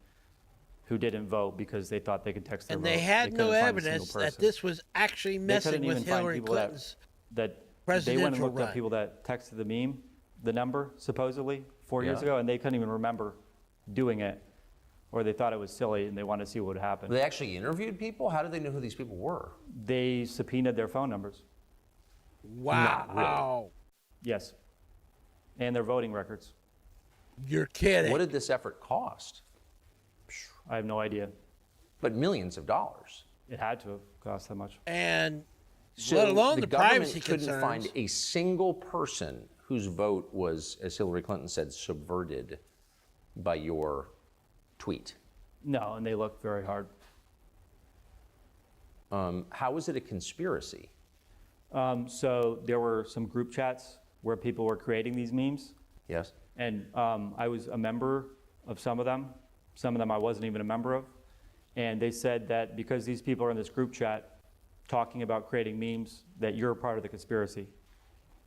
Speaker 19: who didn't vote because they thought they could text their
Speaker 9: And
Speaker 19: vote.
Speaker 9: they had no
Speaker 19: couldn't find a single
Speaker 9: evidence that
Speaker 19: person.
Speaker 9: this was actually
Speaker 19: They
Speaker 9: messing
Speaker 19: couldn't
Speaker 9: with
Speaker 19: even find
Speaker 9: Hillary
Speaker 19: people
Speaker 9: Clinton's
Speaker 19: that they
Speaker 9: presidential
Speaker 19: went and looked
Speaker 9: run.
Speaker 19: up people that texted the meme, the number, supposedly, 4 years
Speaker 18: Yeah.
Speaker 19: ago, and they couldn't even remember doing it, or they thought it was silly and they wanted to see what would happen.
Speaker 18: They actually interviewed people? How did they know who these people were?
Speaker 19: They subpoenaed their phone numbers.
Speaker 9: Wow.
Speaker 18: Not really.
Speaker 19: Yes. And their voting records.
Speaker 9: You're kidding.
Speaker 18: What did this effort cost?
Speaker 19: I have no idea.
Speaker 18: But millions of dollars.
Speaker 19: It had to have cost that much.
Speaker 9: And
Speaker 18: So
Speaker 9: let alone
Speaker 18: the
Speaker 9: the
Speaker 18: government
Speaker 9: privacy
Speaker 18: couldn't
Speaker 9: concerns.
Speaker 18: find a single person whose vote was, as Hillary Clinton said, subverted by your tweet.
Speaker 19: No, and they looked very hard.
Speaker 18: How is it a conspiracy?
Speaker 19: So there were some group chats where people were creating these memes.
Speaker 18: Yes.
Speaker 19: And I was a member of some of them. Some of them I wasn't even a member of. And they said that because these people are in this group chat talking about creating memes, that you're a part of the conspiracy.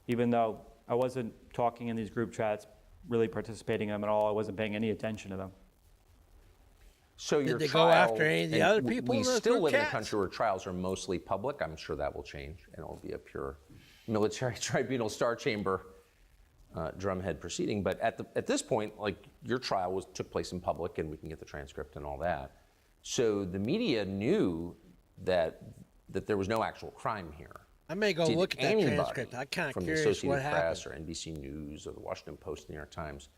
Speaker 19: Even though I wasn't talking in these group chats, really participating in them at all, I wasn't paying any attention to them.
Speaker 18: So
Speaker 9: Did
Speaker 18: your
Speaker 9: they go
Speaker 18: trial,
Speaker 9: after any of the
Speaker 18: and
Speaker 9: other people
Speaker 18: We
Speaker 9: in those
Speaker 18: still
Speaker 9: group
Speaker 18: live in a
Speaker 9: chats?
Speaker 18: country where trials are mostly public. I'm sure that will change, and it will be a pure military tribunal, Star Chamber, drumhead proceeding. But at this point, like your trial took place in public, and we can get the transcript and all that. So the media knew that there was no actual crime here.
Speaker 9: I may go
Speaker 18: Did
Speaker 9: look at that
Speaker 18: anybody
Speaker 9: transcript. I'm kind of
Speaker 18: from the
Speaker 9: curious
Speaker 18: Associated
Speaker 9: what happened.
Speaker 18: Press or NBC News or the Washington Post, the New York Times,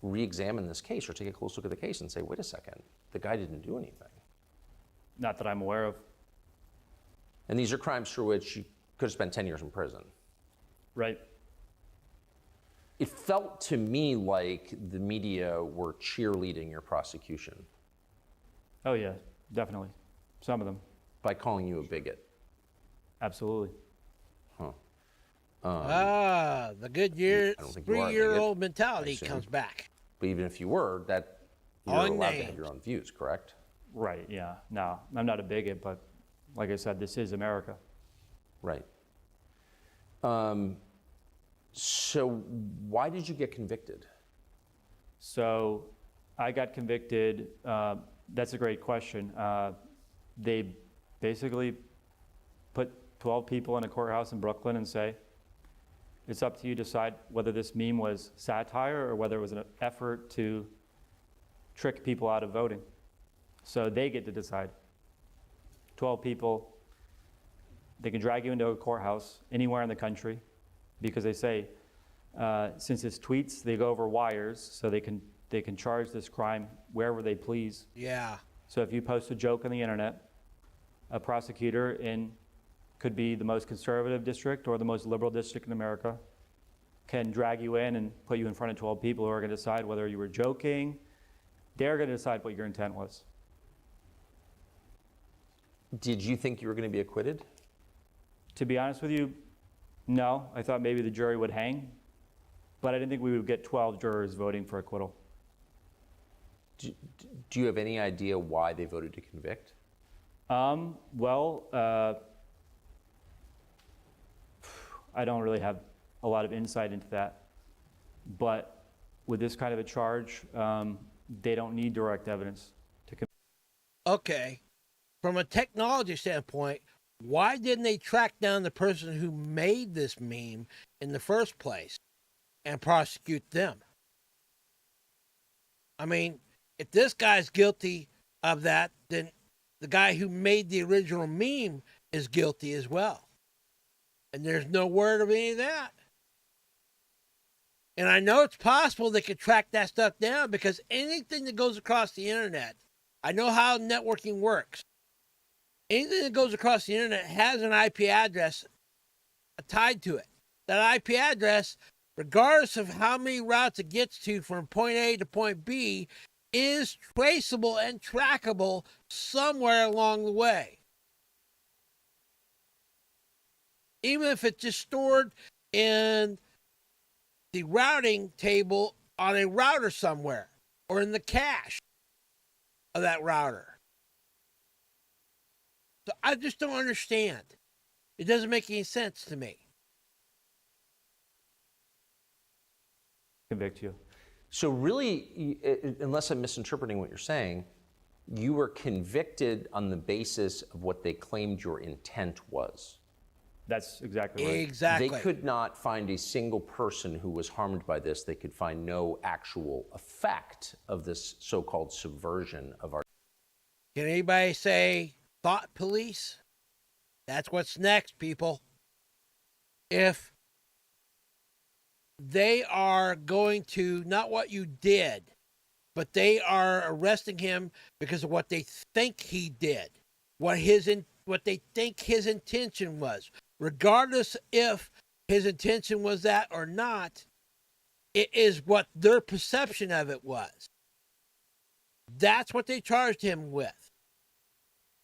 Speaker 18: re-examine this case or take a close look at the case and say, wait a second, the guy didn't do anything?
Speaker 19: Not that I'm aware of.
Speaker 18: And these are crimes for which you could have spent 10 years in prison.
Speaker 19: Right.
Speaker 18: It felt to me like the media were cheerleading your prosecution.
Speaker 19: Oh yeah, definitely. Some of them.
Speaker 18: By calling you a bigot.
Speaker 19: Absolutely.
Speaker 18: Huh.
Speaker 9: The good year,
Speaker 18: I don't think you are a bigot,
Speaker 9: 3-year-old
Speaker 18: I
Speaker 9: mentality
Speaker 18: assume.
Speaker 9: comes back.
Speaker 18: But even if you were, that you're
Speaker 9: Unnamed.
Speaker 18: allowed to have your own views, correct?
Speaker 19: Right, yeah. No, I'm not a bigot, but like I said, this is America.
Speaker 18: Right. So why did you get convicted?
Speaker 19: So I got convicted. That's a great question. They basically put 12 people in a courthouse in Brooklyn and say, it's up to you to decide whether this meme was satire or whether it was an effort to trick people out of voting. So they get to decide. 12 people, they can drag you into a courthouse anywhere in the country because they say, since it's tweets, they go over wires, so they can charge this crime wherever they please.
Speaker 9: Yeah.
Speaker 19: So if you post a joke on the internet, a prosecutor could be the most conservative district or the most liberal district in America can drag you in and put you in front of 12 people who are going to decide whether you were joking. They're going to decide what your intent was.
Speaker 18: Did you think you were going to be acquitted?
Speaker 19: To be honest with you, no. I thought maybe the jury would hang, but I didn't think we would get 12 jurors voting for acquittal.
Speaker 18: Do you have any idea why they voted to convict?
Speaker 19: Well, I don't really have a lot of insight into that. But with this kind of a charge, they don't need direct evidence to convict.
Speaker 9: Okay. From a technology standpoint, why didn't they track down the person who made this meme in the first place and prosecute them? I mean, if this guy's guilty of that, then the guy who made the original meme is guilty as well. And there's no word of any of that. And I know it's possible they could track that stuff down because anything that goes across the internet, I know how networking works. Anything that goes across the internet has an IP address tied to it. That IP address, regardless of how many routes it gets to from point A to point B, is traceable and trackable somewhere along the way. Even if it's just stored in the routing table on a router somewhere or in the cache of that router. So I just don't understand. It doesn't make any sense to me.
Speaker 19: Convict you.
Speaker 18: So really, unless I'm misinterpreting what you're saying, you were convicted on the basis of what they claimed your intent was.
Speaker 19: That's exactly right.
Speaker 9: Exactly.
Speaker 18: They could not find a single person who was harmed by this. They could find no actual effect of this so-called subversion of our...
Speaker 9: Can anybody say thought police? That's what's next, people. If they are going to, not what you did, but they are arresting him because of what they think he did, what they think his intention was. Regardless if his intention was that or not, it is what their perception of it was. That's what they charged him with.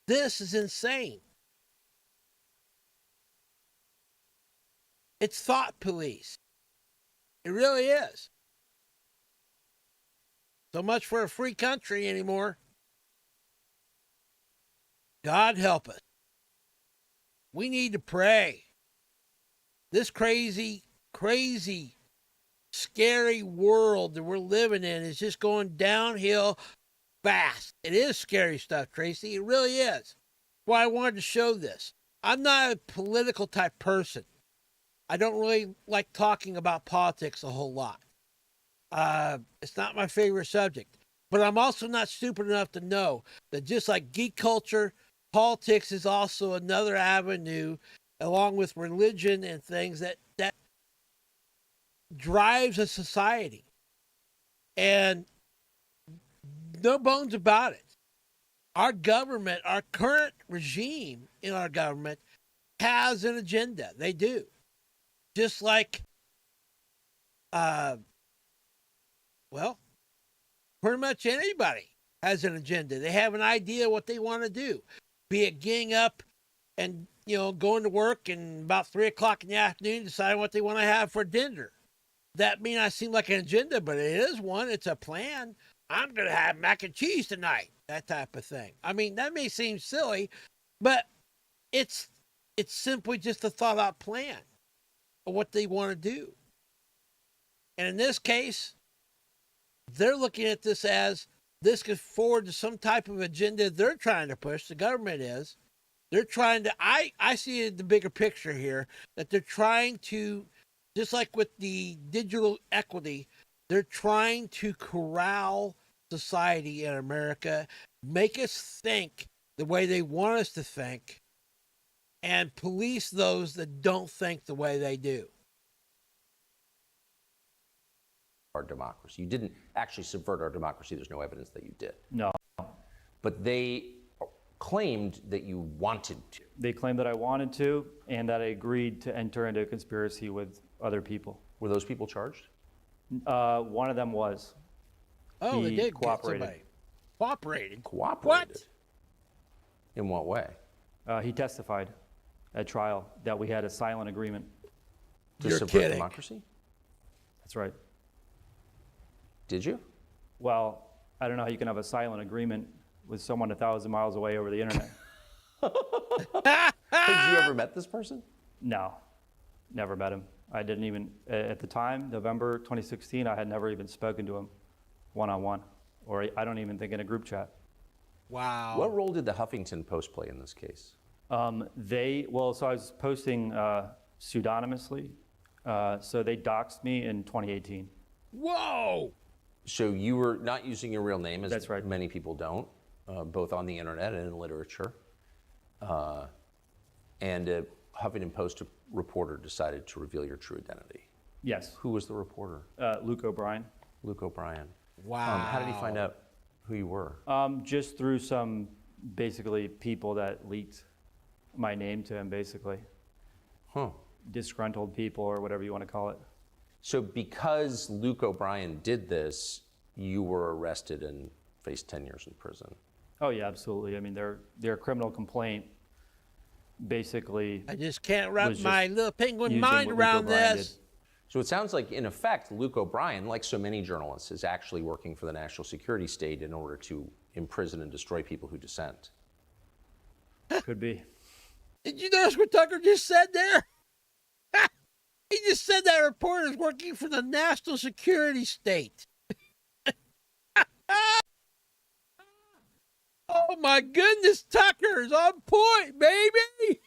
Speaker 9: This is insane. It's thought police. It really is. So much for a free country anymore. God help us. We need to pray. This crazy, scary world that we're living in is just going downhill fast. It is scary stuff, Tracy. It really is. That's why I wanted to show this. I'm not a political type person. I don't really like talking about politics a whole lot. It's not my favorite subject. But I'm also not stupid enough to know that just like geek culture, politics is also another avenue, along with religion and things that drives a society. And no bones about it. Our government, our current regime in our government has an agenda. They do. Just like, pretty much anybody has an agenda. They have an idea what they want to do. Be it getting up and, going to work and about 3 o'clock in the afternoon deciding what they want to have for dinner. That may not seem like an agenda, but it is one. It's a plan. I'm going to have mac and cheese tonight. That type of thing. I mean, that may seem silly, but it's simply just a thought out plan of what they want to do. And in this case, they're looking at this as this could forward to some type of agenda they're trying to push. The government is. They're trying to, I see the bigger picture here, that they're trying to, just like with the digital equity, they're trying to corral society in America, make us think the way they want us to think, and police those that don't think the way they do.
Speaker 18: Our democracy. You didn't actually subvert our democracy. There's no evidence that you did.
Speaker 19: No.
Speaker 18: But they claimed that you wanted to.
Speaker 19: They claimed that I wanted to and that I agreed to enter into a conspiracy with other people.
Speaker 18: Were those people charged?
Speaker 19: One of them was.
Speaker 9: Oh,
Speaker 19: He
Speaker 9: they did
Speaker 19: cooperated.
Speaker 9: get somebody. Cooperated?
Speaker 18: Cooperated?
Speaker 9: What?
Speaker 18: In what way?
Speaker 19: He testified at trial that we had a silent agreement.
Speaker 18: To
Speaker 9: You're
Speaker 18: subvert
Speaker 9: kidding.
Speaker 18: democracy?
Speaker 19: That's right.
Speaker 18: Did you?
Speaker 19: Well, I don't know how you can have a silent agreement with someone 1,000 miles away over the internet.
Speaker 18: Had you ever met this person?
Speaker 19: No, never met him. I didn't even, at the time, November 2016, I had never even spoken to him one-on-one, or I don't even think in a group chat.
Speaker 9: Wow.
Speaker 18: What role did the Huffington Post play in this case?
Speaker 19: So I was posting pseudonymously, so they doxed me in 2018.
Speaker 9: Whoa!
Speaker 18: So you were not using your real name, as
Speaker 19: That's right.
Speaker 18: Many people don't, both on the internet and in literature. And a Huffington Post reporter decided to reveal your true identity.
Speaker 19: Yes.
Speaker 18: Who was the reporter?
Speaker 19: Luke O'Brien.
Speaker 18: Luke O'Brien.
Speaker 9: Wow.
Speaker 18: How did he find out who you were?
Speaker 19: Just through some, basically, people that leaked my name to him, basically.
Speaker 18: Huh.
Speaker 19: Disgruntled people, or whatever you want to call it.
Speaker 18: So because Luke O'Brien did this, you were arrested and faced 10 years in prison.
Speaker 19: Oh yeah, absolutely. I mean, their criminal complaint basically.
Speaker 9: I just can't wrap my little penguin mind around this.
Speaker 18: So it sounds like, in effect, Luke O'Brien, like so many journalists, is actually working for the national security state in order to imprison and destroy people who dissent.
Speaker 19: Could be.
Speaker 9: Did you notice what Tucker just said there? He just said that reporter is working for the national security state. Oh my goodness, Tucker is on point, baby.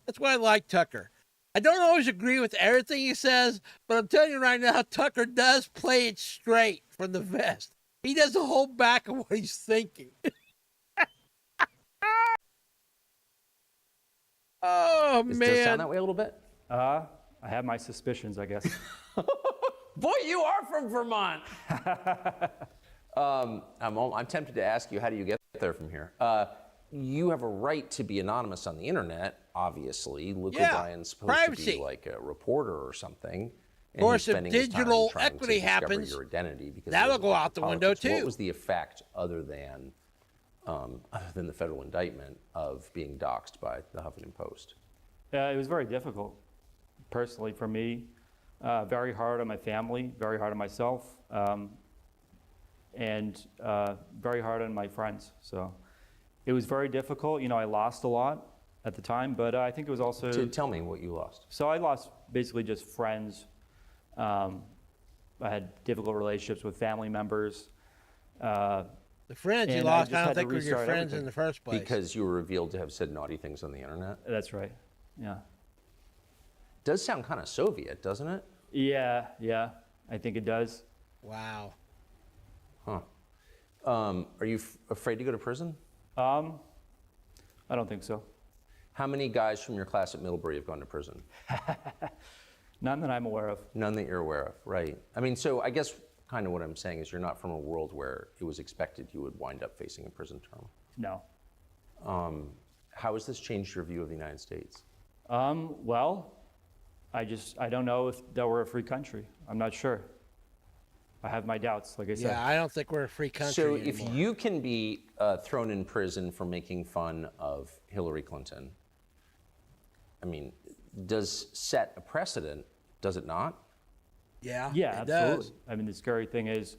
Speaker 9: That's why I like Tucker. I don't always agree with everything he says, but I'm telling you right now, Tucker does play it straight from the vest. He doesn't hold back on what he's thinking. Oh, man.
Speaker 18: Does it sound that way a little bit?
Speaker 19: I have my suspicions, I guess.
Speaker 18: Boy, you are from Vermont. I'm tempted to ask you, how do you get there from here? You have a right to be anonymous on the internet, obviously. Luke O'Brien's supposed to be like a reporter or something.
Speaker 9: Of course, if digital equity happens,
Speaker 18: your identity because
Speaker 9: that'll go out the window too.
Speaker 18: What was the effect, other than the federal indictment, of being doxxed by the Huffington Post?
Speaker 19: It was very difficult, personally, for me. Very hard on my family, very hard on myself, and very hard on my friends. So it was very difficult. You know, I lost a lot at the time, but I think it was also...
Speaker 18: Tell me what you lost.
Speaker 19: So I lost basically just friends. I had difficult relationships with family members.
Speaker 9: The friends you lost, I don't think were your friends in the first place.
Speaker 18: Because you were revealed to have said naughty things on the internet?
Speaker 19: That's right, yeah.
Speaker 18: Does sound kind of Soviet, doesn't it?
Speaker 19: Yeah, I think it does.
Speaker 9: Wow.
Speaker 18: Huh. Are you afraid to go to prison?
Speaker 19: I don't think so.
Speaker 18: How many guys from your class at Middlebury have gone to prison?
Speaker 19: None that I'm aware of.
Speaker 18: None that you're aware of, right. I mean, so I guess kind of what I'm saying is you're not from a world where it was expected you would wind up facing a prison term.
Speaker 19: No.
Speaker 18: How has this changed your view of the United States?
Speaker 19: Well, I don't know if that we're a free country. I'm not sure. I have my doubts, like I said.
Speaker 9: Yeah, I don't think we're a free country
Speaker 18: So
Speaker 9: anymore.
Speaker 18: if you can be thrown in prison for making fun of Hillary Clinton, I mean, does set a precedent, does it not?
Speaker 9: Yeah,
Speaker 19: yeah,
Speaker 9: it
Speaker 19: absolutely.
Speaker 9: does.
Speaker 19: I mean, the scary thing is,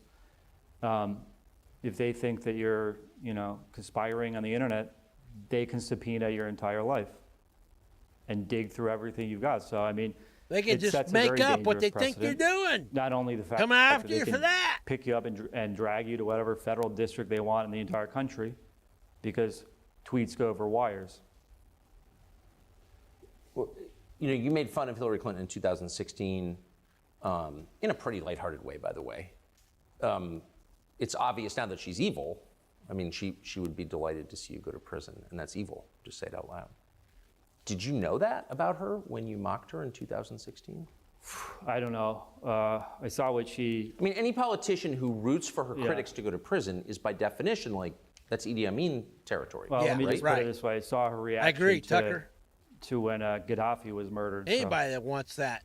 Speaker 19: if they think that you're, conspiring on the internet, they can subpoena your entire life and dig through everything you've got. So, I mean,
Speaker 9: they can just make up what they think you're doing.
Speaker 19: Not only the fact
Speaker 9: come after you for that,
Speaker 19: pick you up and drag you to whatever federal district they want in the entire country, because tweets go over wires.
Speaker 18: Well, you made fun of Hillary Clinton in 2016 in a pretty lighthearted way, by the way. It's obvious now that she's evil. I mean, she would be delighted to see you go to prison, and that's evil. Just say it out loud. Did you know that about her when you mocked her in 2016?
Speaker 19: I don't know. I saw what she...
Speaker 18: I mean, any politician who roots for her critics to go to prison is by definition that's Idi Amin territory.
Speaker 19: Well, let me just put it this way. I saw her reaction
Speaker 9: I agree, Tucker.
Speaker 19: To when Gaddafi was murdered.
Speaker 9: Anybody that wants that,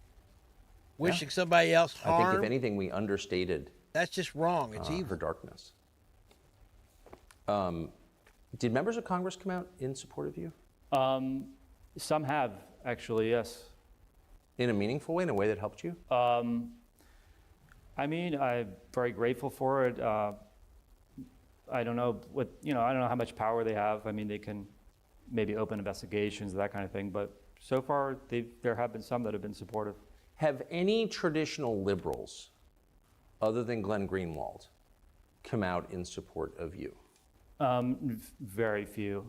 Speaker 9: wishing somebody else harm.
Speaker 18: I think, if anything, we understated...
Speaker 9: That's just wrong. It's evil.
Speaker 18: Her darkness. Did members of Congress come out in support of you?
Speaker 19: Some have, actually, yes.
Speaker 18: In a meaningful way, in a way that helped you?
Speaker 19: I mean, I'm very grateful for it. I don't know what, I don't know how much power they have. I mean, they can maybe open investigations, that kind of thing. But so far, there have been some that have been supportive.
Speaker 18: Have any traditional liberals, other than Glenn Greenwald, come out in support of you?
Speaker 19: Very few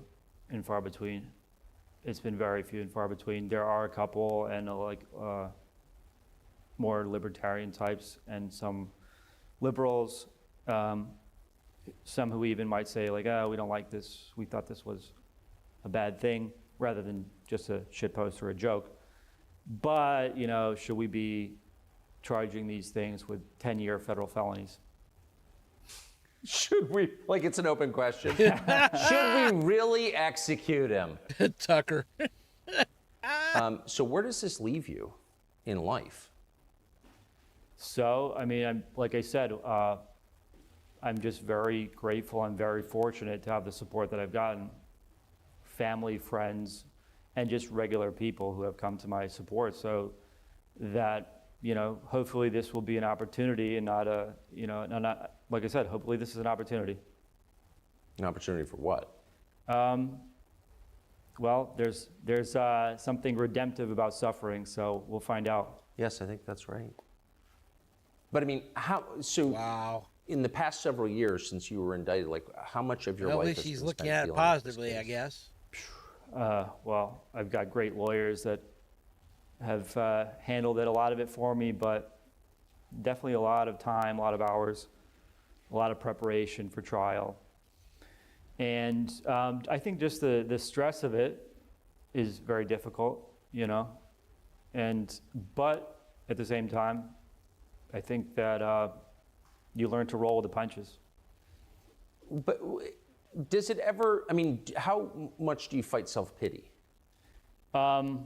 Speaker 19: and far between. It's been very few and far between. There are a couple and more libertarian types and some liberals, some who even might say like, oh, we don't like this. We thought this was a bad thing rather than just a shitpost or a joke. But, should we be charging these things with 10-year federal felonies?
Speaker 18: Should we? Like it's an open question. Should we really execute him?
Speaker 9: Tucker.
Speaker 18: So where does this leave you in life?
Speaker 19: So, I mean, like I said, I'm just very grateful. I'm very fortunate to have the support that I've gotten. Family, friends, and just regular people who have come to my support. So that, hopefully this will be an opportunity and not a, not, like I said, hopefully this is an opportunity.
Speaker 18: An opportunity for what?
Speaker 19: Well, there's something redemptive about suffering, so we'll find out.
Speaker 18: Yes, I think that's right. But I mean, wow. In the past several years since you were indicted, like how much of your life?
Speaker 9: At least he's looking at it positively, I guess.
Speaker 19: Well, I've got great lawyers that have handled it, a lot of it for me, but definitely a lot of time, a lot of hours, a lot of preparation for trial. And I think just the stress of it is very difficult, but at the same time, I think that you learn to roll with the punches.
Speaker 18: But does it ever, how much do you fight self-pity?
Speaker 19: To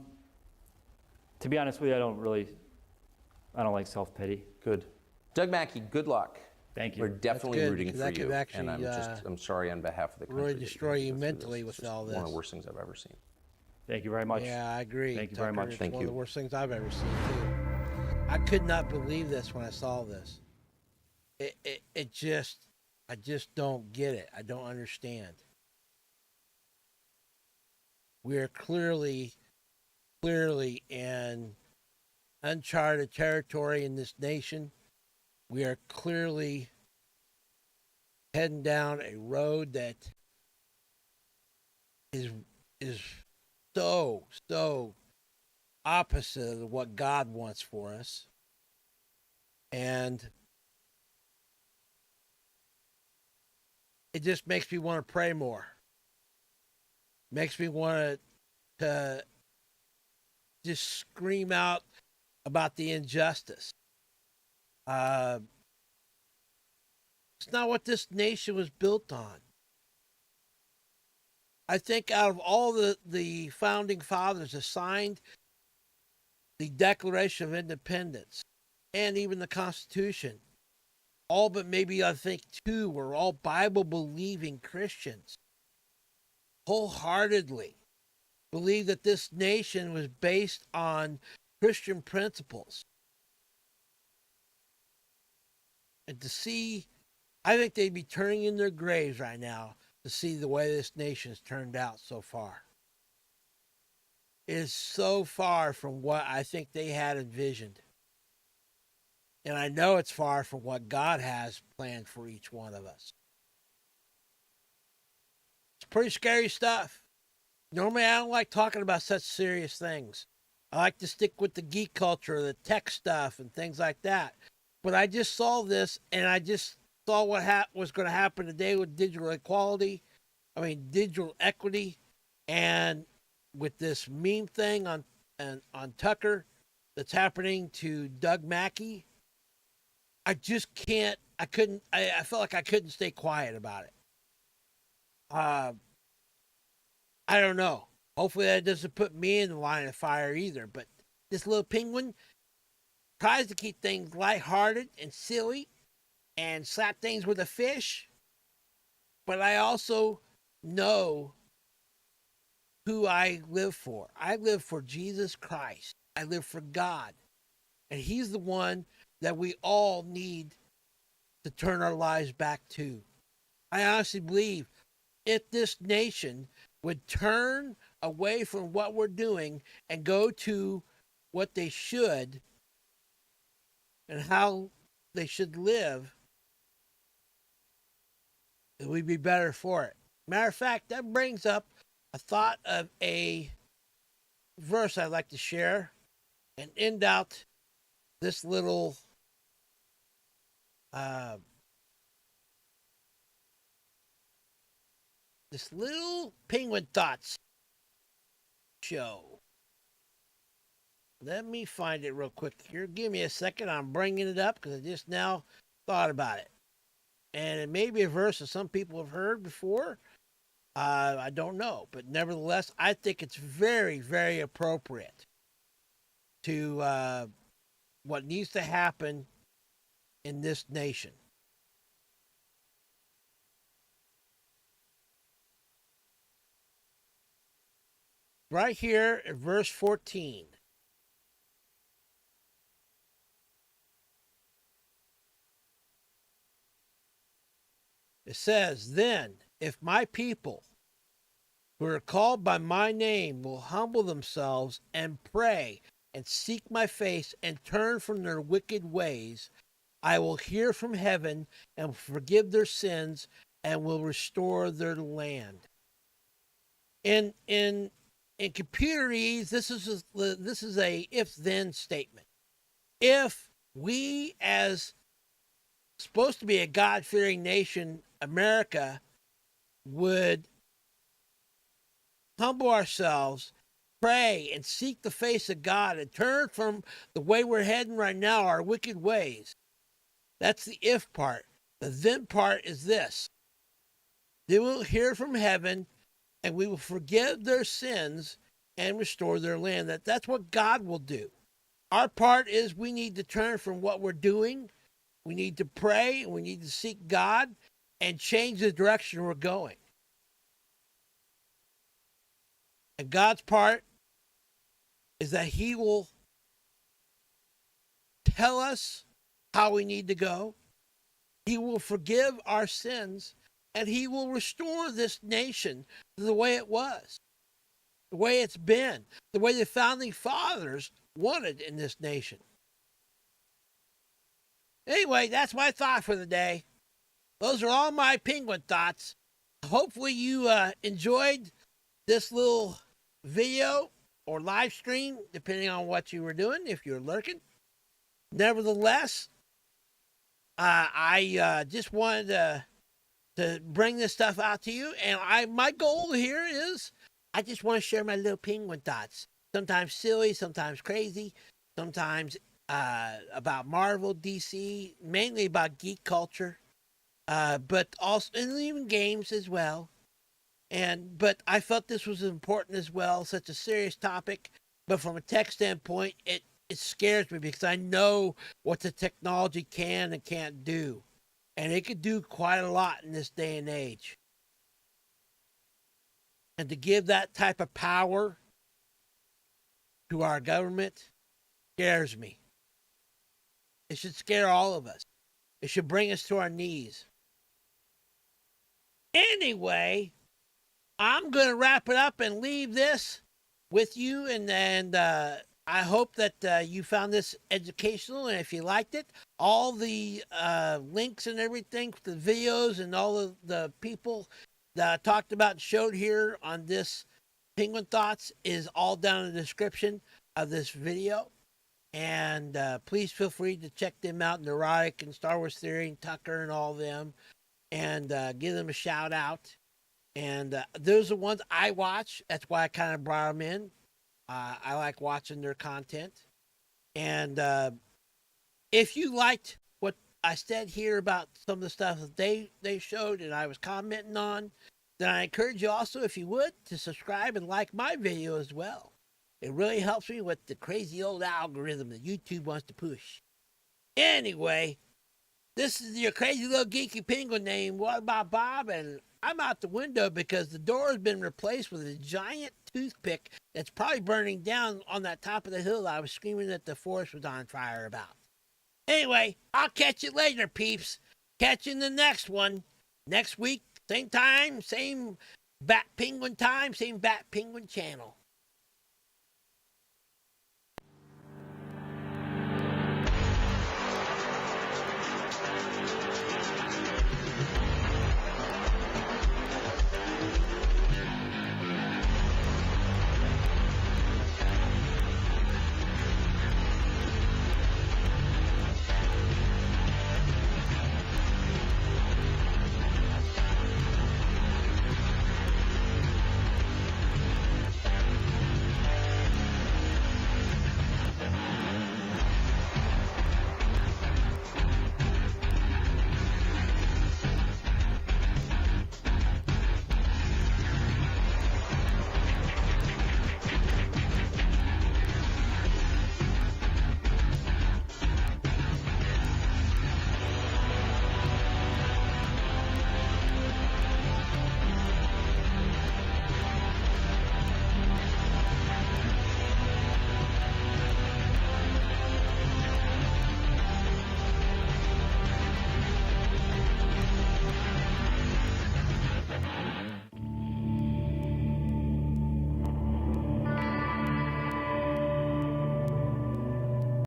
Speaker 19: be honest with you, I don't like self-pity.
Speaker 18: Good. Doug Mackey, good luck.
Speaker 19: Thank you.
Speaker 18: We're definitely rooting for you.
Speaker 9: Actually,
Speaker 18: and I'm sorry on behalf of the country.
Speaker 9: Really destroy you mentally with all this.
Speaker 18: One of the worst things I've ever seen.
Speaker 19: Thank you very much.
Speaker 9: Yeah, I agree.
Speaker 19: Thank you very much.
Speaker 9: It's one of the worst things I've ever seen, too. I could not believe this when I saw this. I just don't get it. I don't understand. We are clearly in uncharted territory in this nation. We are clearly heading down a road that is so opposite of what God wants for us. And it just makes me want to pray more. Makes me want to just scream out about the injustice. It's not what this nation was built on. I think out of all the founding fathers that signed the Declaration of Independence and even the Constitution, all but maybe I think two were all Bible-believing Christians. Wholeheartedly believed that this nation was based on Christian principles. And to see, I think they'd be turning in their graves right now to see the way this nation's turned out so far. It is so far from what I think they had envisioned. And I know it's far from what God has planned for each one of us. It's pretty scary stuff. Normally, I don't like talking about such serious things. I like to stick with the geek culture, the tech stuff, and things like that. But I just saw this, and I just saw what was going to happen today with digital equity, and with this meme thing on Tucker that's happening to Doug Mackey. I just can't. I felt like I couldn't stay quiet about it. I don't know. Hopefully that doesn't put me in the line of fire either. But this little penguin tries to keep things lighthearted and silly and slap things with a fish. But I also know who I live for. I live for Jesus Christ. I live for God. And he's the one that we all need to turn our lives back to. I honestly believe if this nation would turn away from what we're doing and go to what they should and how they should live, we'd be better for it. Matter of fact, that brings up a thought of a verse I'd like to share and end out this little Penguin Thoughts show. Let me find it real quick here. Give me a second. I'm bringing it up because I just now thought about it. And it may be a verse that some people have heard before. I don't know. But nevertheless, I think it's very, very appropriate to what needs to happen in this nation. Right here in verse 14. It says, "Then, if my people who are called by my name will humble themselves and pray and seek my face and turn from their wicked ways, I will hear from heaven and forgive their sins and will restore their land." In computerese, this is a if-then statement. If we, as supposed to be a God-fearing nation, America, would humble ourselves, pray, and seek the face of God and turn from the way we're heading right now, our wicked ways. That's the if part. The then part is this. They will hear from heaven and we will forgive their sins and restore their land. That's what God will do. Our part is we need to turn from what we're doing. We need to pray. We need to seek God and change the direction we're going. And God's part is that he will tell us how we need to go. He will forgive our sins, and he will restore this nation to the way it was, the way it's been, the way the founding fathers wanted in this nation. Anyway, that's my thought for the day. Those are all my penguin thoughts. Hopefully you enjoyed this little video or live stream, depending on what you were doing, if you're lurking. Nevertheless, I just wanted to bring this stuff out to you. And my goal here is I just want to share my little penguin thoughts. Sometimes silly, sometimes crazy, sometimes about Marvel, DC, mainly about geek culture, but also and even games as well. But I felt this was important as well, such a serious topic. But from a tech standpoint, it scares me because I know what the technology can and can't do. And it could do quite a lot in this day and age. And to give that type of power to our government scares me. It should scare all of us. It should bring us to our knees. Anyway, I'm going to wrap it up and leave this with you. And I hope that you found this educational. And if you liked it, all the links and everything, the videos and all of the people that I talked about and showed here on this Penguin Thoughts is all down in the description of this video. And please feel free to check them out, Nerdrotic and Star Wars Theory and Tucker and all of them, and give them a shout out. And those are the ones I watch. That's why I kind of brought them in. I like watching their content. And if you liked what I said here about some of the stuff that they showed and I was commenting on, then I encourage you also, if you would, to subscribe and like my video as well. It really helps me with the crazy old algorithm that YouTube wants to push. Anyway, this is your crazy little geeky penguin named What About Bob? And I'm out the window because the door has been replaced with a giant toothpick that's probably burning down on that top of the hill I was screaming that the forest was on fire about. Anyway, I'll catch you later, peeps. Catch you in the next one. Next week, same time, same Bat Penguin time, same Bat Penguin channel.